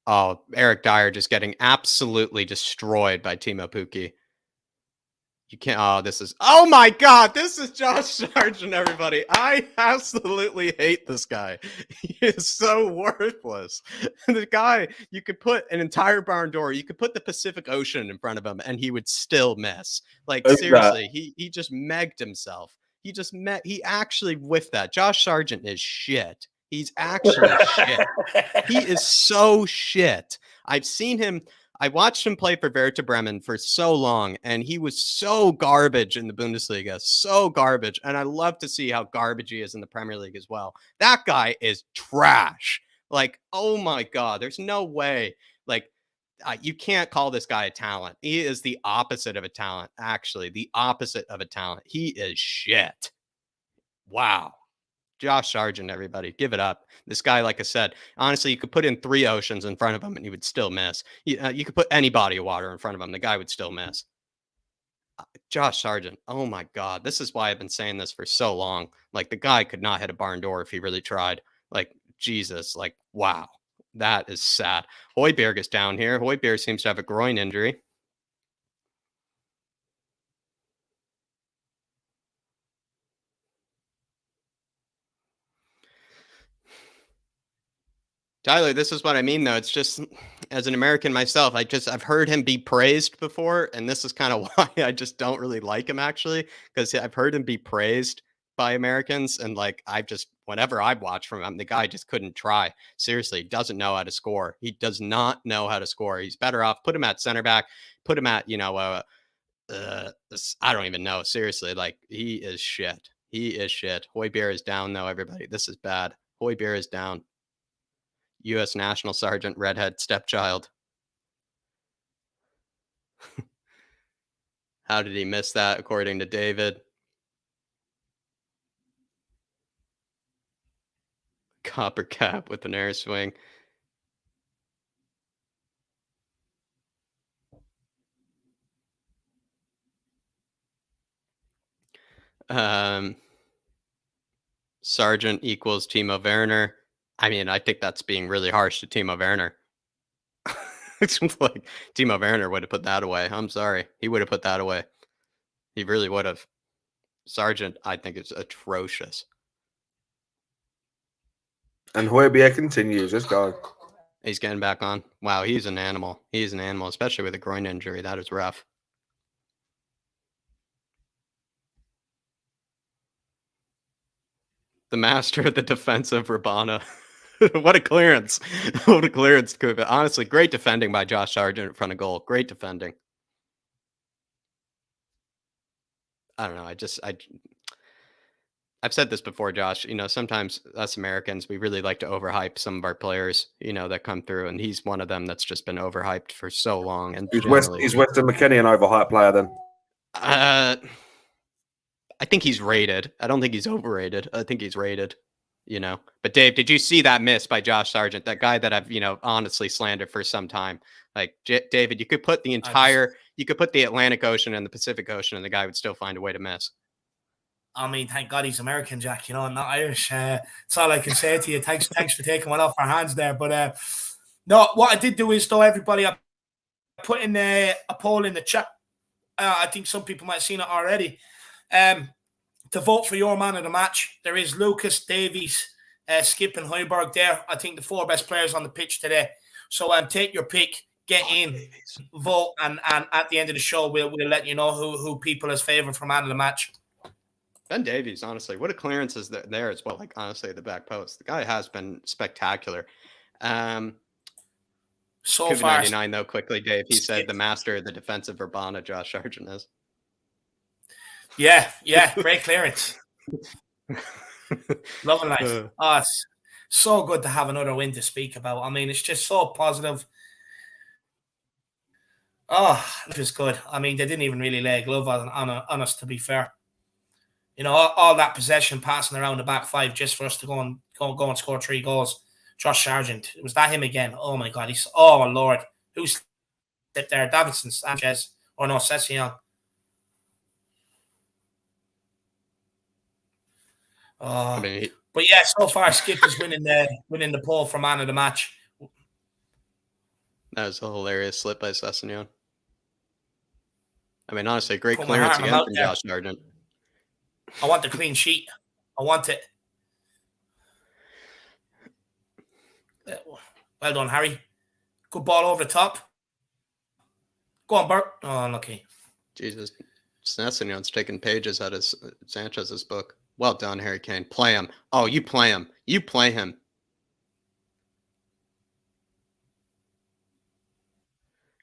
Oh, Eric Dyer just getting absolutely destroyed by Timo Pukki. You can't. Oh my God, this is Josh Sargent, everybody. I absolutely hate this guy. He is so worthless. The guy, you could put an entire barn door, you could put the Pacific Ocean in front of him, and he would still miss. Like, Who's seriously, he just megged himself. He actually whiffed that. Josh Sargent is shit. He's actually shit. He is so shit. I've seen him. I watched him play for Werder Bremen for so long, and he was so garbage in the Bundesliga, so garbage. And I love to see how garbage he is in the Premier League as well. That guy is trash. Like, oh my God, there's no way. Like, you can't call this guy a talent. He is the opposite of a talent, actually, the opposite of a talent. He is shit. Wow. Josh Sargent, everybody, give it up. This guy, like I said, honestly, you could put in 3 oceans in front of him and he would still miss. You could put any body of water in front of him. The guy would still miss. Josh Sargent, oh my God. This is why I've been saying this for so long. Like, the guy could not hit a barn door if he really tried. Like, Jesus, like, wow. That is sad. Højbjerg is down here. Højbjerg seems to have a groin injury. Tyler, this is what I mean, though. It's just, as an American myself, I've heard him be praised before, and this is kind of why I just don't really like him, actually, because I've heard him be praised by Americans, and like whenever I watch from him, the guy just couldn't try. Seriously, doesn't know how to score. He does not know how to score. He's better off put him at center back, put him at I don't even know. Seriously, like, he is shit. He is shit. Højbjerg is down, though. Everybody, this is bad. Højbjerg is down. U.S. National Sergeant, redhead stepchild. How did he miss that, according to David? Copper cap with an air swing. Sergeant equals Timo Werner. I mean, I think that's being really harsh to Timo Werner. It's like Timo Werner would have put that away. I'm sorry. He would have put that away. He really would have. Sergeant, I think, is atrocious. And Højbjerg continues. Let's go. He's getting back on. Wow, he's an animal. He's an animal, especially with a groin injury. That is rough. The master of the defensive Rabana. What a clearance. What a clearance, Kuba. Honestly, great defending by Josh Sargent in front of goal. Great defending. I don't know. I've said this before, Josh. Sometimes us Americans, we really like to overhype some of our players, that come through, and he's one of them that's just been overhyped for so long. And Is generally, Weston McKennie an overhyped player then? I think he's rated. I don't think he's overrated. I think he's rated. But Dave, did you see that miss by Josh Sargent? That guy that I've honestly slandered for some time. Like David, you could put the Atlantic Ocean and the Pacific Ocean, and the guy would still find a way to miss. I mean, thank God he's American, Jack. Not Irish. That's all I can say to you. Thanks for taking one off our hands there. But no, what I did do is, though, everybody, I put in a poll in the chat. I think some people might have seen it already. To vote for your man of the match, there is Lucas, Davies, Skip, and Højbjerg there. I think the 4 best players on the pitch today. So take your pick, get in, vote, and at the end of the show, we'll let you know who people has favored for man of the match. Ben Davies, honestly, what a clearance is there as well. Like, honestly, at the back post, the guy has been spectacular. So far, 99 though, quickly, Dave. He said the master of the defensive Urbana, Josh Sargent is. Yeah, great clearance. Loving life. Oh, it's so good to have another win to speak about. I mean, it's just so positive. Oh, it was good. I mean, they didn't even really lay a glove on us, to be fair. All that possession passing around the back 5 just for us to go and score 3 goals. Josh Sargent. Was that him again? Oh, my God. Oh, Lord. Who's there? Davidson, Sanchez. Or no, Session. But yeah, so far Skip is winning the poll for man of the match. That was a hilarious slip by Sessignon. I mean, honestly, great Put clearance again from Josh Sargent. I want the clean sheet. I want it. Well done, Harry. Good ball over the top. Go on, Bert. Oh, unlucky. Jesus. Sessegnon's taking pages out of Sanchez's book. Well done, Harry Kane. Play him. Oh, you play him. You play him.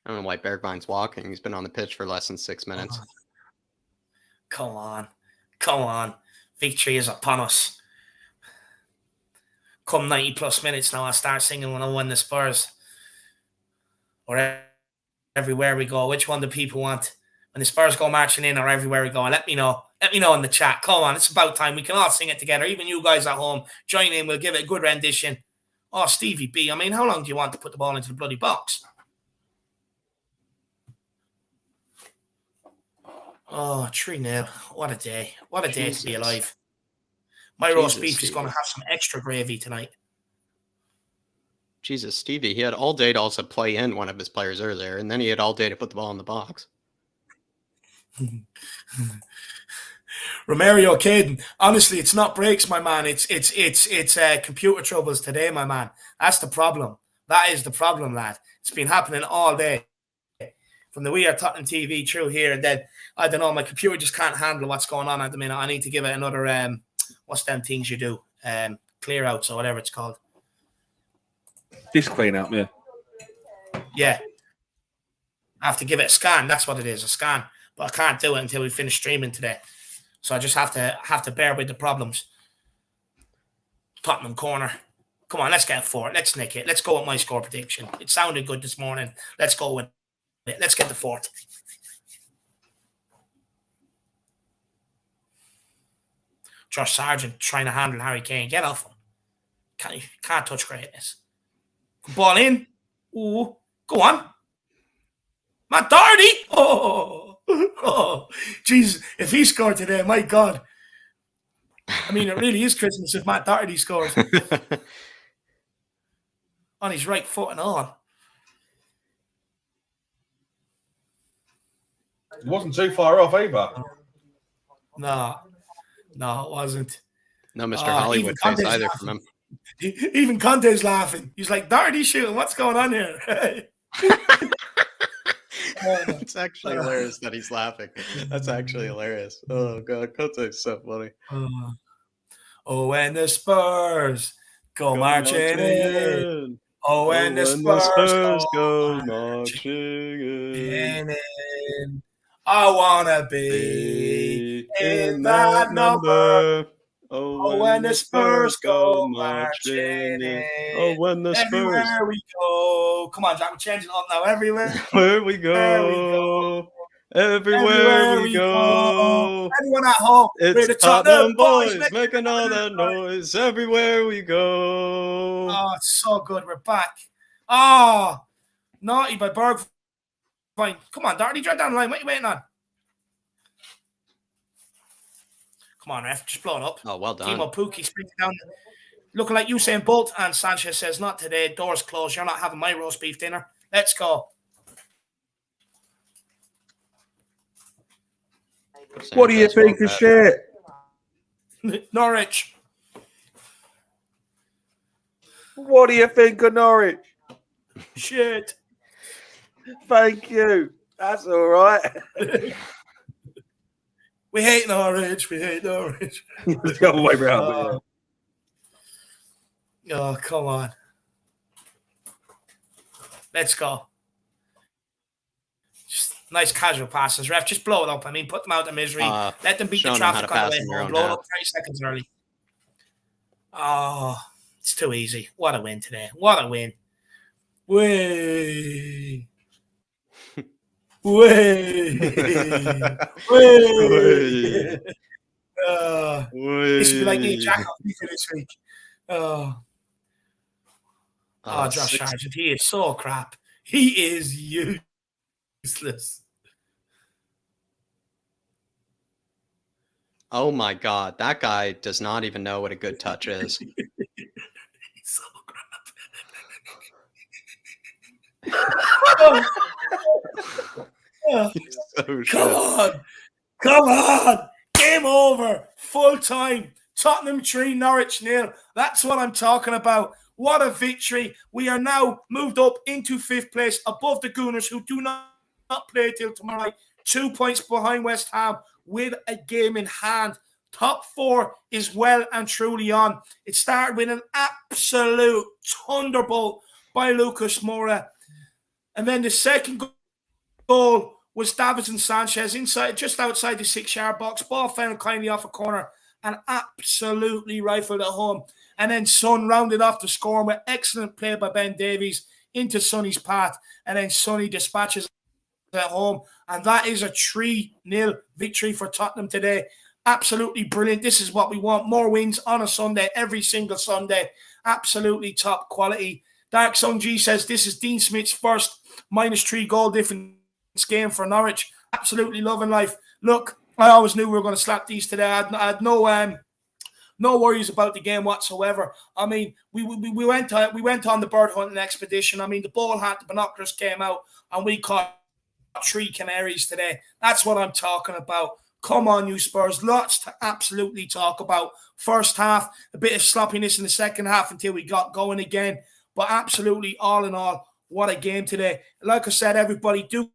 I don't know why Bergwijn's walking. He's been on the pitch for less than 6 minutes. Come on. Victory is upon us. Come 90 plus minutes now, I'll start singing when I win the Spurs. Or everywhere we go. Which one do people want? When the Spurs go marching in or everywhere we go? Let me know. Let me know in the chat. Come on, it's about time. We can all sing it together. Even you guys at home, join in. We'll give it a good rendition. Oh, Stevie B. I mean, how long do you want to put the ball into the bloody box? Oh, 3-0. What a day. What a day to be alive. My roast beef is going to have some extra gravy tonight. Jesus, Stevie. He had all day to also play in one of his players earlier, and then he had all day to put the ball in the box. Romario Caden, honestly, it's not breaks, my man. It's computer troubles today, my man. That's the problem. That is the problem, lad. It's been happening all day. From the We Are Tottenham TV through here, and then I don't know, my computer just can't handle what's going on at the minute. I need to give it another what's them things you do? Clear outs or whatever it's called. This clean out, yeah. Yeah. I have to give it a scan. That's what it is, a scan. But I can't do it until we finish streaming today. So I just have to bear with the problems. Tottenham corner. Come on, let's get for it. Let's nick it. Let's go with my score prediction. It sounded good this morning. Let's go with it. Let's get the 4th. Josh Sargent trying to handle Harry Kane. Get off him. Can't touch greatness. Ball in. Ooh. Go on. Matt Doherty. Oh, Jesus. If he scored today, my God. I mean, it really is Christmas if Matt Doherty scores. On his right foot and all. It wasn't too far off either. No, it wasn't. No, Mr. Hollywood face either laughing. from him. Even Conte's laughing. He's like, Doherty shooting. What's going on here? It's actually hilarious that he's laughing. That's actually hilarious. Oh, God. Conte's so funny. Oh, when the Spurs go marching in. Oh, when the Spurs go marching in. I wanna be in that number. Oh, when the Spurs go marching in. Oh, when the Spurs. Everywhere we go. Come on, Jack, we're changing it up now. Everywhere. Where we go. Everywhere we go. Anyone at home? We're It's the Tottenham boys Make making all that noise everywhere we go. Oh, it's so good. We're back. Oh, naughty by Berg. Fine. Come on, Darty, drive down the line. What are you waiting on? Come on, ref. Just blow it up. Oh, well done. Timo Pukki sprinting down. Looking like Usain Bolt. And Sanchez says, not today. Doors closed. You're not having my roast beef dinner. Let's go. What do you think of shit? Norwich. What do you think of Norwich? Shit. Thank you. That's all right. We hate Norwich. We hate Norwich. Let's go way around. Oh, come on. Let's go. Just nice casual passes. Ref, just blow it up. I mean, put them out of misery. Let them beat the traffic on the way home. Blow it up 30 seconds early. Oh, it's too easy. What a win today. What a win. Way. Way. Way. This would be like me and Jack off this week. Josh Sargent. He is so crap. He is useless. Oh my God, that guy does not even know what a good touch is. He's so crap. Come on. Game over. Full time. Tottenham 3, Norwich 0. That's what I'm talking about. What a victory. We are now moved up into 5th place above the Gooners, who do not play till tomorrow night. 2 points behind West Ham with a game in hand. Top 4 is well and truly on. It started with an absolute thunderbolt by Lucas Moura. And then the second goal was Davinson Sanchez inside, just outside the 6-yard box. Ball found kindly off a corner and absolutely rifled at home. And then Son rounded off the score with excellent play by Ben Davies into Sonny's path. And then Sonny dispatches at home. And that is a 3-0 victory for Tottenham today. Absolutely brilliant. This is what we want. More wins on a Sunday, every single Sunday. Absolutely top quality. Dark Sun G says this is Dean Smith's first -3 goal difference game for Norwich. Absolutely loving life. Look, I always knew we were going to slap these today. I had no worries about the game whatsoever. I mean, we went on the bird hunting expedition. I mean, the ball had the binoculars came out and we caught 3 canaries today. That's what I'm talking about. Come on, you Spurs. Lots to absolutely talk about. First half, a bit of sloppiness in the second half until we got going again. But absolutely, all in all, what a game today. Like I said, everybody, do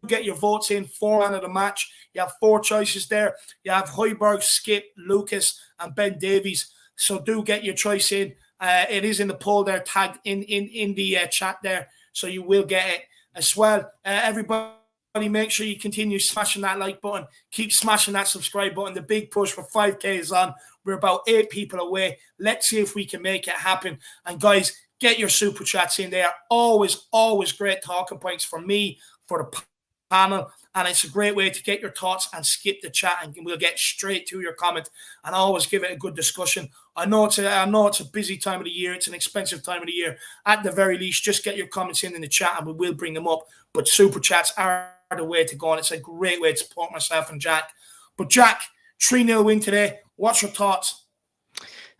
get your votes in. 4 man of the match. You have 4 choices there. You have Højbjerg, Skip, Lucas, and Ben Davies. So do get your choice in. It is in the poll there, tagged in the chat there. So you will get it as well. Everybody, make sure you continue smashing that like button. Keep smashing that subscribe button. The big push for 5K is on. We're about 8 people away. Let's see if we can make it happen. And guys, get your super chats in. They are always great talking points for me, for the panel, and it's a great way to get your thoughts and skip the chat, and we'll get straight to your comment and always give it a good discussion. I know it's a busy time of the year. It's an expensive time of the year. At the very least, just get your comments in the chat and we will bring them up. But super chats are the way to go, and it's a great way to support myself and Jack. But Jack, 3-0 win today. What's your thoughts?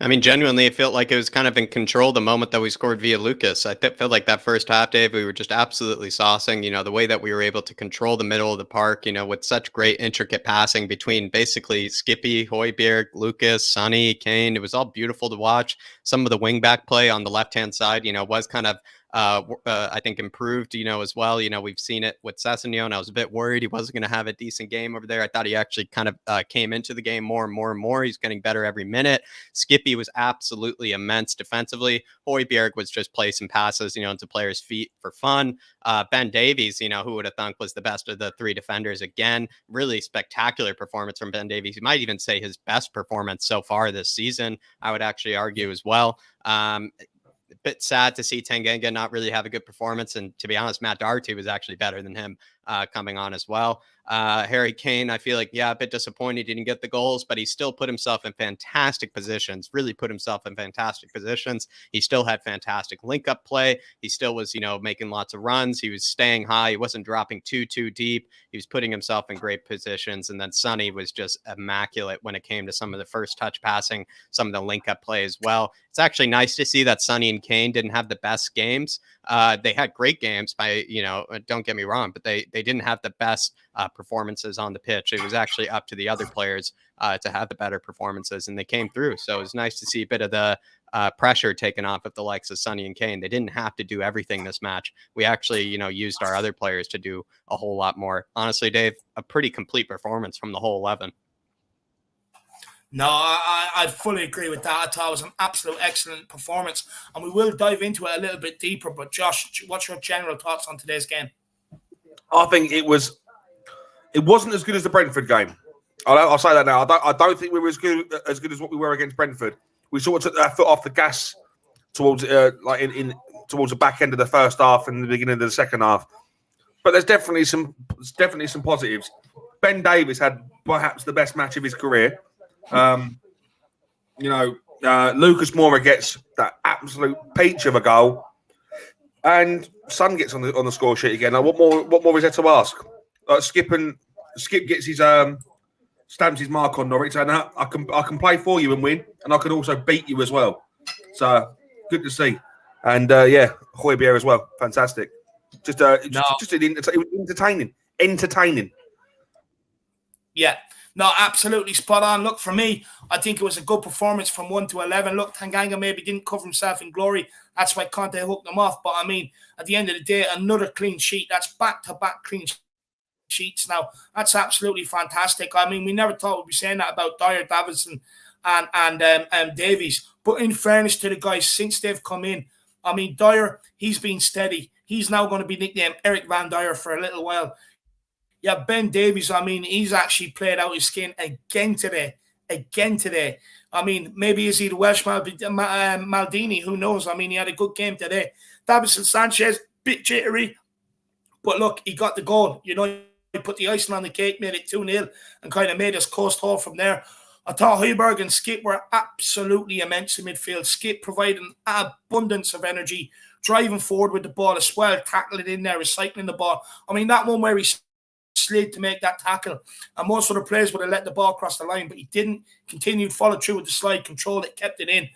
I mean, genuinely, it felt like it was kind of in control the moment that we scored via Lucas. I felt like that first half, Dave, we were just absolutely saucing, the way that we were able to control the middle of the park, with such great intricate passing between basically Skippy, Højbjerg, Lucas, Sonny, Kane. It was all beautiful to watch. Some of the wing back play on the left-hand side, was kind of I think improved, as well. We've seen it with Sessegnon. I was a bit worried he wasn't going to have a decent game over there. I thought he actually kind of came into the game more and more and more. He's getting better every minute. Skippy was absolutely immense defensively. Højbjerg was just placing passes, into players' feet for fun. Ben Davies, who would have thunk was the best of the three defenders again. Really spectacular performance from Ben Davies. You might even say his best performance so far this season, I would actually argue as well. A bit sad to see Tanganga not really have a good performance. And to be honest, Matt Doherty was actually better than him coming on as well. Harry Kane, I feel like, a bit disappointed he didn't get the goals, but he still put himself in fantastic positions, really put himself in fantastic positions. He still had fantastic link-up play. He still was, making lots of runs. He was staying high. He wasn't dropping too deep. He was putting himself in great positions. And then Sonny was just immaculate when it came to some of the first touch passing, some of the link-up play as well. It's actually nice to see that Sonny and Kane didn't have the best games. They had great games don't get me wrong, but they didn't have the best performances on the pitch. It was actually up to the other players to have the better performances, and they came through. So it was nice to see a bit of the pressure taken off of the likes of Sonny and Kane. They didn't have to do everything this match. We actually, used our other players to do a whole lot more. Honestly, Dave, a pretty complete performance from the whole 11. No, I fully agree with that. I thought it was an absolute excellent performance, and we will dive into it a little bit deeper. But Josh, what's your general thoughts on today's game? I think it wasn't as good as the Brentford game. I'll say that now. I don't think we were as good as what we were against Brentford. We sort of took our foot off the gas towards towards the back end of the first half and the beginning of the second half. But there's definitely some positives. Ben Davies had perhaps the best match of his career. Lucas Moura gets that absolute peach of a goal, and Son gets on the score sheet again. Now, what more is there to ask? Skip gets his stamps his mark on Norwich, and I can play for you and win, and I can also beat you as well. So good to see, and Højbjerg as well, fantastic. Just entertaining. Yeah. No, absolutely spot on. Look, for me, I think it was a good performance from 1 to 11. Look, Tanganga maybe didn't cover himself in glory. That's why Conte hooked him off. But, I mean, at the end of the day, another clean sheet. That's back-to-back clean sheets now. That's absolutely fantastic. I mean, we never thought we'd be saying that about Dyer, Davidson, and Davies. But in fairness to the guys, since they've come in, I mean, Dyer, he's been steady. He's now going to be nicknamed Eric Van Dyer for a little while. Yeah, Ben Davies, I mean, he's actually played out his skin again today. I mean, maybe is he the Welsh Maldini? Who knows? I mean, he had a good game today. Davinson Sanchez, bit jittery. But look, he got the goal. He put the icing on the cake, made it 2-0, and kind of made us coast home from there. I thought Højbjerg and Skip were absolutely immense in midfield. Skip providing abundance of energy, driving forward with the ball as well, tackling it in there, recycling the ball. I mean, that one where he slid to make that tackle, and most of the players would have let the ball cross the line, but he didn't. Continued, followed through with the slide, controlled it, kept it in,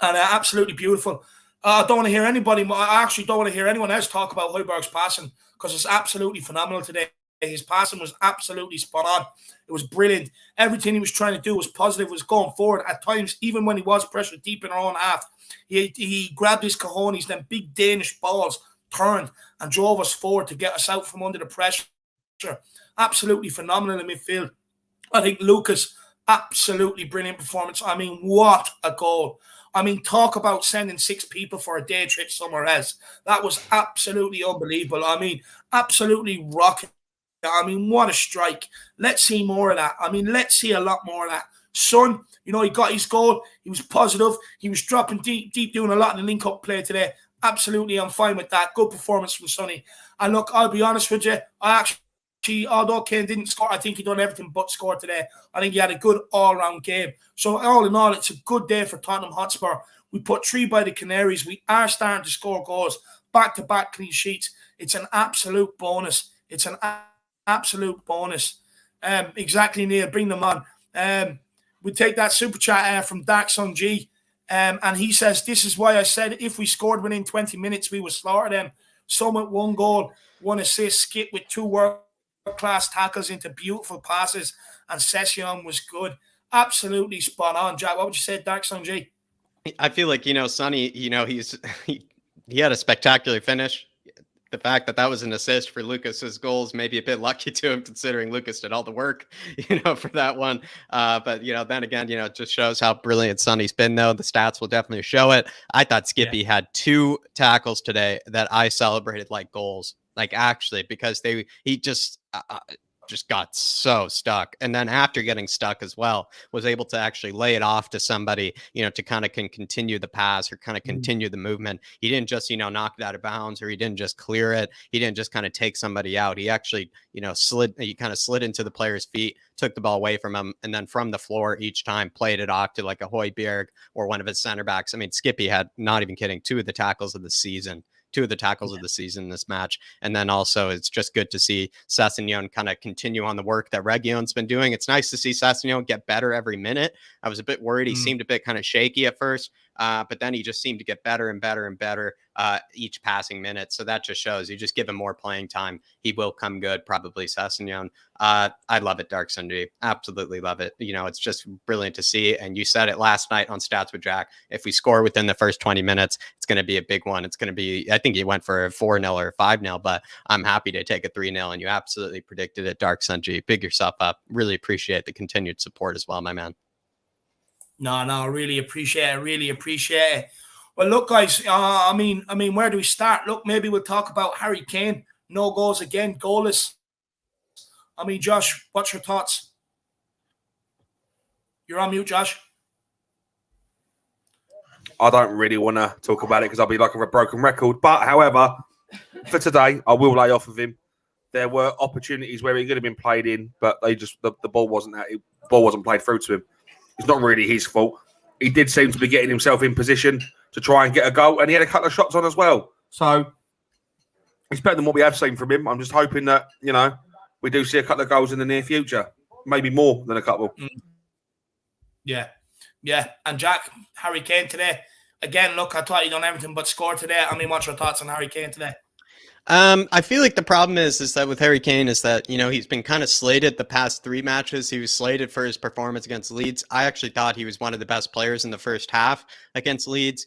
and absolutely beautiful. I don't want to hear anybody. I actually don't want to hear anyone else talk about Højbjerg's passing, because it's absolutely phenomenal today. His passing was absolutely spot on. It was brilliant. Everything he was trying to do was positive, was going forward. At times, even when he was pressured deep in our own half, he grabbed his cojones, then big Danish balls, turned and drove us forward to get us out from under the pressure. Absolutely phenomenal in midfield. I think Lucas, absolutely brilliant performance. I mean, what a goal. I mean, talk about sending 6 people for a day trip somewhere else. That was absolutely unbelievable. I mean, absolutely rocking. I mean, what a strike. Let's see more of that. I mean, let's see a lot more of that. Son, he got his goal. He was positive. He was dropping deep, doing a lot in the link-up play today. Absolutely, I'm fine with that. Good performance from Sonny. And look, I'll be honest with you, although Kane didn't score, I think he done everything but score today. I think he had a good all-round game. So all in all, it's a good day for Tottenham Hotspur. We put 3 by the Canaries. We are starting to score goals. Back-to-back clean sheets. It's an absolute bonus. It's an absolute bonus. Exactly, Neil. Bring them on. We take that super chat from Dark Sun G. And he says, this is why I said if we scored within 20 minutes, we would slaughter them. Some with 1 goal, 1 assist, Skip with 2 world-class tackles into beautiful passes, and Sessegnon was good. Absolutely spot on, Jack. What would you say, Dark Sun G? I feel like, Sonny, he He had a spectacular finish. The fact that that was an assist for Lucas's goals, maybe a bit lucky to him considering Lucas did all the work, for that one. But, then again, it just shows how brilliant Sonny's been, though. The stats will definitely show it. I thought Skippy had 2 tackles today that I celebrated like goals, like actually, because he just got so stuck. And then after getting stuck as well, was able to actually lay it off to somebody, to kind of continue the pass or kind of continue the movement. He didn't just, knock it out of bounds, or he didn't just clear it. He didn't just kind of take somebody out. He actually, slid into the player's feet, took the ball away from him, and then from the floor each time played it off to like a Højbjerg or one of his center backs. I mean, Skippy had, not even kidding, 2 of the tackles of the season. Of the season in this match. And then also it's just good to see Sessegnon kind of continue on the work that Reguilón's been doing. It's nice to see Sessegnon get better every minute. I was a bit worried. He seemed a bit kind of shaky at first, but then he just seemed to get better and better and better each passing minute. So that just shows you just give him more playing time, he will come good, probably Sessegnon. I love it, Dark Sunday. Absolutely love it. It's just brilliant to see. And you said it last night on Stats with Jack. If we score within the first 20 minutes, it's going to be a big one. It's going to be, I think you went for a 4-0 or 5-0, but I'm happy to take a 3-0. And you absolutely predicted it, Dark Sunday. Big yourself up. Really appreciate the continued support as well, my man. No, really appreciate it. Well, look, guys, I mean, where do we start? Look, maybe we'll talk about Harry Kane. No goals again, goalless. I mean, Josh, what's your thoughts? You're on mute, Josh. I don't really want to talk about it because I'll be like a broken record. But, however, for today, I will lay off of him. There were opportunities where he could have been played in, but they just the ball wasn't played through to him. It's not really his fault. He did seem to be getting himself in position to try and get a goal, and he had a couple of shots on as well. So it's better than what we have seen from him. I'm just hoping that, we do see a couple of goals in the near future. Maybe more than a couple. Yeah. And Jack, Harry Kane today. Again, look, I thought he'd done everything but score today. I mean, what's your thoughts on Harry Kane today? I feel like the problem is that with Harry Kane is that, he's been kind of slated the past 3 matches. He was slated for his performance against Leeds. I actually thought he was one of the best players in the first half against Leeds.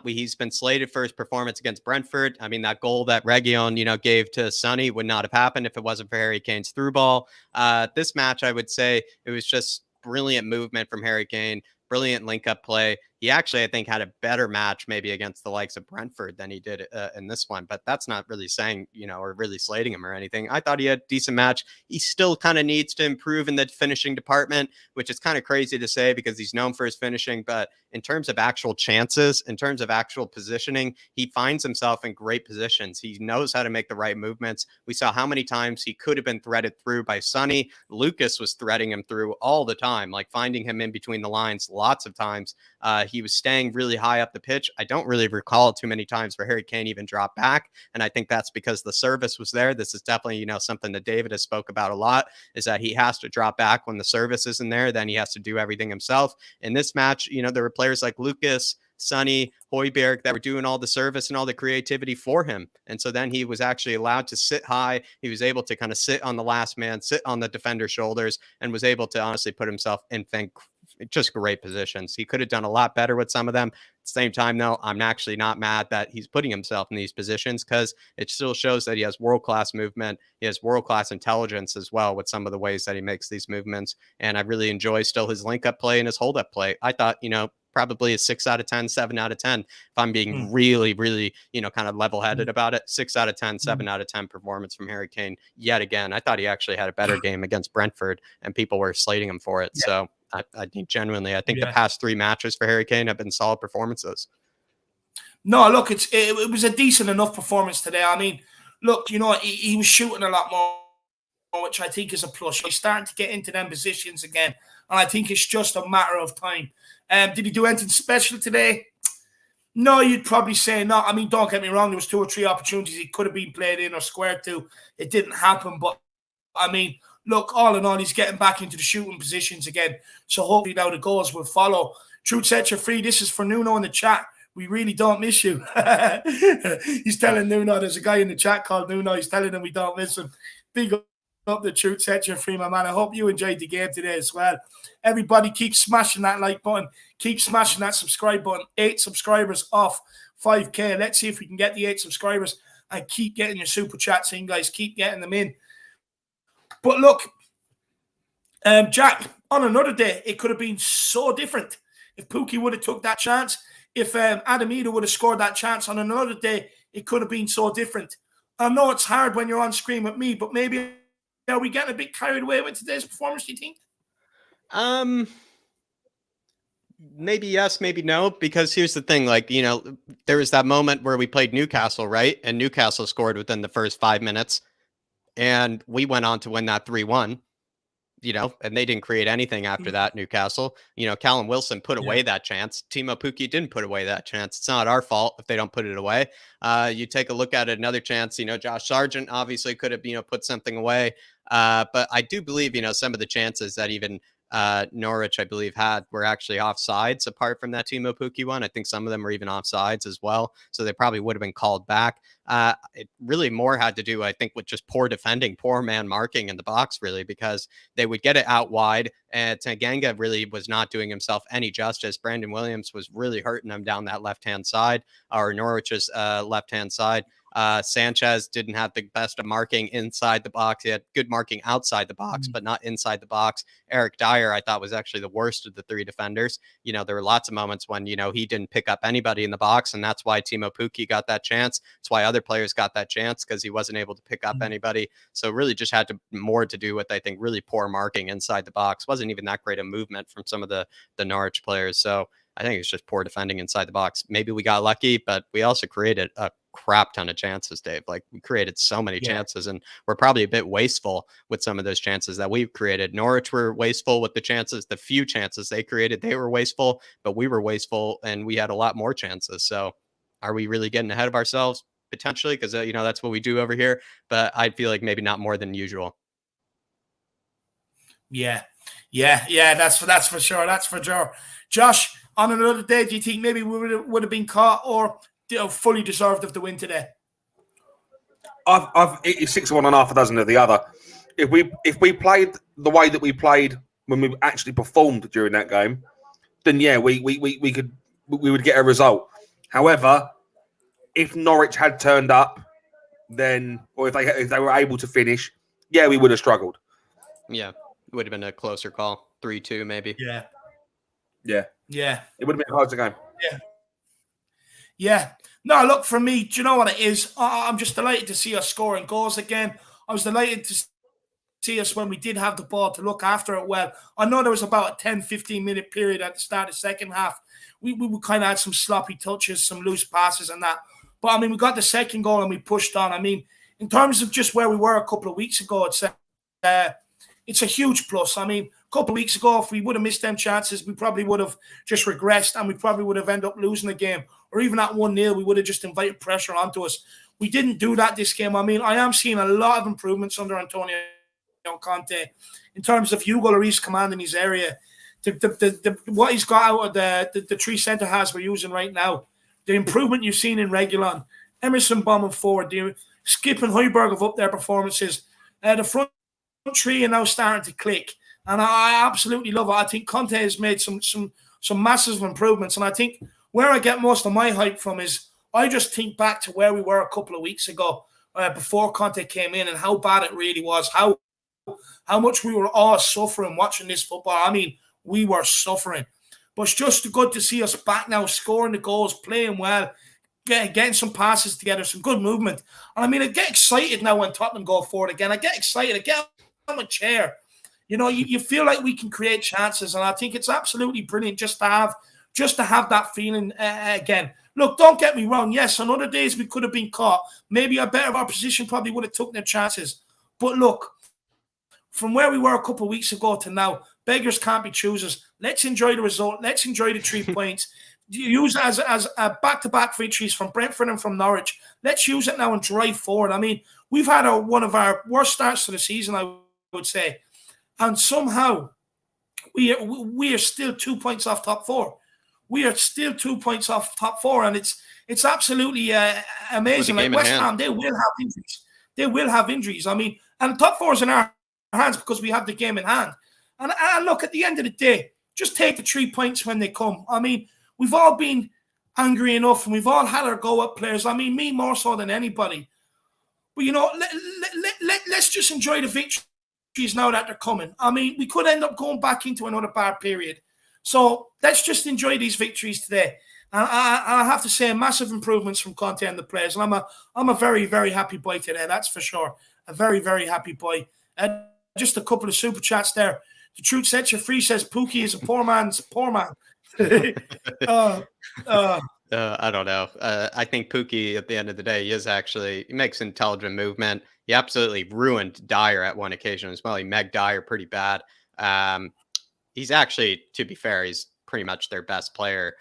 He's been slated for his performance against Brentford. I mean, that goal that Reguilón, gave to Sonny would not have happened if it wasn't for Harry Kane's through ball. This match, I would say it was just brilliant movement from Harry Kane. Brilliant link-up play. He actually, I think, had a better match maybe against the likes of Brentford than he did in this one. But that's not really saying, or really slating him or anything. I thought he had a decent match. He still kind of needs to improve in the finishing department, which is kind of crazy to say because he's known for his finishing. But in terms of actual chances, in terms of actual positioning, he finds himself in great positions. He knows how to make the right movements. We saw how many times he could have been threaded through by Sonny. Lucas was threading him through all the time, like finding him in between the lines lots of times. He was staying really high up the pitch. I don't really recall too many times where Harry Kane even dropped back. And I think that's because the service was there. This is definitely, something that David has spoke about a lot, is that he has to drop back when the service isn't there. Then he has to do everything himself. In this match, there were players like Lucas, Sonny, Højbjerg that were doing all the service and all the creativity for him. And so then he was actually allowed to sit high. He was able to kind of sit on the last man, sit on the defender's shoulders, and was able to honestly put himself in just great positions. He could have done a lot better with some of them. At the same time, though, I'm actually not mad that he's putting himself in these positions because it still shows that he has world-class movement. He has world-class intelligence as well with some of the ways that he makes these movements. And I really enjoy still his link-up play and his hold-up play. I thought, probably a 6 out of 10, 7 out of 10. If I'm being really, really, kind of level-headed about it, 6 out of 10, 7 out of 10 performance from Harry Kane. Yet again, I thought he actually had a better game against Brentford and people were slating him for it. Yeah. So I think genuinely, the past 3 matches for Harry Kane have been solid performances. No, look, it was a decent enough performance today. I mean, look, he was shooting a lot more, which I think is a plus. He's starting to get into them positions again, and I think it's just a matter of time. Did he do anything special today? No, you'd probably say not. I mean, don't get me wrong. There was 2 or 3 opportunities he could have been played in or squared to. It didn't happen, but I mean, look, all in all, he's getting back into the shooting positions again. So hopefully now the goals will follow. Truth Sets You Free. This is for Nuno in the chat. We really don't miss you. He's telling Nuno, there's a guy in the chat called Nuno. He's telling him we don't miss him. Big up the Truth Sets You Free, my man. I hope you enjoyed the game today as well. Everybody keep smashing that like button. Keep smashing that subscribe button. 8 subscribers off 5K. Let's see if we can get the 8 subscribers and keep getting your super chats in, guys. Keep getting them in. But look, Jack, on another day, it could have been so different. If Pookie would have took that chance, if Adamida would have scored that chance on another day, it could have been so different. I know it's hard when you're on screen with me, but maybe are we getting a bit carried away with today's performance, do you think? Maybe yes, maybe no, because here's the thing, like, you know, there was that moment where we played Newcastle, right? And Newcastle scored within the first 5 minutes, and we went on to win that 3-1. You know, and they didn't create anything after that, Newcastle. You know, Callum Wilson put away that chance. Timo Pukki didn't put away that chance. It's not our fault if they don't put it away. You take a look at another chance, you know, Josh Sargent obviously could have, you know, put something away. But I do believe, you know, some of the chances that even Norwich, I believe, had were actually offsides apart from that Timo Pukki one. I think some of them were even offsides as well. So they probably would have been called back. It really more had to do, I think, with just poor defending, poor man marking in the box, really, because they would get it out wide. And Tanganga really was not doing himself any justice. Brandon Williams was really hurting him down that left-hand side, or Norwich's left-hand side. Sanchez didn't have the best of marking inside the box. He had good marking outside the box, but not inside the box. Eric Dyer, I thought, was actually the worst of the 3 defenders. You know, there were lots of moments when, you know, he didn't pick up anybody in the box, and that's why Timo Pukki got that chance. That's why other players got that chance, because he wasn't able to pick up anybody. So really just had more to do with, I think, really poor marking inside the box. Wasn't even that great a movement from some of the Norwich players. So I think it's just poor defending inside the box. Maybe we got lucky, but we also created a crap ton of chances, Dave. Like, we created so many chances, and we're probably a bit wasteful with some of those chances that we've created. Norwich were wasteful with the chances. The few chances they created, they were wasteful, but we were wasteful and we had a lot more chances. So are we really getting ahead of ourselves? Potentially, because, you know, that's what we do over here. But I feel like maybe not more than usual. Yeah, that's for sure. That's for sure. Josh, on another day, do you think maybe we would have been caught, or, you know, fully deserved of the win today? It's 6-1 and half a dozen of the other. If we played the way that we played when we actually performed during that game, then yeah, we would get a result. However, if Norwich had turned up, then, or if they were able to finish, yeah, we would have struggled. Yeah, it would have been a closer call, 3-2 maybe. Yeah. It would have been a closer game. Yeah. No, look, for me, do you know what it is? I'm just delighted to see us scoring goals again. I was delighted to see us when we did have the ball to look after it well. I know there was about a 10-15 minute period at the start of the second half. We kind of had some sloppy touches, some loose passes and that. But, I mean, we got the second goal and we pushed on. I mean, in terms of just where we were a couple of weeks ago, it's a huge plus. I mean, a couple of weeks ago, if we would have missed them chances, we probably would have just regressed and we probably would have ended up losing the game. Or even at 1-0, we would have just invited pressure onto us. We didn't do that this game. I mean, I am seeing a lot of improvements under Antonio Conte in terms of Hugo Lloris commanding his area. What he's got out of the 3 centre halves we're using right now, the improvement you've seen in Reguilon, Emerson bombing forward, Skip and Højbjerg have upped their performances. The front 3 are now starting to click, and I absolutely love it. I think Conte has made some massive improvements, and I think where I get most of my hype from is I just think back to where we were a couple of weeks ago before Conte came in and how bad it really was, how much we were all suffering watching this football. I mean, we were suffering. But it's just good to see us back now, scoring the goals, playing well, getting some passes together, some good movement. And I mean, I get excited now when Tottenham go forward again. I get excited. I get on my chair. You know, you feel like we can create chances, and I think it's absolutely brilliant just to have that feeling again. Look, don't get me wrong. Yes, on other days we could have been caught. Maybe a better opposition probably would have took their chances. But look, from where we were a couple of weeks ago to now, beggars can't be choosers. Let's enjoy the result. Let's enjoy the 3 points. Use it as a back-to-back victories from Brentford and from Norwich. Let's use it now and drive forward. I mean, we've had one of our worst starts to the season, I would say. And somehow we are still 2 points off top 4. We are still 2 points off top 4, and it's absolutely amazing. Like West Ham, they will have injuries. They will have injuries. I mean, and top 4 is in our hands because we have the game in hand. And look, at the end of the day, just take the 3 points when they come. I mean, we've all been angry enough, and we've all had our go at players. I mean, me more so than anybody. But, you know, let's just enjoy the victories now that they're coming. I mean, we could end up going back into another bad period. So let's just enjoy these victories today. And I have to say, massive improvements from Conte and the players. And I'm a very, very happy boy today, that's for sure. A very, very happy boy. Just a couple of super chats there. The truth sets you free, says Pookie is a poor man's poor man. I don't know. I think Pookie, at the end of the day, he makes intelligent movement. He absolutely ruined Dyer at one occasion as well. He megged Dyer pretty bad. He's actually, to be fair, he's pretty much their best player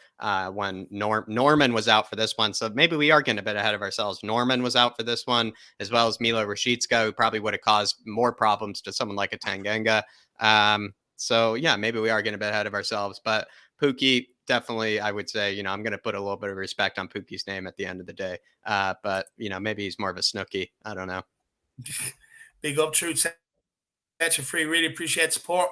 when Norman was out for this one. So maybe we are getting a bit ahead of ourselves. Norman was out for this one, as well as Milo Rashica, who probably would have caused more problems to someone like a Tanganga. So yeah, maybe we are getting a bit ahead of ourselves. But Pookie, definitely, I would say, I'm going to put a little bit of respect on Pookie's name at the end of the day. But, maybe he's more of a snooky. I don't know. Big up, Truth. Set you free. Really appreciate support.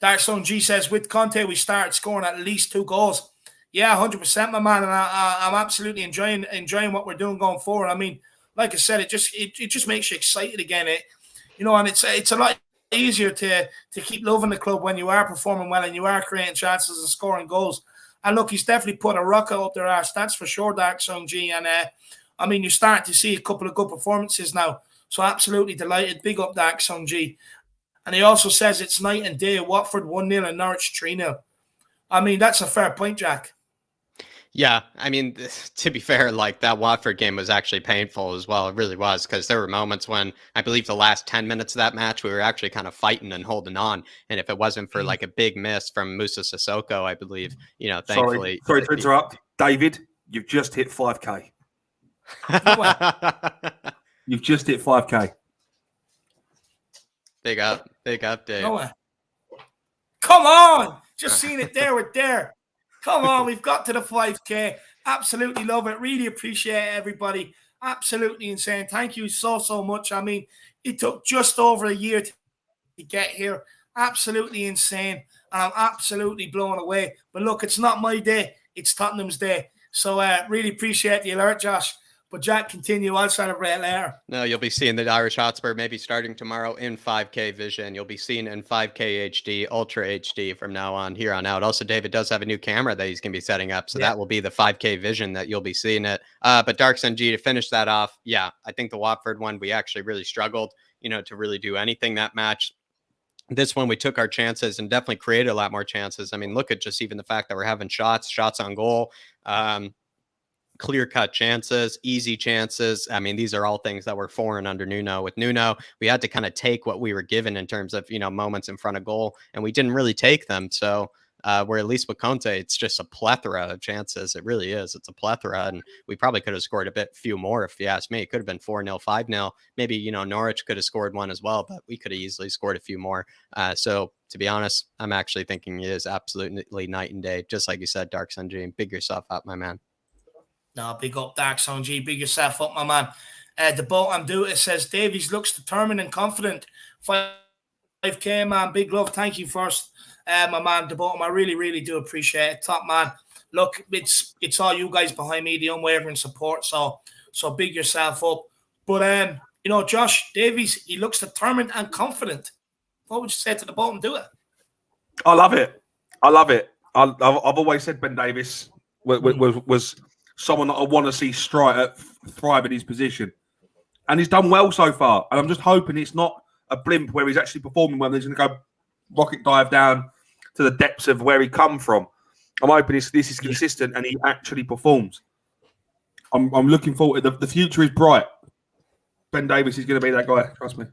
Dark Zone G says, with Conte, we started scoring at least 2 goals. Yeah, 100%, my man. And I'm absolutely enjoying what we're doing going forward. I mean, like I said, it just makes you excited again. And it's a lot easier to keep loving the club when you are performing well and you are creating chances and scoring goals. And look, he's definitely put a rocket up their arse. That's for sure, Dark Zone G. And I mean, you're starting to see a couple of good performances now. So absolutely delighted. Big up, Dark Zone G. And he also says it's night and day. Watford 1-0 and Norwich 3-0. I mean, that's a fair point, Jack. Yeah, I mean, to be fair, like that Watford game was actually painful as well. It really was, because there were moments when I believe the last 10 minutes of that match, we were actually kind of fighting and holding on. And if it wasn't for like a big miss from Musa Sissoko, I believe, thankfully. Sorry to interrupt. David, you've just hit 5K. You've just hit 5K. Big up, Dave. Come on. Just seen it there with there. Come on, we've got to the 5K. Absolutely love it. Really appreciate it, everybody. Absolutely insane. Thank you so much. I mean, it took just over a year to get here. Absolutely insane. And I'm absolutely blown away. But look, it's not my day. It's Tottenham's day. So really appreciate the alert, Josh. But Jack, continue. I'll celebrate later. No, you'll be seeing the Irish Hotspur maybe starting tomorrow in 5K vision. You'll be seeing in 5K HD, Ultra HD from now on, here on out. Also, David does have a new camera that he's going to be setting up. So that will be the 5K vision that you'll be seeing it. But Dark Sun G, to finish that off, yeah, I think the Watford one, we actually really struggled, to really do anything that match. This one, we took our chances and definitely created a lot more chances. I mean, look at just even the fact that we're having shots on goal. Clear-cut chances, easy chances. I mean, these are all things that were foreign under Nuno. With Nuno, we had to kind of take what we were given in terms of, moments in front of goal, and we didn't really take them. So where at least with Conte, it's just a plethora of chances. It really is. It's a plethora, and we probably could have scored a few more if you ask me. It could have been 4-0, 5-0. Maybe, Norwich could have scored one as well, but we could have easily scored a few more. So to be honest, I'm actually thinking it is absolutely night and day. Just like you said, Dark Sun G, big yourself up, my man. No, big up, Dark Zone G. Big yourself up, my man. The boat I'm doing, it says, Davies looks determined and confident. 5K, man. Big love. Thank you first, my man. The boat, I really, really do appreciate it. Top man. Look, it's all you guys behind me, the unwavering support. So big yourself up. But, Josh Davies, he looks determined and confident. What would you say to the boat and do it? I love it. I've always said Ben Davies was someone that I want to see thrive in his position. And he's done well so far. And I'm just hoping it's not a blimp where he's actually performing well. He's going to go rocket dive down to the depths of where he come from. I'm hoping this is consistent and he actually performs. I'm looking forward. The future is bright. Ben Davies is going to be that guy. Trust me.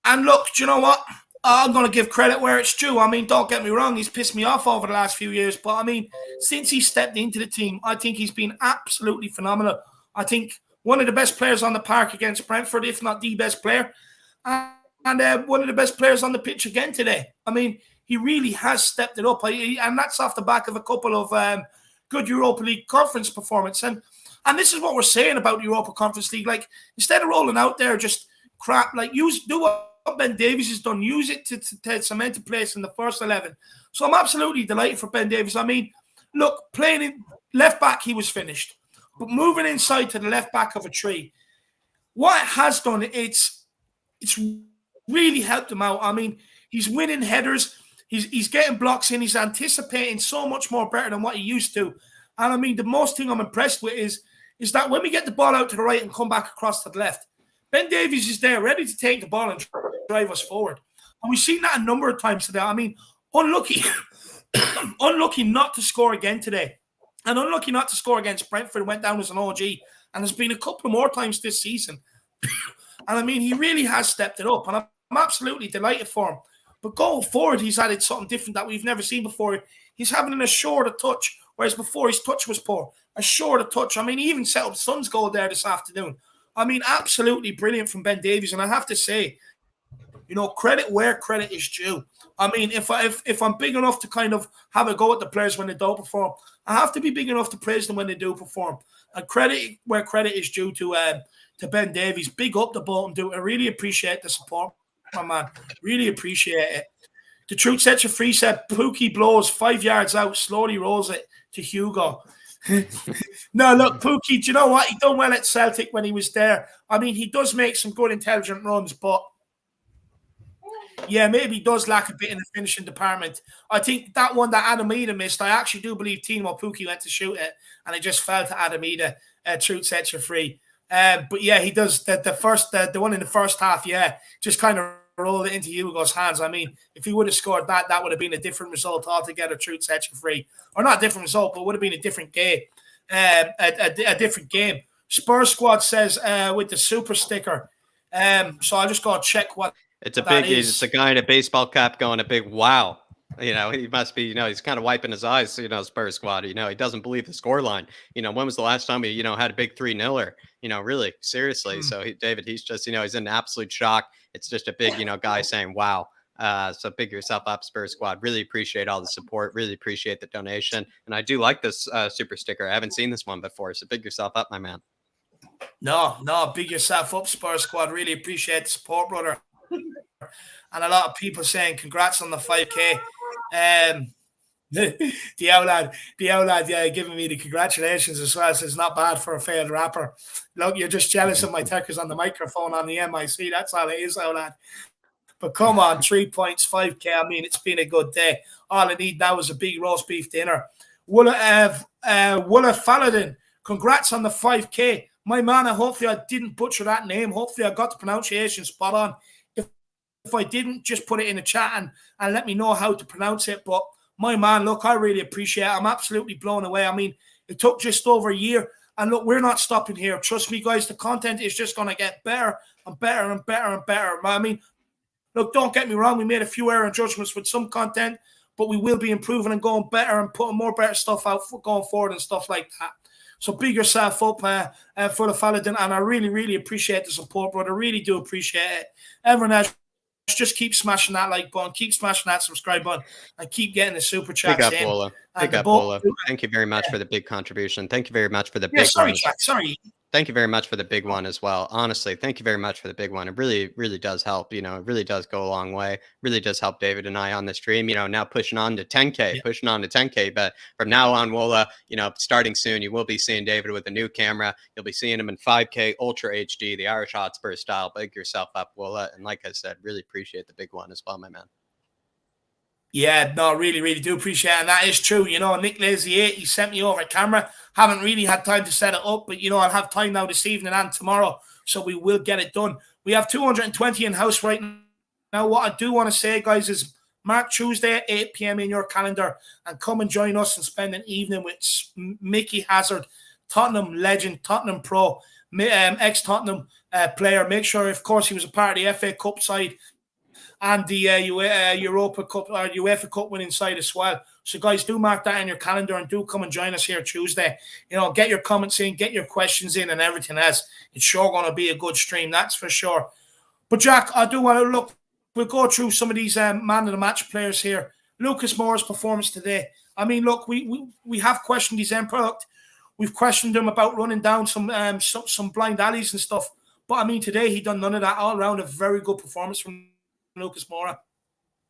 And look, do you know what? I'm going to give credit where it's due. I mean, don't get me wrong. He's pissed me off over the last few years. But, I mean, since he stepped into the team, I think he's been absolutely phenomenal. I think one of the best players on the park against Brentford, if not the best player. And one of the best players on the pitch again today. I mean, he really has stepped it up. And that's off the back of a couple of good Europa League conference performance. And this is what we're saying about the Europa Conference League. Like, instead of rolling out there just crap, like, do what Ben Davies has done, use it to cement a place in the first 11. So I'm absolutely delighted for Ben Davies. I mean, look, playing in left back, he was finished. But moving inside to the left back of a tree, what it has done, it's really helped him out. I mean, he's winning headers. He's getting blocks in. He's anticipating so much more better than what he used to. And I mean, the most thing I'm impressed with is that when we get the ball out to the right and come back across to the left, Ben Davies is there ready to take the ball and drive us forward. And we've seen that a number of times today. I mean, unlucky, unlucky not to score again today. And unlucky not to score against Brentford, went down as an OG. And there's been a couple more times this season. And I mean, he really has stepped it up. And I'm absolutely delighted for him. But going forward, he's added something different that we've never seen before. He's having an assured touch, whereas before his touch was poor. Assured touch. I mean, he even set up Son's goal there this afternoon. I mean, absolutely brilliant from Ben Davies. And I have to say, you know, credit where credit is due. I mean, if I'm big enough to kind of have a go at the players when they don't perform, I have to be big enough to praise them when they do perform. And credit where credit is due to Ben Davies. Big up the bottom, dude. I really appreciate the support, my man. Really appreciate it. The truth sets you free. Said Pookie blows 5 yards out, slowly rolls it to Hugo. No, look, Pookie, do you know what? He done well at Celtic when he was there. I mean, he does make some good, intelligent runs, but yeah, maybe he does lack a bit in the finishing department. I think that one that Adamida missed, I actually do believe Timo Pukki went to shoot it and it just fell to Adamida. Truth sets you free. But yeah, he does the one in the first half, yeah, just kind of rolled it into Hugo's hands. I mean, if he would have scored that, that would have been a different result altogether. Truth sets you free. Or not a different result, but would have been a different game. A different game. Spurs squad says with the super sticker. So I'll just go check what it's a guy in a baseball cap going a big wow. You know, he must be, you know, he's kind of wiping his eyes, you know, Spurs squad, you know, he doesn't believe the scoreline. You know, when was the last time he, you know, had a big 3-0? You know, really, seriously. So David, he's just, you know, he's in absolute shock. It's just a big, you know, guy saying, wow. So big yourself up, Spurs squad. Really appreciate all the support. Really appreciate the donation. And I do like this super sticker. I haven't seen this one before. So big yourself up, my man. No, big yourself up, Spurs squad. Really appreciate the support, brother. And a lot of people saying congrats on the 5K. The outland, yeah, giving me the congratulations as well. So it's not bad for a failed rapper. Look, you're just jealous of my techers on the microphone on the MIC. That's all it is, outland. But come on, 3 points, 5K. I mean, it's been a good day. All I need now is a big roast beef dinner. Willa Faladin, congrats on the 5K. My man, hopefully I didn't butcher that name. Hopefully I got the pronunciation spot on. If I didn't, just put it in the chat and let me know how to pronounce it. But my man, look, I really appreciate it. I'm absolutely blown away. I mean, it took just over a year. And look, we're not stopping here. Trust me, guys, the content is just going to get better and better and better and better. I mean, look, don't get me wrong. We made a few error judgments with some content, but we will be improving and going better and putting more better stuff out going forward and stuff like that. So big yourself up for the Faladin. And I really, really appreciate the support, brother. Really do appreciate it. Everyone else, just keep smashing that like button, keep smashing that subscribe button, and keep getting the super chats Big up, in. Wola. Big up, Wola. Thank you very much for the big contribution. Thank you very much for the big sorry, one. Jack, sorry. Thank you very much for the big one as well. Honestly, thank you very much for the big one. It really, really does help. You know, it really does go a long way. Really does help David and I on the stream. You know, now pushing on to 10K, But from now on, we'll, you know, starting soon, you will be seeing David with a new camera. You'll be seeing him in 5K Ultra HD, the Irish Hotspur style. Big yourself up, Wola. And like I said, really appreciate the big one as well, my man. Yeah, no, really, really do appreciate it. And that is true. You know, Nick Lazy 8, he sent me over a camera. Haven't really had time to set it up, but, you know, I'll have time now this evening and tomorrow, so we will get it done. We have 220 in-house right now. What I do want to say, guys, is mark Tuesday at 8 p.m. in your calendar and come and join us and spend an evening with Mickey Hazard, Tottenham legend, Tottenham pro, ex-Tottenham player. Make sure, of course, he was a part of the FA Cup side and the Europa Cup or UEFA Cup winning side as well. So, guys, do mark that in your calendar and do come and join us here Tuesday. You know, get your comments in, get your questions in and everything else. It's sure going to be a good stream, that's for sure. But, Jack, I do want to look. We'll go through some of these man of the match players here. Lucas Moura's performance today. I mean, look, we have questioned his end product. We've questioned him about running down some blind alleys and stuff. But, I mean, today he done none of that. All around a very good performance from Lucas Moura.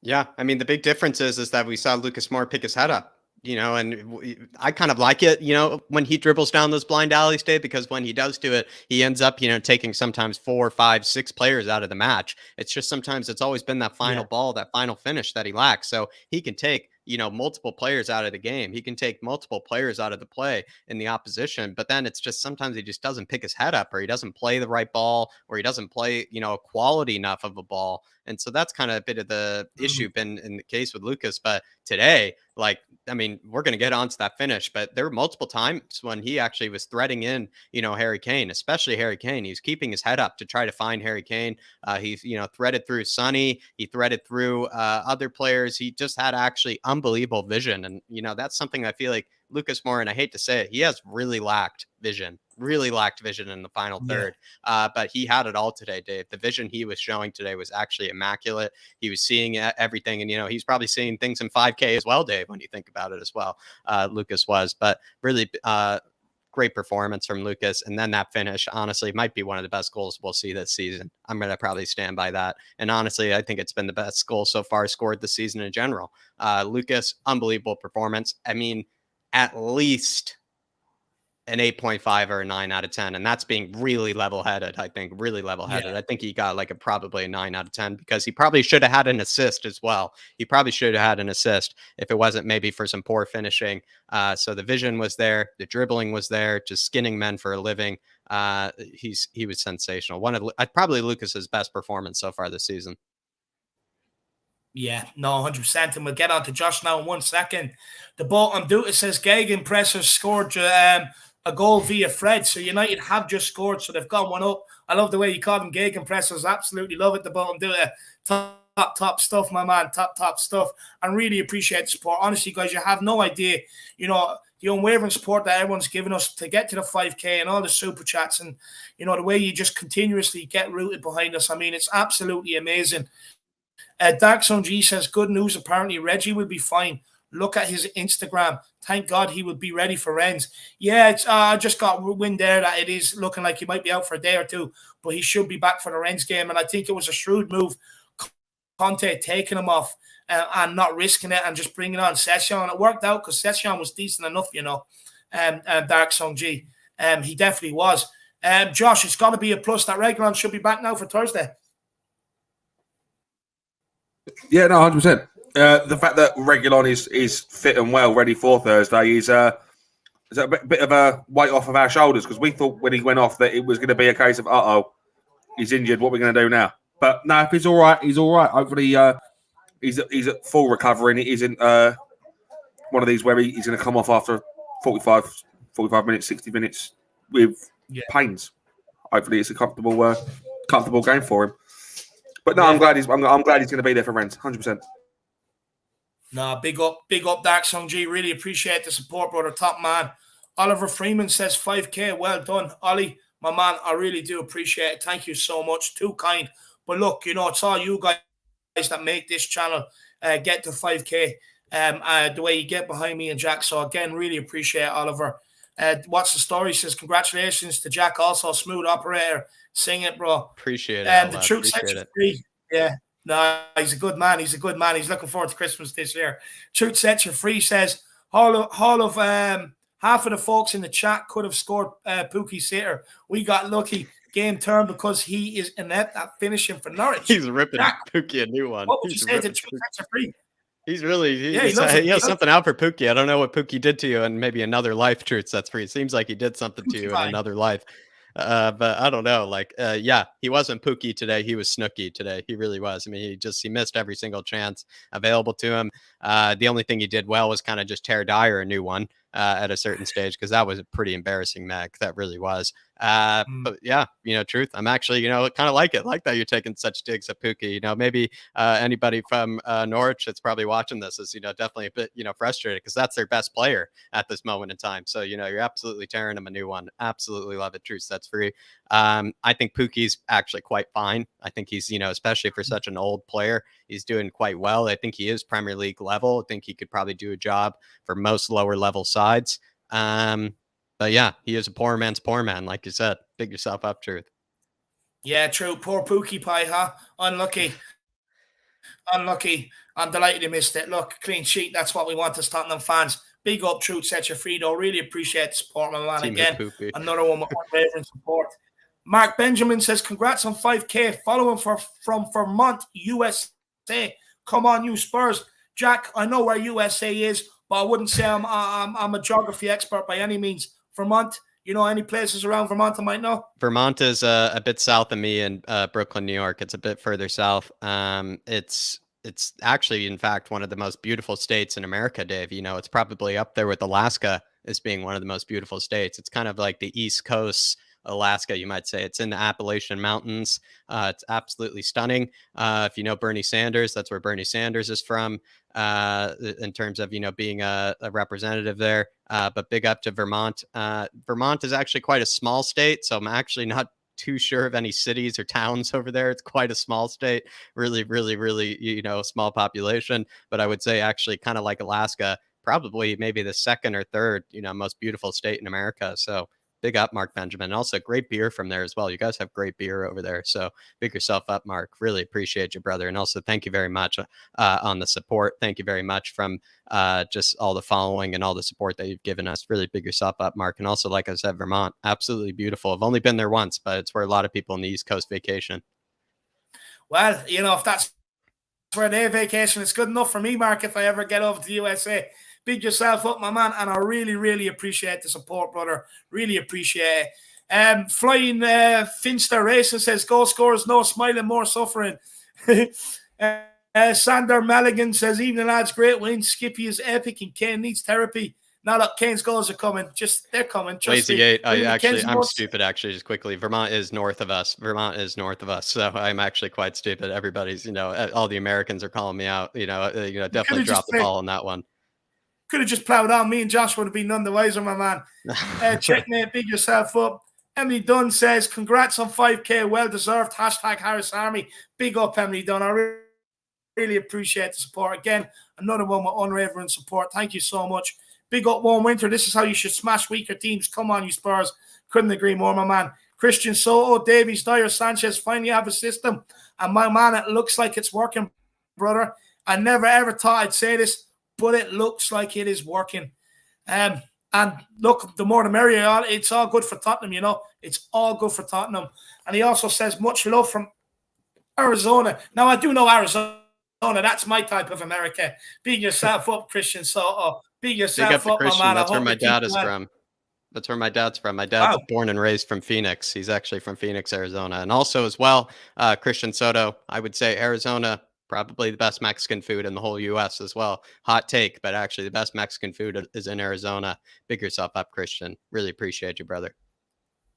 Yeah, I mean, the big difference is that we saw Lucas Moura pick his head up. and I kind of like it, when he dribbles down those blind alleys, Dave, because when he does do it, he ends up, taking sometimes 4, 5, 6 players out of the match. It's just sometimes it's always been that final ball, that final finish that he lacks. So he can take, multiple players out of the game. He can take multiple players out of the play in the opposition. But then it's just sometimes he just doesn't pick his head up, or he doesn't play the right ball, or he doesn't play, quality enough of a ball. And so that's kind of a bit of the issue been in the case with Lucas. But today, we're going to get onto that finish, but there were multiple times when he actually was threading in, Harry Kane, especially Harry Kane. He's keeping his head up to try to find Harry Kane. He's, threaded through Sonny. He threaded through other players. He just had actually unbelievable vision. And, that's something I feel like Lucas Moura, and I hate to say it, he has really lacked vision in the final third. But he had it all today, Dave. The vision he was showing today was actually immaculate. He was seeing everything. And, he's probably seeing things in 5K as well, Dave, when you think about it as well. Lucas was. But really great performance from Lucas. And then that finish, honestly, might be one of the best goals we'll see this season. I'm going to probably stand by that. And honestly, I think it's been the best goal so far scored this season in general. Lucas, unbelievable performance. At least an 8.5 or a 9 out of 10. And that's being really level-headed, I think. Really level-headed. Yeah. I think he got probably a 9 out of 10 because he probably should have had an assist as well. He probably should have had an assist if it wasn't maybe for some poor finishing. So the vision was there. The dribbling was there. Just skinning men for a living. He was sensational. One of probably Lucas's best performance so far this season. Yeah, no, 100%. And we'll get on to Josh now in 1 second. The bottom dude, it says Gegenpressers scored a goal via Fred. So United have just scored, so they've got one up. I love the way you call them Gegenpressers. Absolutely love it. The bottom dude, top stuff, my man. Top stuff. And really appreciate the support. Honestly, guys, you have no idea, the unwavering support that everyone's given us to get to the 5K and all the super chats and, the way you just continuously get rooted behind us. It's absolutely amazing. Dark Zone G says, good news. Apparently, Reggie will be fine. Look at his Instagram. Thank God he will be ready for Rennes. Yeah, it's I just got wind there that it is looking like he might be out for a day or two, but he should be back for the Rennes game. And I think it was a shrewd move, Conte taking him off and not risking it and just bringing on Session. It worked out because Session was decent enough, Dark Zone G. He definitely was. Josh, it's got to be a plus that Reguilon should be back now for Thursday. Yeah, no, 100%. The fact that Reguilon is fit and well, ready for Thursday, is a bit of a weight off of our shoulders because we thought when he went off that it was going to be a case of, he's injured. What are we going to do now? But no, if he's all right, he's all right. Hopefully, he's at full recovery and it isn't one of these where he's going to come off after 45 minutes, 60 minutes with pains. Hopefully, it's a comfortable game for him. But no, I'm glad he's going to be there for Rennes, 100%. No, big up, Dark Song G. Really appreciate the support, brother. Top man. Oliver Freeman says 5K. Well done, Ollie, my man. I really do appreciate it. Thank you so much. Too kind. But look, it's all you guys that make this channel get to 5K. The way you get behind me and Jack. So again, really appreciate it, Oliver. What's the story? Says congratulations to Jack. Also, a smooth operator. Sing it, bro. Appreciate it. The truth sets you free. Yeah. No, he's a good man. He's looking forward to Christmas this year. Truth sets you free says half of the folks in the chat could have scored Pookie Sitter. We got lucky. Game turn because he is inept at finishing for Norwich. He's ripping Pookie a new one. What would you say? The truth sets you free. He's really he has something out for Pookie. I don't know what Pookie did to you in maybe another life. Truth sets free. It seems like he did something to you in another life. But I don't know. He wasn't Pookie today. He was Snooky today. He really was. He missed every single chance available to him. The only thing he did well was kind of just tear Dyer a new one at a certain stage because that was a pretty embarrassing Mac. That really was. But yeah, truth. I'm actually, kind of like it. Like that you're taking such digs at Pookie. Maybe anybody from Norwich that's probably watching this is, definitely a bit, frustrated because that's their best player at this moment in time. So, you're absolutely tearing him a new one. Absolutely love it. Truth sets free. I think Pookie's actually quite fine. I think he's, especially for such an old player, he's doing quite well. I think he is Premier League level. I think he could probably do a job for most lower level sides. But yeah, he is a poor man's poor man, like you said. Pick yourself up, Truth. Yeah, true. Poor Pookie Pie, huh? Unlucky. I'm delighted he missed it. Look, clean sheet. That's what we want as Tottenham fans. Big up, Truth Set You Free, though. Really appreciate the support, my man. Team Again, Poopy. another one with unwavering support. Mark Benjamin says, congrats on 5K. Following from Vermont, USA. Come on, you Spurs. Jack, I know where USA is, but I wouldn't say I'm a geography expert by any means. Vermont, you know any places around Vermont I might know? Vermont is a bit south of me in Brooklyn, New York. It's a bit further south. It's actually, in fact, one of the most beautiful states in America, Dave. You know, it's probably up there with Alaska as being one of the most beautiful states. It's kind of like the East Coast Alaska, you might say. It's in the Appalachian Mountains. It's absolutely stunning. If you know Bernie Sanders, that's where Bernie Sanders is from, in terms of, you know, being a representative there. But big up to Vermont. Vermont is actually quite a small state, so I'm actually not too sure of any cities or towns over there. It's quite a small state, really, really, really, you know, small population. But I would say actually kind of like Alaska, probably maybe the second or third, you know, most beautiful state in America. So big up, Mark Benjamin. And also great beer from there as well. You guys have great beer over there. So big yourself up, Mark. Really appreciate you, brother. And also thank you very much on the support. Thank you very much from just all the following and all the support that you've given us. Really big yourself up, Mark. And also, like I said, Vermont, absolutely beautiful. I've only been there once, but it's where a lot of people in the East Coast vacation. Well, you know, if that's where they vacation, it's good enough for me, Mark, if I ever get over to the USA. Big yourself up, my man, and I really, really appreciate the support, brother. Really appreciate it. Flying Finster Racing says, goal scorers, no smiling, more suffering. Sander Maligan says, evening lads, great win. Skippy is epic and Kane needs therapy. Now look, Kane's goals are coming. They're coming. Lazy Gate. I'm stupid, actually, just quickly. Vermont is north of us. So I'm actually quite stupid. Everybody's, you know, all the Americans are calling me out. Definitely drop the ball on that one. Could have just plowed on. Me and Josh would have been none the wiser, my man. Checkmate, big yourself up. Emily Dunn says, congrats on 5K, well deserved. Hashtag Harris Army. Big up, Emily Dunn. I really appreciate the support. Again, another one with unwavering support. Thank you so much. Big up, Warm Winter. This is how you should smash weaker teams. Come on, you Spurs. Couldn't agree more, my man. Christian Soto, Davies, Dyer, Sanchez finally have a system. And my man, it looks like it's working, brother. I never ever thought I'd say this, but it looks like it is working. And look, the more the merrier. It's all good for Tottenham, you know. It's all good for Tottenham. And he also says, much love from Arizona. Now, I do know Arizona. That's my type of America. Big yourself up, Christian Soto. Big yourself up, my man. That's where my dad is from. That's where my dad's from. My dad's born and raised from Phoenix. He's actually from Phoenix, Arizona. And also as well, Christian Soto, I would say Arizona, probably the best Mexican food in the whole U.S. as well. Hot take, but actually the best Mexican food is in Arizona. Big yourself up, Christian. Really appreciate you, brother.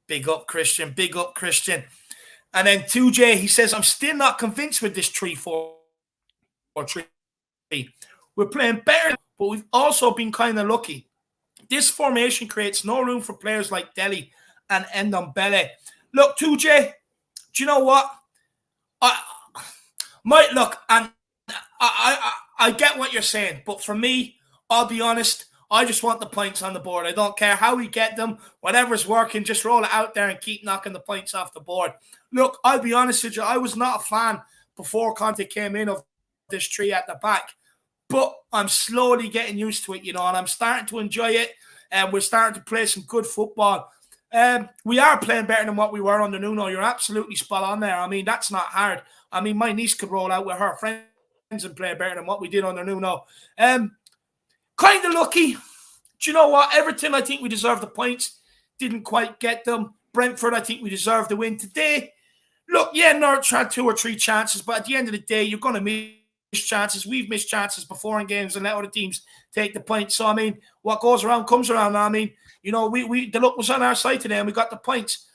Big up, Christian. Big up, Christian. And then 2J, he says, I'm still not convinced with this 3-4-3. We're playing better, but we've also been kind of lucky. This formation creates no room for players like Dele and Ndombele. Look, 2J, do you know what? I get what you're saying, but for me, I'll be honest, I just want the points on the board. I don't care how we get them. Whatever's working, just roll it out there and keep knocking the points off the board. Look, I'll be honest with you, I was not a fan before Conte came in of this tree at the back, but I'm slowly getting used to it, you know, and I'm starting to enjoy it, and we're starting to play some good football. We are playing better than what we were under Nuno. You're absolutely spot on there. I mean, that's not hard. I mean, my niece could roll out with her friends and play better than what we did under Nuno. Kind of lucky. Do you know what? Everton, I think we deserve the points. Didn't quite get them. Brentford, I think we deserve the win today. Look, yeah, Norwich had 2 or 3 chances, but at the end of the day, you're going to miss chances. We've missed chances before in games and let other teams take the points. So, I mean, what goes around comes around. I mean, you know, the luck was on our side today and we got the points.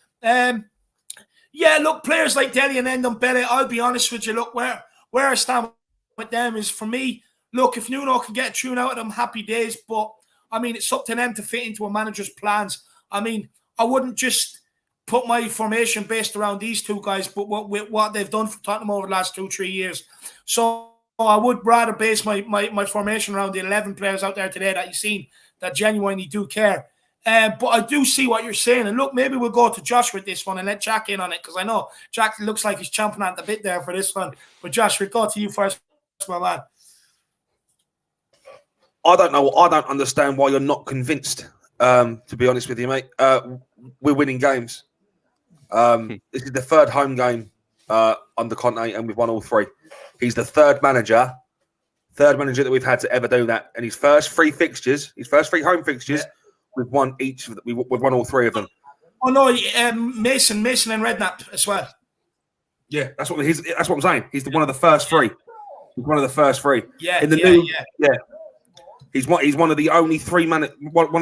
Yeah, look, players like Dele and Ndombele, I'll be honest with you, look, where I stand with them is, for me, look, if Nuno can get a tune out of them, happy days. But, I mean, it's up to them to fit into a manager's plans. I mean, I wouldn't just put my formation based around these 2 guys, but what they've done for Tottenham over the last 2-3 years. So I would rather base my formation around the 11 players out there today that you've seen that genuinely do care. But I do see what you're saying. And look, maybe we'll go to Josh with this one and let Jack in on it, because I know Jack looks like he's champing at the bit there for this one. But Josh, we'll go to you first, my man. I don't know. I don't understand why you're not convinced. To be honest with you, mate, we're winning games. This is the third home game under Conte, and we've won all three. He's the third manager that we've had to ever do that. And his first three home fixtures, we've won each. We've won all three of them. Oh no, Mason and Redknapp as well. Yeah, that's what I'm saying. He's one of the first three. He's one of the first three. Yeah, He's one of the only one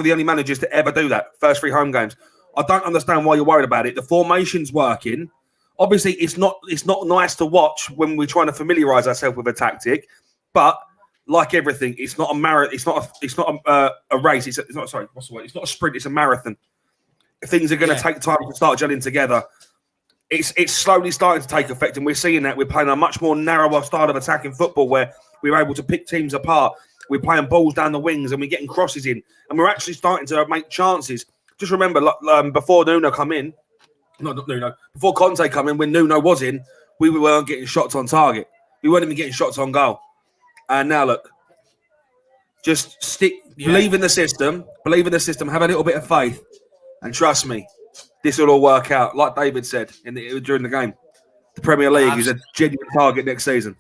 of the only managers to ever do that. First three home games. I don't understand why you're worried about it. The formation's working. Obviously, it's not nice to watch when we're trying to familiarise ourselves with a tactic. But like everything, it's not a marathon. It's not a race. It's not. Sorry, what's the word? It's not a sprint. It's a marathon. Things are going to take time to start gelling together. It's slowly starting to take effect, and we're seeing that. We're playing a much more narrower style of attacking football where we're able to pick teams apart. We're playing balls down the wings, and we're getting crosses in, and we're actually starting to make chances. Just remember, before Nuno come in, not Nuno, before Conte come in, when Nuno was in, we weren't getting shots on target. We weren't even getting shots on goal. And now look, just believe in the system, have a little bit of faith, and trust me, this will all work out. Like David said during the game, the Premier League is a genuine target next season.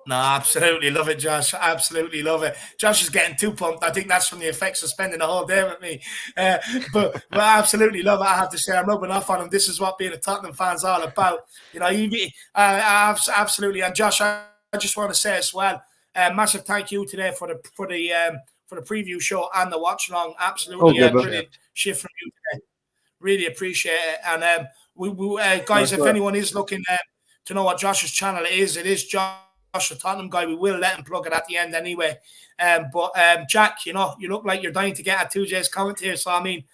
No, absolutely love it, Josh. Absolutely love it. Josh is getting too pumped. I think that's from the effects of spending the whole day with me. But I absolutely love it. I have to say, I'm rubbing off on him. This is what being a Tottenham fan's all about. You know, absolutely. And Josh, I just want to say as well, massive thank you today for the preview show and the watch along. Absolutely, brilliant shift from you today. Really appreciate it. And guys, if anyone is looking to know what Josh's channel is, it is Josh, the Tottenham guy. We will let him plug it at the end anyway. But Jack, you know, you look like you're dying to get at 2J's comment here. So, I mean,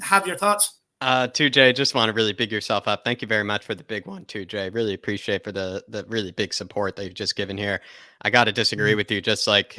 have your thoughts. 2J, just want to really big yourself up. Thank you very much for the big one, 2J. Really appreciate for the really big support that you've just given here. I got to disagree with you, just like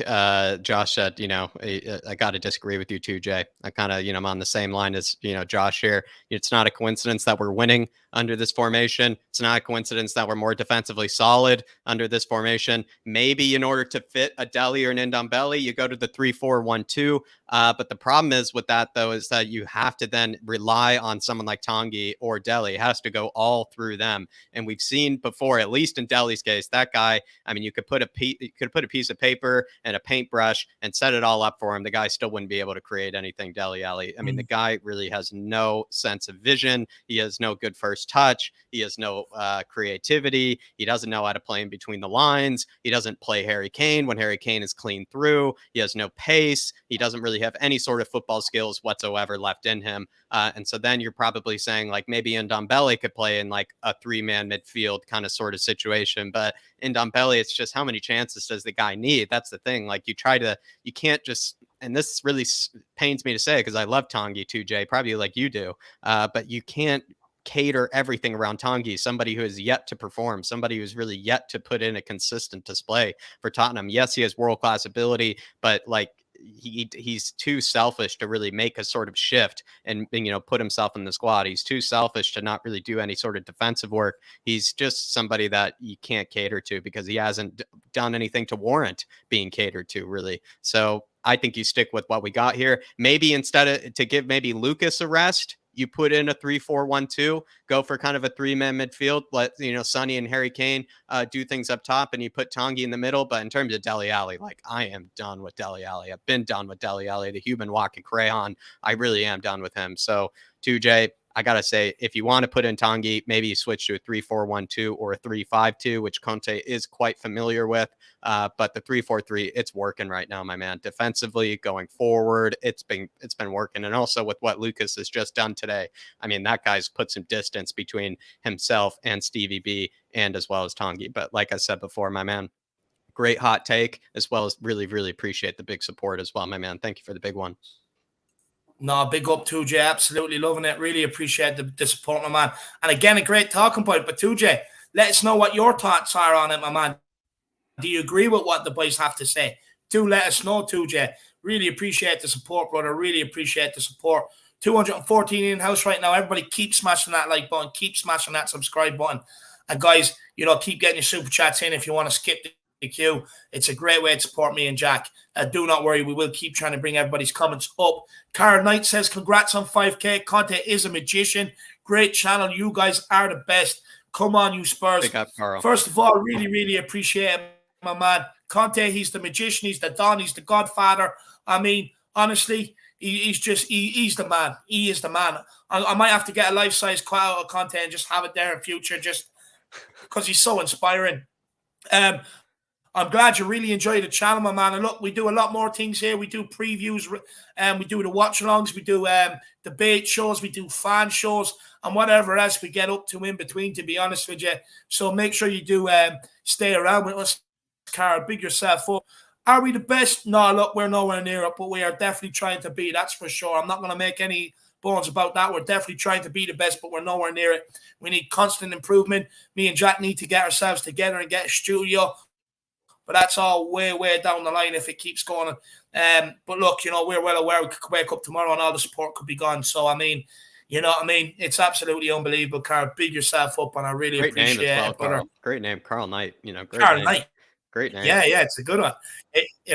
Josh said. You know, I got to disagree with you, 2J. I kind of, I'm on the same line as Josh here. It's not a coincidence that we're winning under this formation. It's not a coincidence that we're more defensively solid under this formation. Maybe in order to fit a Dele or an Ndombele, you go to the 3-4-1-2. But the problem is with that, though, is that you have to then rely on someone like Tanguy or Dele. It has to go all through them. And we've seen before, at least in Dele's case, that guy, I mean, you could put a piece of paper and a paintbrush and set it all up for him. The guy still wouldn't be able to create anything, Dele Alli. I mean, the guy really has no sense of vision. He has no good first touch. He has no creativity. He doesn't know how to play in between the lines. He doesn't play Harry Kane when Harry Kane is clean through. He has no pace. He doesn't really have any sort of football skills whatsoever left in him. And so then you're probably saying like maybe Ndombele could play in like a 3-man midfield kind of sort of situation. But Ndombele, it's just how many chances does the guy need? That's the thing. Like you can't just, and this really pains me to say because I love Tanguy 2J, probably like you do, but you can't cater everything around Tanguy, somebody who has yet to perform, somebody who's really yet to put in a consistent display for Tottenham. Yes, he has world-class ability, but like he's too selfish to really make a sort of shift and put himself in the squad. He's too selfish to not really do any sort of defensive work. He's just somebody that you can't cater to because he hasn't done anything to warrant being catered to, really. So I think you stick with what we got here. Maybe instead of to give maybe Lucas a rest, you put in a 3-4-1-2, go for kind of a 3-man midfield, let Sonny and Harry Kane do things up top, and you put Tanguy in the middle. But in terms of Dele Alli, like I am done with Dele Alli. I've been done with Dele Alli, the human walking crayon. I really am done with him. So 2J, I gotta say, if you want to put in Tanguy, maybe you switch to a 3-4-1-2 or a 3-5-2, which Conte is quite familiar with. But the 3-4-3, it's working right now, my man. Defensively, going forward, it's been working. And also with what Lucas has just done today, I mean, that guy's put some distance between himself and Stevie B, and as well as Tanguy. But like I said before, my man, great hot take, as well as really, really appreciate the big support as well, my man. Thank you for the big one. No, big up 2J. Absolutely loving it. Really appreciate the support, my man. And again, a great talking point. But 2J, let us know what your thoughts are on it, my man. Do you agree with what the boys have to say? Do let us know, 2J. Really appreciate the support, brother. Really appreciate the support. 214 in-house right now. Everybody keep smashing that like button. Keep smashing that subscribe button. And guys, keep getting your super chats in if you want to skip Q. It's a great way to support me and Jack. Do not worry, we will keep trying to bring everybody's comments up. Karen Knight says, congrats on 5K. Conte is a magician. Great channel. You guys are the best. Come on, you Spurs. Big up, Carl. First of all, really, really appreciate it, my man. Conte, he's the magician. He's the Don. He's the Godfather. I mean, honestly, he's the man. He is the man. I might have to get a life-size quote of Conte and just have it there in future just because he's so inspiring. I'm glad you really enjoy the channel, my man. And look, we do a lot more things here. We do previews, we do the watch-alongs, we do debate shows, we do fan shows, and whatever else we get up to in between, to be honest with you. So make sure you do stay around with us, Carl. Big yourself up. Are we the best? No, look, we're nowhere near it, but we are definitely trying to be. That's for sure. I'm not going to make any bones about that. We're definitely trying to be the best, but we're nowhere near it. We need constant improvement. Me and Jack need to get ourselves together and get a studio. But that's all way, way down the line if it keeps going. But look, we're well aware we could wake up tomorrow and all the support could be gone. So, I mean, you know what I mean? It's absolutely unbelievable, Carl. Big yourself up, and I really appreciate it. Carl. Great name, Carl Knight. Great Carl name. Knight. Great name. Yeah, it's a good one.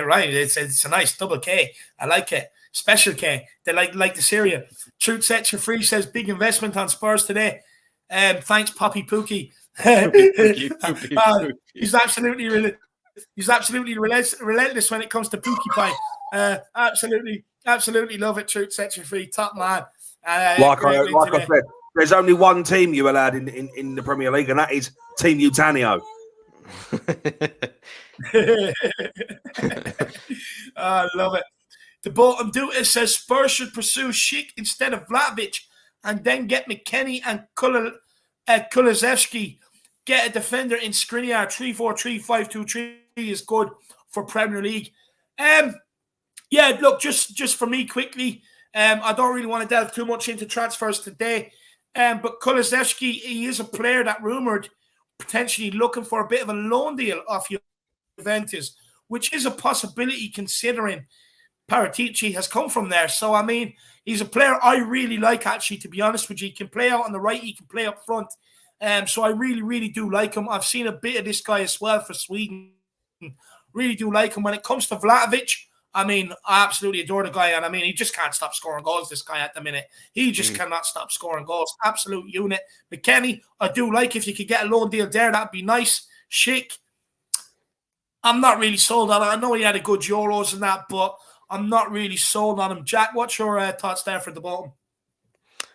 Right. It's a nice double K. I like it. Special K. They like the cereal. Truth Sets You Free says, big investment on Spurs today. Thanks, Poppy Pookie. He's absolutely relentless when it comes to Pookie Pie. Absolutely love it. Truth Sets You Free. Top man. Like I said, there's only one team you allowed in the Premier League, and that is Team Utanio. I love it. The bottom dude says Spurs should pursue Schick instead of Vlahovic and then get McKennie and Kulusevski. Get a defender in Skriniar. 3-4-3, 5-2-3 is good for Premier League. Yeah, look, just for me quickly, I don't really want to delve too much into transfers today, but Kulusevski, he is a player that rumoured potentially looking for a bit of a loan deal off Juventus, which is a possibility considering Paratici has come from there. So, I mean, he's a player I really like, actually, to be honest with you. He can play out on the right, he can play up front. So I really, really do like him. I've seen a bit of this guy as well for Sweden. Really do like him. When it comes to Vlahovic, I mean, I absolutely adore the guy. And I mean, he just can't stop scoring goals, this guy, at the minute. He just cannot stop scoring goals. Absolute unit. McKennie, I do like if you could get a loan deal there. That'd be nice. Schick, I'm not really sold on it. I know he had a good Euros and that, but I'm not really sold on him. Jack, what's your thoughts there for the bottom?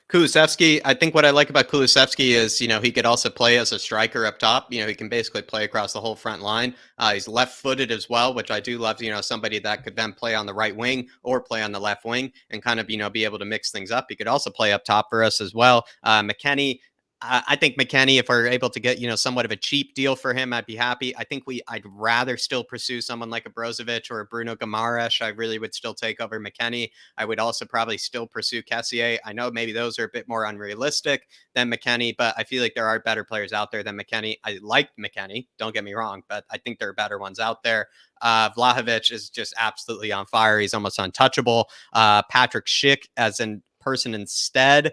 Kulusevski, I think what I like about Kulusevski is, he could also play as a striker up top. He can basically play across the whole front line. He's left-footed as well, which I do love, somebody that could then play on the right wing or play on the left wing and kind of, be able to mix things up. He could also play up top for us as well. McKennie, I think McKennie, if we're able to get, somewhat of a cheap deal for him, I'd be happy. I think I'd rather still pursue someone like a Brozovic or a Bruno Guimaraes. I really would still take over McKennie. I would also probably still pursue Kessié. I know maybe those are a bit more unrealistic than McKennie, but I feel like there are better players out there than McKennie. I like McKennie, don't get me wrong, but I think there are better ones out there. Vlahovic is just absolutely on fire. He's almost untouchable. Patrick Schick as a person instead,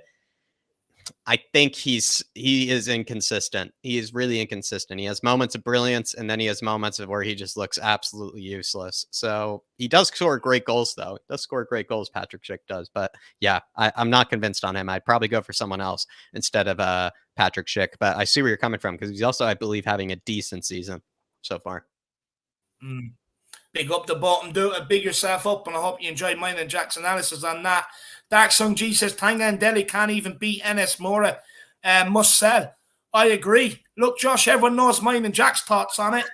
I think he is inconsistent. He is really inconsistent. He has moments of brilliance, and then he has moments of where he just looks absolutely useless. So he does score great goals, though. He does score great goals, Patrick Schick does. But yeah, I'm not convinced on him. I'd probably go for someone else instead of Patrick Schick. But I see where you're coming from because he's also, I believe, having a decent season so far. Big up the bottom, big yourself up, and I hope you enjoyed mine and Jack's analysis on that. Dark Sung G says Tanga and Delhi can't even beat NS Moura. Must sell. I agree. Look, Josh, everyone knows mine and Jack's thoughts on it.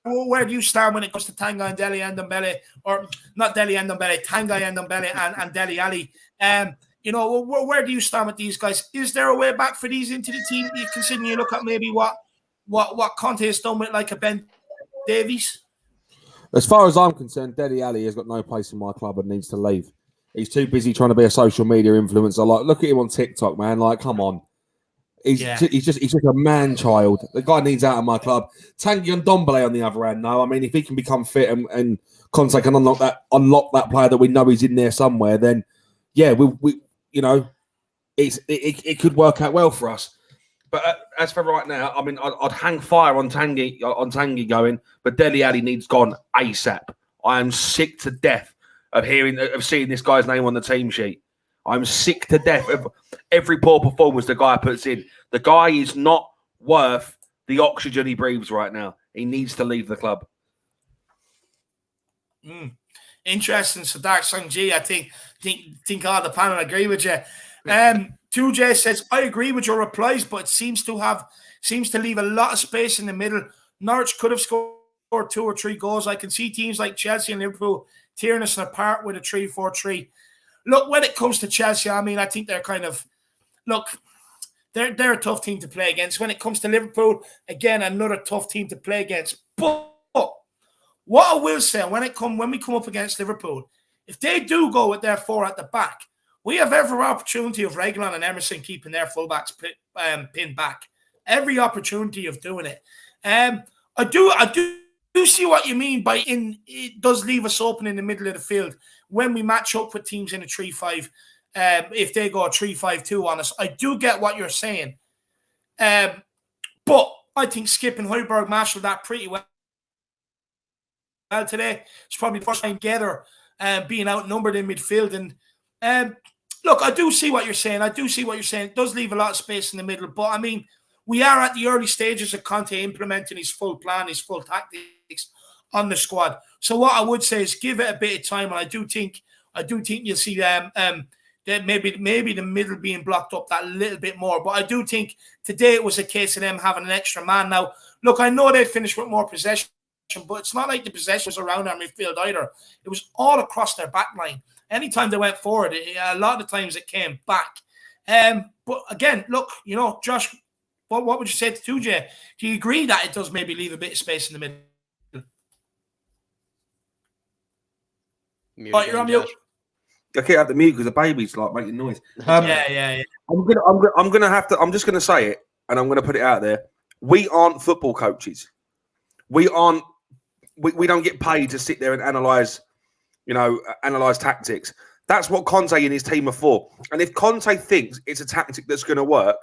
Where do you stand when it comes to Tanga and Delhi and Ndombele, or not Delhi and Ndombele, Tanga and Ndombele and Delhi Ali? Where do you stand with these guys? Is there a way back for these into the team? Considering you look at maybe what Conte has done with like a Ben Davies. As far as I'm concerned, Dele Alli has got no place in my club and needs to leave. He's too busy trying to be a social media influencer. Like, look at him on TikTok, man. Like, come on. He's just a man child. The guy needs out of my club. Tanguy Ndombele on the other hand, no. I mean, if he can become fit and Conte can unlock that player that we know he's in there somewhere, then yeah, it could work out well for us. But as for right now, I mean, I'd hang fire on Tanguy going, but Dele Alli needs gone ASAP. I am sick to death of seeing this guy's name on the team sheet. I'm sick to death of every poor performance the guy puts in. The guy is not worth the oxygen he breathes right now. He needs to leave the club. Interesting. So Dark Song G, I think all the panel agree with you. 2J says, I agree with your replies, but it seems to leave a lot of space in the middle. Norwich could have scored 2 or 3 goals. I can see teams like Chelsea and Liverpool tearing us apart with a 3-4-3. Look, when it comes to Chelsea, I mean, I think they're they're a tough team to play against. When it comes to Liverpool, again, another tough team to play against. But what I will say, when we come up against Liverpool, if they do go with their 4 at the back, we have every opportunity of Reguilon and Emerson keeping their fullbacks pinned back. Every opportunity of doing it. I do see what you mean by it does leave us open in the middle of the field when we match up with teams in a 3-5. If they go a 3-5-2 on us, I do get what you're saying. But I think Skip and Højbjerg marshaled that pretty well today. It's probably the first time together being outnumbered in midfield. And look, I do see what you're saying. It does leave a lot of space in the middle. But, I mean, we are at the early stages of Conte implementing his full plan, his full tactics on the squad. So what I would say is give it a bit of time. And I do think you'll see that maybe the middle being blocked up that little bit more. But I do think today it was a case of them having an extra man. Now, look, I know they finished with more possession, but it's not like the possession was around our midfield either. It was all across their back line. Anytime they went forward, a lot of the times it came back. But again, look, Josh, what would you say to 2J? Do you agree that it does maybe leave a bit of space in the middle? Mute Oh, again, you're on mute. Josh. I can't have the mute because the baby's like making noise. Yeah. I'm gonna have to. I'm just gonna say it, and I'm gonna put it out there. We aren't football coaches. We aren't. We don't get paid to sit there and analyze tactics. That's what Conte and his team are for. And if Conte thinks it's a tactic that's going to work,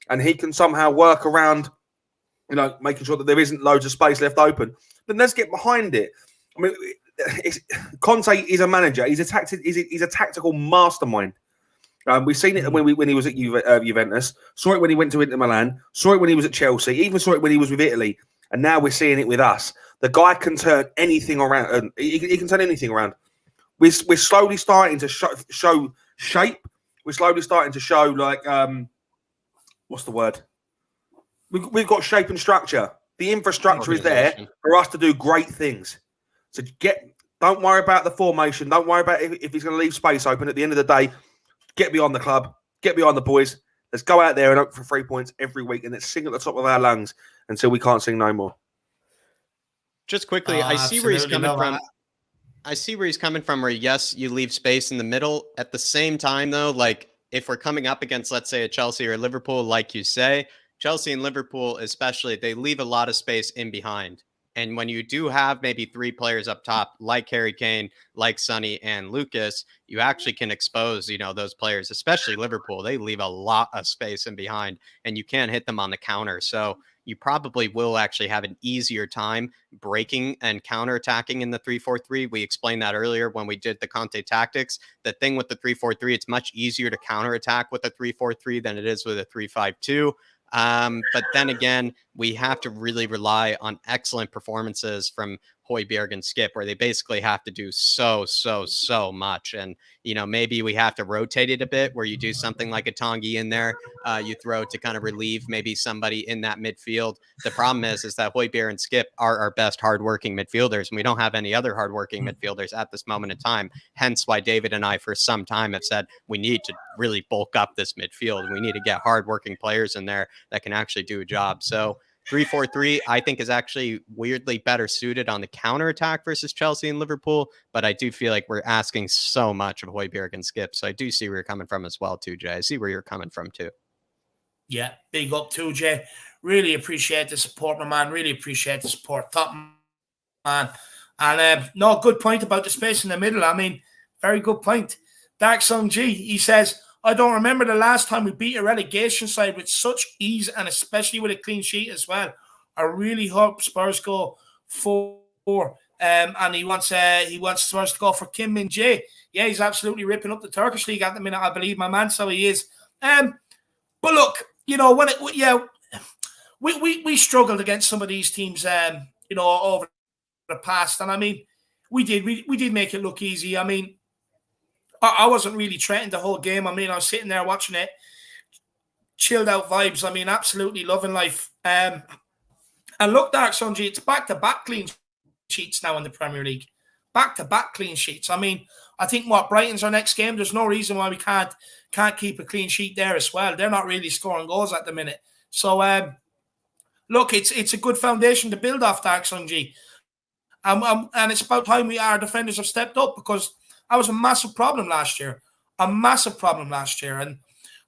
and he can somehow work around, making sure that there isn't loads of space left open, then let's get behind it. I mean, Conte is a manager. He's a tactical mastermind. We've seen it when he was at Juventus. Saw it when he went to Inter Milan. Saw it when he was at Chelsea. Even saw it when he was with Italy. And now we're seeing it with us. The guy can turn anything around. He can turn anything around. We're slowly starting to show shape. We're slowly starting to show what's the word? We've got shape and structure. The infrastructure is there for us to do great things. So don't worry about the formation. Don't worry about if he's going to leave space open. At the end of the day, get behind the club, get behind the boys. Let's go out there and hope for 3 points every week, and let's sing at the top of our lungs until we can't sing no more. Just quickly, I see where he's coming from. I see where he's coming from, where, yes, you leave space in the middle. At the same time, though, if we're coming up against, let's say, a Chelsea or Liverpool, like you say, Chelsea and Liverpool especially, they leave a lot of space in behind. And when you do have maybe 3 players up top, like Harry Kane, like Sonny and Lucas, you actually can expose, those players, especially Liverpool. They leave a lot of space in behind, and you can't hit them on the counter. So you probably will actually have an easier time breaking and counterattacking in the 3-4-3. We explained that earlier when we did the Conte tactics. The thing with the 3-4-3, it's much easier to counterattack with a 3-4-3 than it is with a 3-5-2. But then again, we have to really rely on excellent performances from Højbjerg and Skip, where they basically have to do so much. And, maybe we have to rotate it a bit, where you do something like a Tanguy in there, you throw to kind of relieve maybe somebody in that midfield. The problem is that Højbjerg and Skip are our best hardworking midfielders, and we don't have any other hardworking midfielders at this moment in time. Hence why David and I for some time have said we need to really bulk up this midfield. We need to get hardworking players in there that can actually do a job. So 3-4-3, I think, is actually weirdly better suited on the counterattack versus Chelsea and Liverpool. But I do feel like we're asking so much of Højbjerg and Skip. So I do see where you're coming from as well, too, Jay. I see where you're coming from, too. Yeah, big up, 2J. Really appreciate the support, my man. Really appreciate the support. Top man. And no, good point about the space in the middle. I mean, very good point. Dark Song G, he says, I don't remember the last time we beat a relegation side with such ease, and especially with a clean sheet as well. I really hope Spurs go 4. And he wants Spurs to go for Kim Min-jae. Yeah, he's absolutely ripping up the Turkish league at the minute, I believe, my man. So he is. But look, we struggled against some of these teams, over the past, and I mean, we did make it look easy. I mean, I wasn't really threatened the whole game. I mean, I was sitting there watching it, chilled out vibes. I mean, absolutely loving life. And look, Dark Sunji, it's back-to-back clean sheets now in the Premier League. Back-to-back clean sheets. I mean, I think Brighton's our next game. There's no reason why we can't keep a clean sheet there as well. They're not really scoring goals at the minute. So, look, it's a good foundation to build off, Dark Sunji. And it's about time our defenders have stepped up, because that was a massive problem last year. And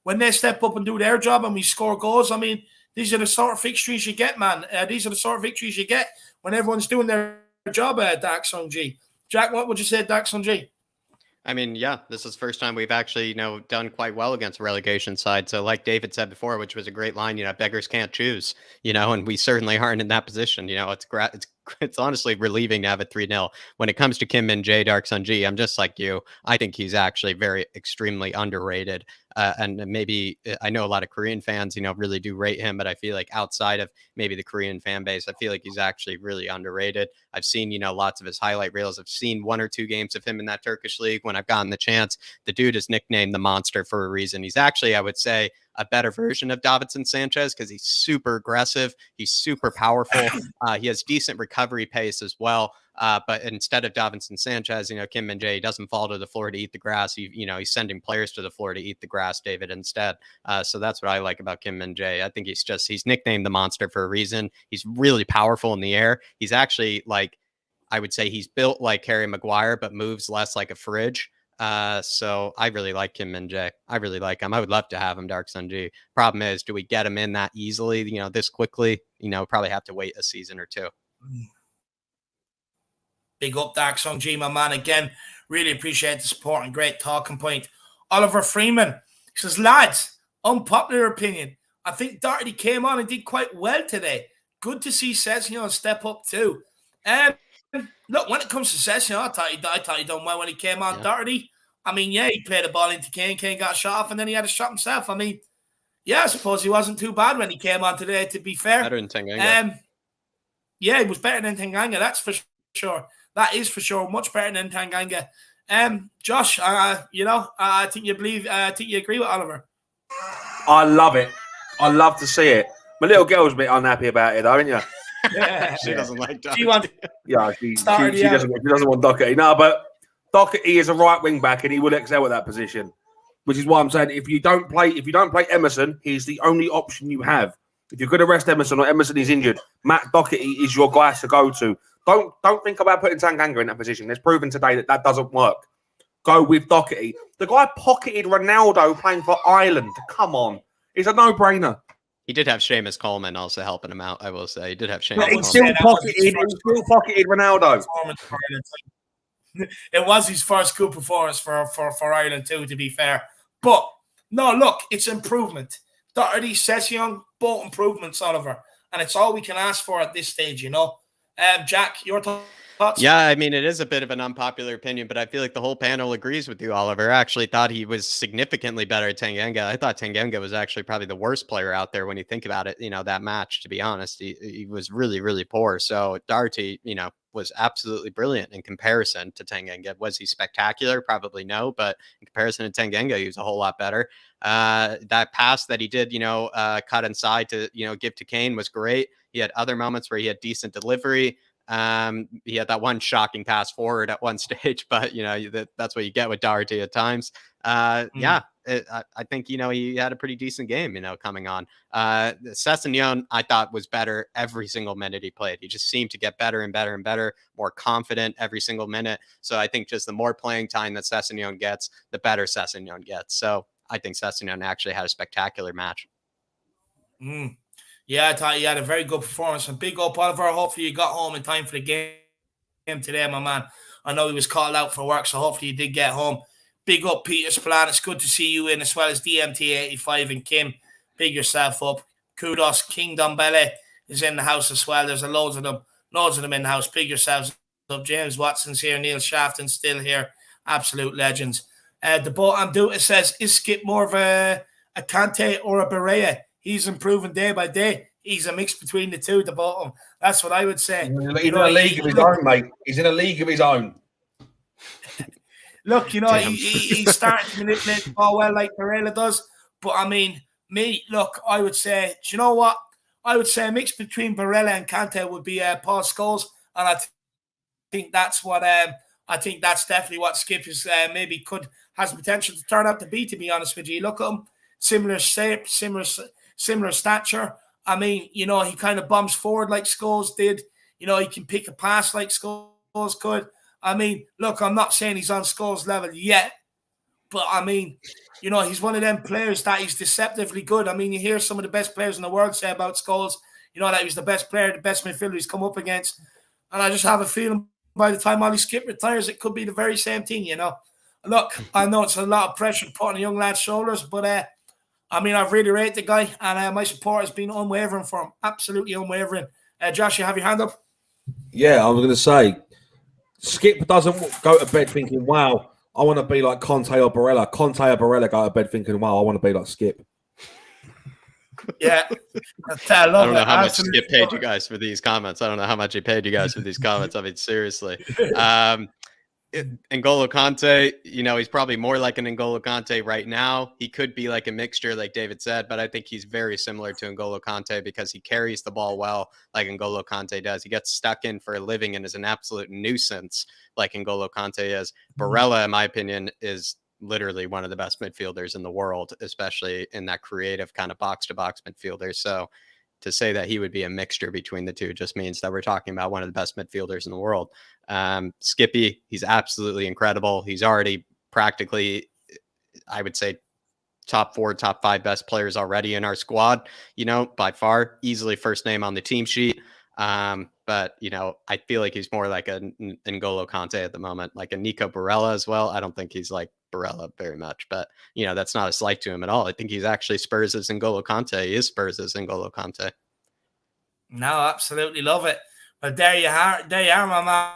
when they step up and do their job and we score goals, I mean, these are the sort of victories you get, man. These are the sort of victories you get when everyone's doing their job, Dark Sunji. Jack, what would you say, Dark Sunji? I mean, yeah, this is the first time we've actually, done quite well against a relegation side. So like David said before, which was a great line, beggars can't choose, and we certainly aren't in that position. It's honestly relieving to have a 3-0. When it comes to Kim Min-jae, Dark Sunji, I'm just like you. I think he's actually extremely underrated. And maybe I know a lot of Korean fans, really do rate him, but I feel like outside of maybe the Korean fan base, I feel like he's actually really underrated. I've seen, lots of his highlight reels. I've seen 1 or 2 games of him in that Turkish league when I've gotten the chance. The dude is nicknamed the Monster for a reason. He's actually, I would say, a better version of Davinson Sanchez, because he's super aggressive. He's super powerful. He has decent recovery pace as well. But instead of Davinson Sanchez, Kim Min-jae doesn't fall to the floor to eat the grass. He's sending players to the floor to eat the grass, David, instead. So that's what I like about Kim Min-jae. I think he's nicknamed the Monster for a reason. He's really powerful in the air. He's actually, I would say he's built like Harry Maguire, but moves less like a fridge. So I really like Kim Min-jae. I really like him. I would love to have him, Dark Sunji. Problem is, do we get him in that easily, this quickly? Probably have to wait a season or 2. Big up, Dark Sunji, my man. Again, really appreciate the support and great talking point. Oliver Freeman says, lads, unpopular opinion. I think Doherty came on and did quite well today. Good to see Sessegnon step up too. Look, when it comes to Sessegnon, I thought he done well when he came on. Yeah. Doherty, I mean, yeah, he played the ball into Kane. Kane got a shot off, and then he had a shot himself. I mean, yeah, I suppose he wasn't too bad when he came on today, to be fair. Better than Tanganga. Yeah, he was better than Tanganga, that's for sure. That is for sure, much better than Tanganga. Josh, I think you agree with Oliver. I love it. I love to see it. My little girl's a bit unhappy about it, though, isn't you? Yeah, she doesn't like Doherty. She doesn't want Doherty. No, but Doherty is a right wing back, and he will excel at that position. Which is why I'm saying if you don't play Emerson, he's the only option you have. If you're going to rest Emerson or Emerson is injured, Matt Doherty is your guy to go to. Don't think about putting Tanganga in that position. It's proven today that doesn't work. Go with Doherty. The guy pocketed Ronaldo playing for Ireland. Come on. It's a no-brainer. He did have Seamus Coleman also helping him out, I will say. He did have Seamus Coleman. He still pocketed Ronaldo. It was his first good performance for Ireland too, to be fair. But, no, look, it's improvement. Doherty, Sessegnon, both improvements, Oliver. And it's all we can ask for at this stage, Jack, your thoughts? Yeah, I mean, it is a bit of an unpopular opinion, but I feel like the whole panel agrees with you, Oliver. I actually thought he was significantly better at Tanganga. I thought Tanganga was actually probably the worst player out there when you think about it, that match, to be honest. He was really, really poor. So Doherty, was absolutely brilliant in comparison to Tanganga. Was he spectacular? Probably no, but in comparison to Tanganga, he was a whole lot better. That pass that he did, cut inside to, give to Kane was great. He had other moments where he had decent delivery. He had that one shocking pass forward at one stage, but that's what you get with Doherty at times. Yeah, I think he had a pretty decent game. Coming on. Sessegnon, I thought was better every single minute he played. He just seemed to get better and better and better, more confident every single minute. So I think just the more playing time that Sessegnon gets, the better Sessegnon gets. So I think Sessegnon actually had a spectacular match. Yeah, I thought he had a very good performance. And big up, Oliver. Hopefully you got home in time for the game today, my man. I know he was called out for work, so hopefully he did get home. Big up Peter Spillane. It's good to see you in, as well as DMT85 and Kim. Big yourself up. Kudos. King Dombele is in the house as well. There's loads of them in the house. Big yourselves up. James Watson's here. Neil Shafton's still here. Absolute legends. The bottom dude says, is Skip more of a Kante or a Berea? He's improving day by day. He's a mix between the two, the bottom. That's what I would say. He's in a league of his own, mate. He's in a league of his own. Look, he's starting to manipulate the ball well like Barella does. But, I mean, I would say, do you know what? I would say a mix between Barella and Kante would be Paul Scholes. And I think that's definitely what Skip is has the potential to turn out to be, to be honest with you. Look at him, similar shape, similar stature. I mean, he kind of bumps forward like Scholes did. He can pick a pass like Scholes could. I mean, look, I'm not saying he's on Scholes' level yet, but I mean, he's one of them players that he's deceptively good. I mean, you hear some of the best players in the world say about Scholes, that he was the best player, the best midfielder he's come up against. And I just have a feeling by the time Ollie Skip retires, it could be the very same thing, Look, I know it's a lot of pressure to put on a young lad's shoulders, but I mean, I've really rated the guy, and my support has been unwavering for him. Absolutely unwavering. Josh, you have your hand up? Yeah, I was going to say, Skip doesn't go to bed thinking, wow, I want to be like Conte or Barella. Conte or Barella go to bed thinking, wow, I want to be like Skip. Yeah. I don't know how much Skip paid you guys for these comments. I don't know how much he paid you guys for these comments. I mean, seriously. N'Golo Kante, he's probably more like an N'Golo Kante right now. He could be like a mixture, like David said, but I think he's very similar to N'Golo Kante because he carries the ball well, like N'Golo Kante does. He gets stuck in for a living and is an absolute nuisance, like N'Golo Kante is. Barella, in my opinion, is literally one of the best midfielders in the world, especially in that creative kind of box-to-box midfielder. So to say that he would be a mixture between the two just means that we're talking about one of the best midfielders in the world. Skippy, he's absolutely incredible. He's already practically, I would say, top 4, top 5 best players already in our squad, by far, easily first name on the team sheet. But, I feel like he's more like an N'Golo Kante at the moment, like a Nico Barella as well. I don't think he's like Barella very much, but, that's not a slight to him at all. I think he's actually Spurs' N'Golo Kante. He is Spurs' N'Golo Kante. No, absolutely love it. Well, there you are, my man.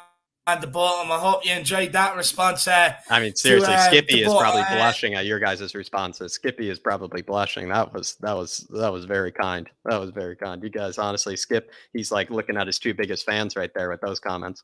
At the bottom, I hope you enjoyed that response. I mean, seriously, Skippy is probably blushing at your guys' responses. Skippy is probably blushing. That was very kind. That was very kind. You guys, honestly, Skip, he's like looking at his 2 biggest fans right there with those comments.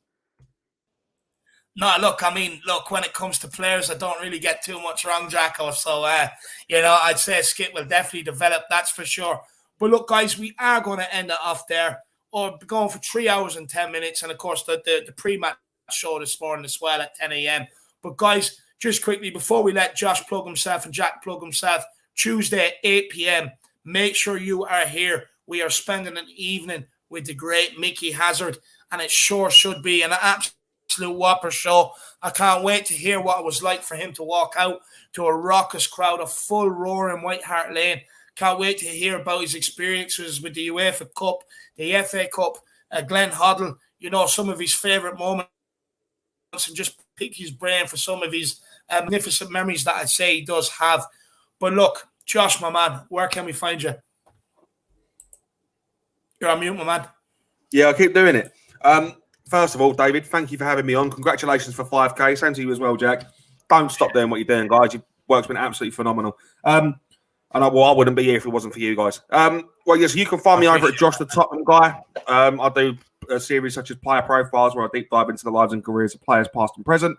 No, look, when it comes to players, I don't really get too much wrong, Jacko. So, I'd say Skip will definitely develop, that's for sure. But look, guys, we are going to end it off there. Or going for 3 hours and 10 minutes. And, of course, the pre-match show this morning as well at 10 a.m. But, guys, just quickly, before we let Josh plug himself and Jack plug himself, Tuesday at 8 p.m., make sure you are here. We are spending an evening with the great Mickey Hazard, and it sure should be an absolute whopper show. I can't wait to hear what it was like for him to walk out to a raucous crowd, a full roar in White Hart Lane. Can't wait to hear about his experiences with the UEFA Cup, the FA Cup, Glenn Hoddle, some of his favourite moments, and just pick his brain for some of his magnificent memories that I'd say he does have. But look, Josh, my man, where can we find you? You're on mute, my man. Yeah, I'll keep doing it. First of all, David, thank you for having me on. Congratulations for 5K. Same to you as well, Jack. Don't stop doing what you're doing, guys. Your work's been absolutely phenomenal. I wouldn't be here if it wasn't for you guys. Yes, you can find me over at Josh the Tottenham Guy. I do a series such as Player Profiles where I deep dive into the lives and careers of players past and present.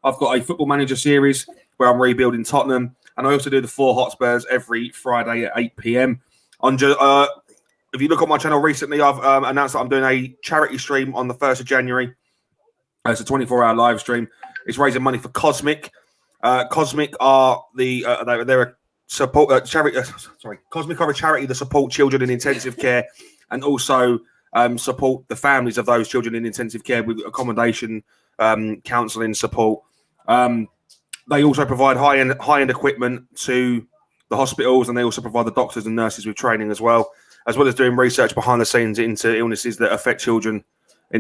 I've got a Football Manager series where I'm rebuilding Tottenham. And I also do the 4 Hotspurs every Friday at 8 p.m. If you look at my channel recently, I've announced that I'm doing a charity stream on the 1st of January. It's a 24-hour live stream. It's raising money for Cosmic. Cosmic are they're a support charity. Cosmic are a charity that support children in intensive care and also support the families of those children in intensive care with accommodation, counselling support. They also provide high-end equipment to the hospitals, and they also provide the doctors and nurses with training as well as doing research behind the scenes into illnesses that affect children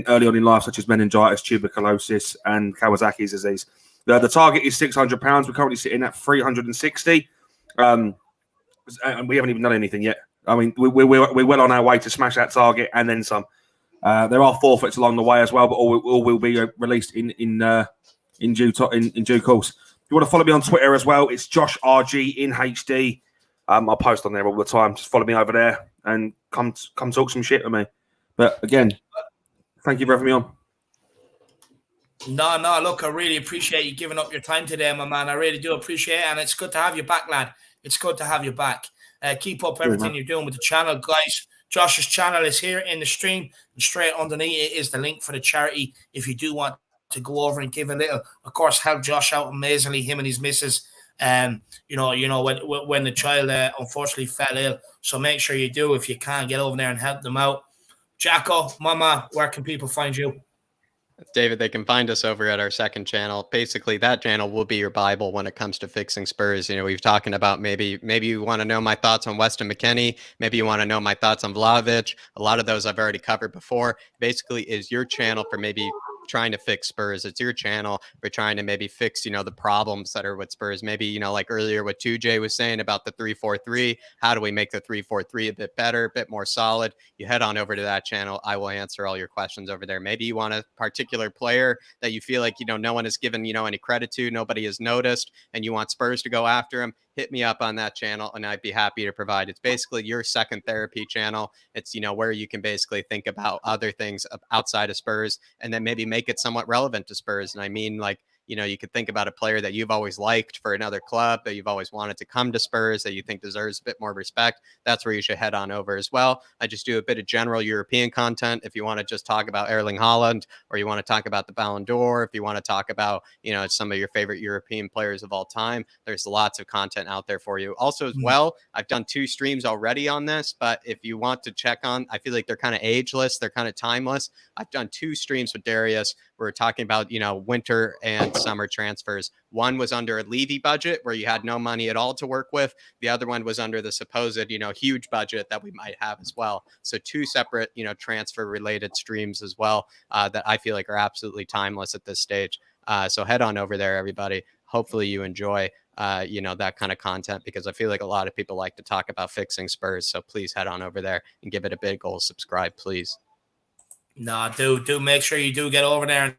early on in life, such as meningitis, tuberculosis, and Kawasaki's disease. The target is £600. We're currently sitting at 360, and we haven't even done anything yet. I mean, we're well on our way to smash that target and then some. There are forfeits along the way as well, but all will be released in due course. If you want to follow me on Twitter as well, it's Josh RG in HD. I'll post on there all the time. Just follow me over there and come talk some shit with me. But again, thank you for having me on. No, look, I really appreciate you giving up your time today, my man. I really do appreciate it, and it's good to have you back, lad. It's good to have you back. Keep up everything you're doing with the channel, guys. Josh's channel is here in the stream, and straight underneath it is the link for the charity if you do want to go over and give a little, of course, help Josh out amazingly, him and his missus. When the child unfortunately fell ill. So make sure you do, if you can, get over there and help them out. Jacko, Mama, where can people find you? David, they can find us over at our second channel. Basically, that channel will be your Bible when it comes to fixing Spurs. You know, we've talking about maybe you want to know my thoughts on Weston McKennie. Maybe you want to know my thoughts on Vlahovic. A lot of those I've already covered before. Basically, is your channel for maybe trying to fix Spurs. It's your channel for trying to maybe fix, the problems that are with Spurs. Maybe, like earlier what 2J was saying about the 3-4-3. How do we make the 3-4-3 a bit better, a bit more solid? You head on over to that channel. I will answer all your questions over there. Maybe you want a particular player that you feel like, no one has given, any credit to, nobody has noticed, and you want Spurs to go after him. Hit me up on that channel and I'd be happy to provide. It's basically your second therapy channel. It's, where you can basically think about other things outside of Spurs and then maybe make it somewhat relevant to Spurs. And I mean, like, you could think about a player that you've always liked for another club, that you've always wanted to come to Spurs, that you think deserves a bit more respect. That's where you should head on over as well. I just do a bit of general European content. If you want to just talk about Erling Haaland, or you want to talk about the Ballon d'Or, if you want to talk about, some of your favorite European players of all time, there's lots of content out there for you. Also as well, I've done 2 streams already on this, but if you want to check on, I feel like they're kind of ageless. They're kind of timeless. I've done 2 streams with Darius. We're talking about, winter and summer transfers. One was under a Levy budget where you had no money at all to work with. The other one was under the supposed, huge budget that we might have as well. So 2 separate, transfer related streams as well that I feel like are absolutely timeless at this stage. So head on over there, everybody. Hopefully you enjoy, that kind of content, because I feel like a lot of people like to talk about fixing Spurs. So please head on over there and give it a big old subscribe, please. No, do make sure you do get over there.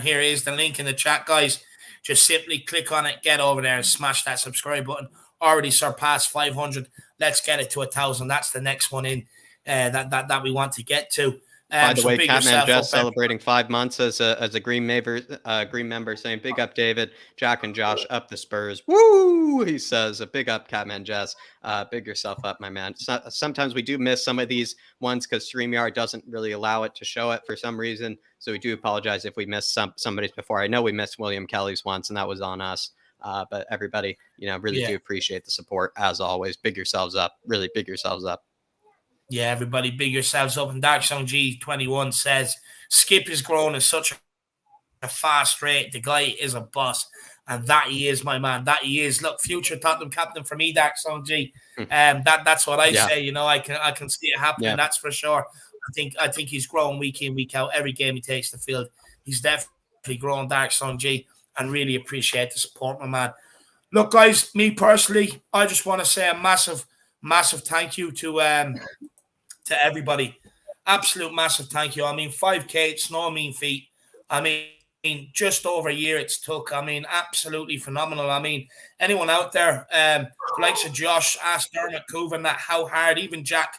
Here is the link in the chat, guys. Just simply click on it, get over there and smash that subscribe button. Already surpassed 500. Let's get it to 1,000. That's the next one in that we want to get to. By the way, Catman Jess celebrating 5 months as a Green member, saying big up David, Jack and Josh, up the Spurs. Woo! He says a big up Catman Jess. Big yourself up, my man. Sometimes we do miss some of these ones because StreamYard doesn't really allow it to show it for some reason. So we do apologize if we missed somebody's before. I know we missed William Kelly's once, and that was on us. But everybody, really do appreciate the support as always. Big yourselves up. Really big yourselves up. Yeah, everybody, big yourselves up. And Dark Song G21 says, Skip is growing at such a fast rate. The guy is a boss. And that he is, my man. That he is. Look, future Tottenham captain for me, Dark Song G. That's what I say. I can see it happening. That's for sure. I think he's growing week in, week out. Every game he takes the field, he's definitely growing, Dark Song G. And really appreciate the support, my man. Look, guys, me personally, I just want to say a massive thank you to everybody. Absolute massive thank you. I mean, 5K, it's no mean feat. I mean, just over a year it's took. I mean, absolutely phenomenal. I mean, anyone out there, likes of Josh, asked Dermot Cooven that how hard, even Jack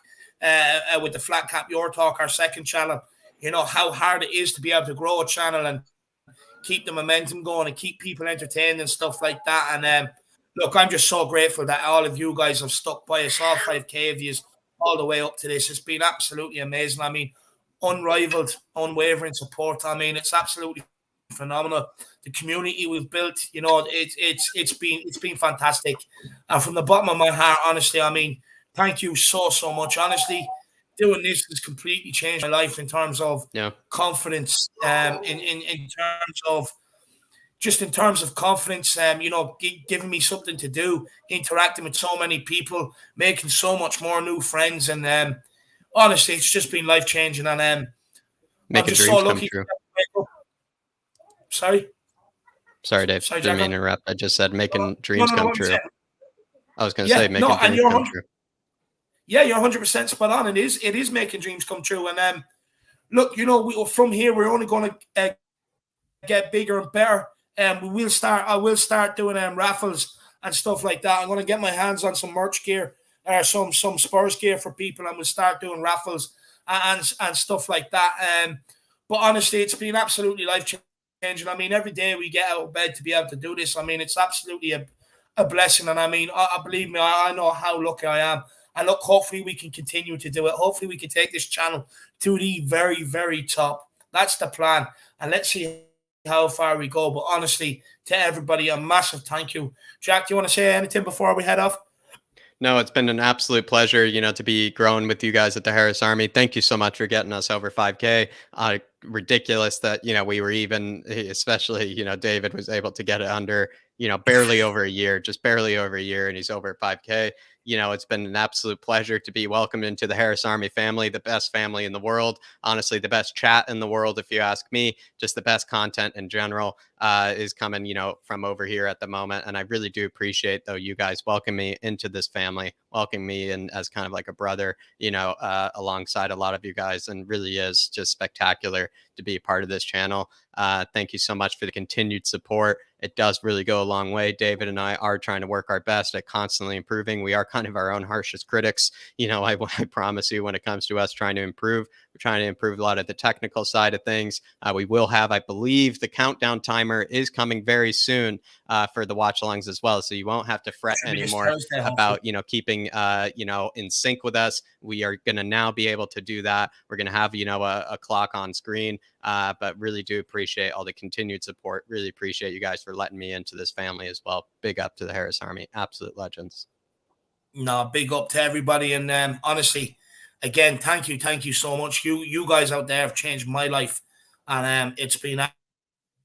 with the Flat Cap Your Talk, our second channel, how hard it is to be able to grow a channel and keep the momentum going and keep people entertained and stuff like that. And look, I'm just so grateful that all of you guys have stuck by us, all 5K of you, all the way up to this. It's been absolutely amazing. I mean, unrivaled, unwavering support. I mean, it's absolutely phenomenal. The community we've built, it's been fantastic. And from the bottom of my heart, honestly, I mean, thank you so much. Honestly, doing this has completely changed my life in terms of confidence, in terms of confidence, giving me something to do, interacting with so many people, making so much more new friends. And honestly, it's just been life-changing. And I'm Making just so dreams come lucky. true. Sorry? Sorry, Dave. Sorry, Didn't Jack. mean to interrupt. I just said making No, dreams no, no. come What you true. saying? I was going to say Yeah, making no, and dreams come true. yeah, you're 100% spot on. It is making dreams come true. And look, from here, we're only going to get bigger and better. I will start doing raffles and stuff like that. I'm going to get my hands on some merch gear, some Spurs gear for people, and we'll start doing raffles and stuff like that. But honestly, it's been absolutely life-changing. I mean, every day we get out of bed to be able to do this. I mean, it's absolutely a blessing. And I mean, I believe me, I know how lucky I am. And look, hopefully we can continue to do it. Hopefully we can take this channel to the very, very top. That's the plan. And let's see how far we go. But honestly, to everybody, a massive thank you. Jack, do you want to say anything before we head off? No, it's been an absolute pleasure, to be growing with you guys at the Harris Army. Thank you so much for getting us over 5K. Ridiculous that, we were even, especially, David was able to get it under, barely over a year, just barely over a year, and he's over 5K. It's been an absolute pleasure to be welcomed into the Harris Army family, the best family in the world. Honestly, the best chat in the world, if you ask me. Just the best content in general is coming, from over here at the moment. And I really do appreciate, though, you guys welcome me into this family, welcome me in as kind of like a brother, alongside a lot of you guys. And really is just spectacular to be a part of this channel. Thank you so much for the continued support. It does really go a long way. David and I are trying to work our best at constantly improving. We are kind of our own harshest critics. I promise you, when it comes to us trying to improve, we're trying to improve a lot of the technical side of things. We will have, I believe, the countdown timer is coming very soon for the watch alongs as well. So you won't have to fret anymore about, keeping, in sync with us. We are going to now be able to do that. We're going to have, a clock on screen, but really do appreciate all the continued support. Really appreciate you guys for letting me into this family as well. Big up to the Harris Army. Absolute legends. No, big up to everybody. And honestly, again, thank you so much. You guys out there have changed my life. And it's been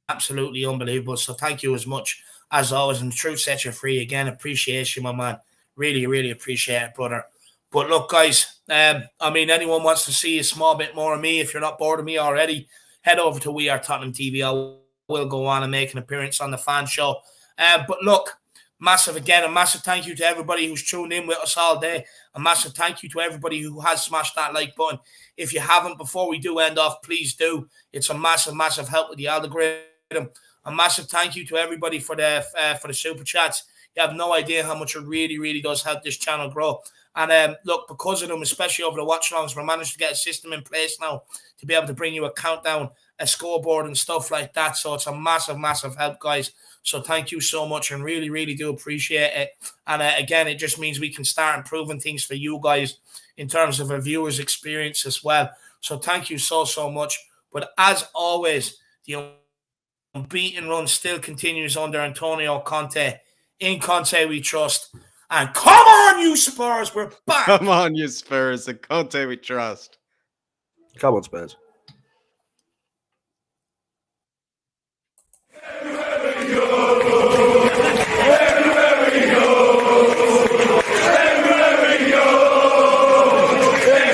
absolutely unbelievable. So thank you as much as always. And the truth sets you free. Again, appreciation, my man. Really, really appreciate it, brother. But look, guys, anyone wants to see a small bit more of me, if you're not bored of me already, head over to We Are Tottenham TV. I will go on and make an appearance on the fan show. But look, a massive thank you to everybody who's tuned in with us all day. A massive thank you to everybody who has smashed that like button. If you haven't, before we do end off, please do. It's a massive help with the algorithm. A massive thank you to everybody for the super chats. You have no idea how much it really, really does help this channel grow. And look, because of them, especially over the watch alongs, we managed to get a system in place now to be able to bring you a countdown, a scoreboard and stuff like that. So it's a massive help, guys. So thank you so much, and really, really do appreciate it. And again, it just means we can start improving things for you guys in terms of a viewer's experience as well. So thank you so much. But as always, the unbeaten run still continues under Antonio Conte. In Conte we trust. And come on, you Spurs, we're back. Come on, you Spurs. And Conte we trust. Come on, Spurs.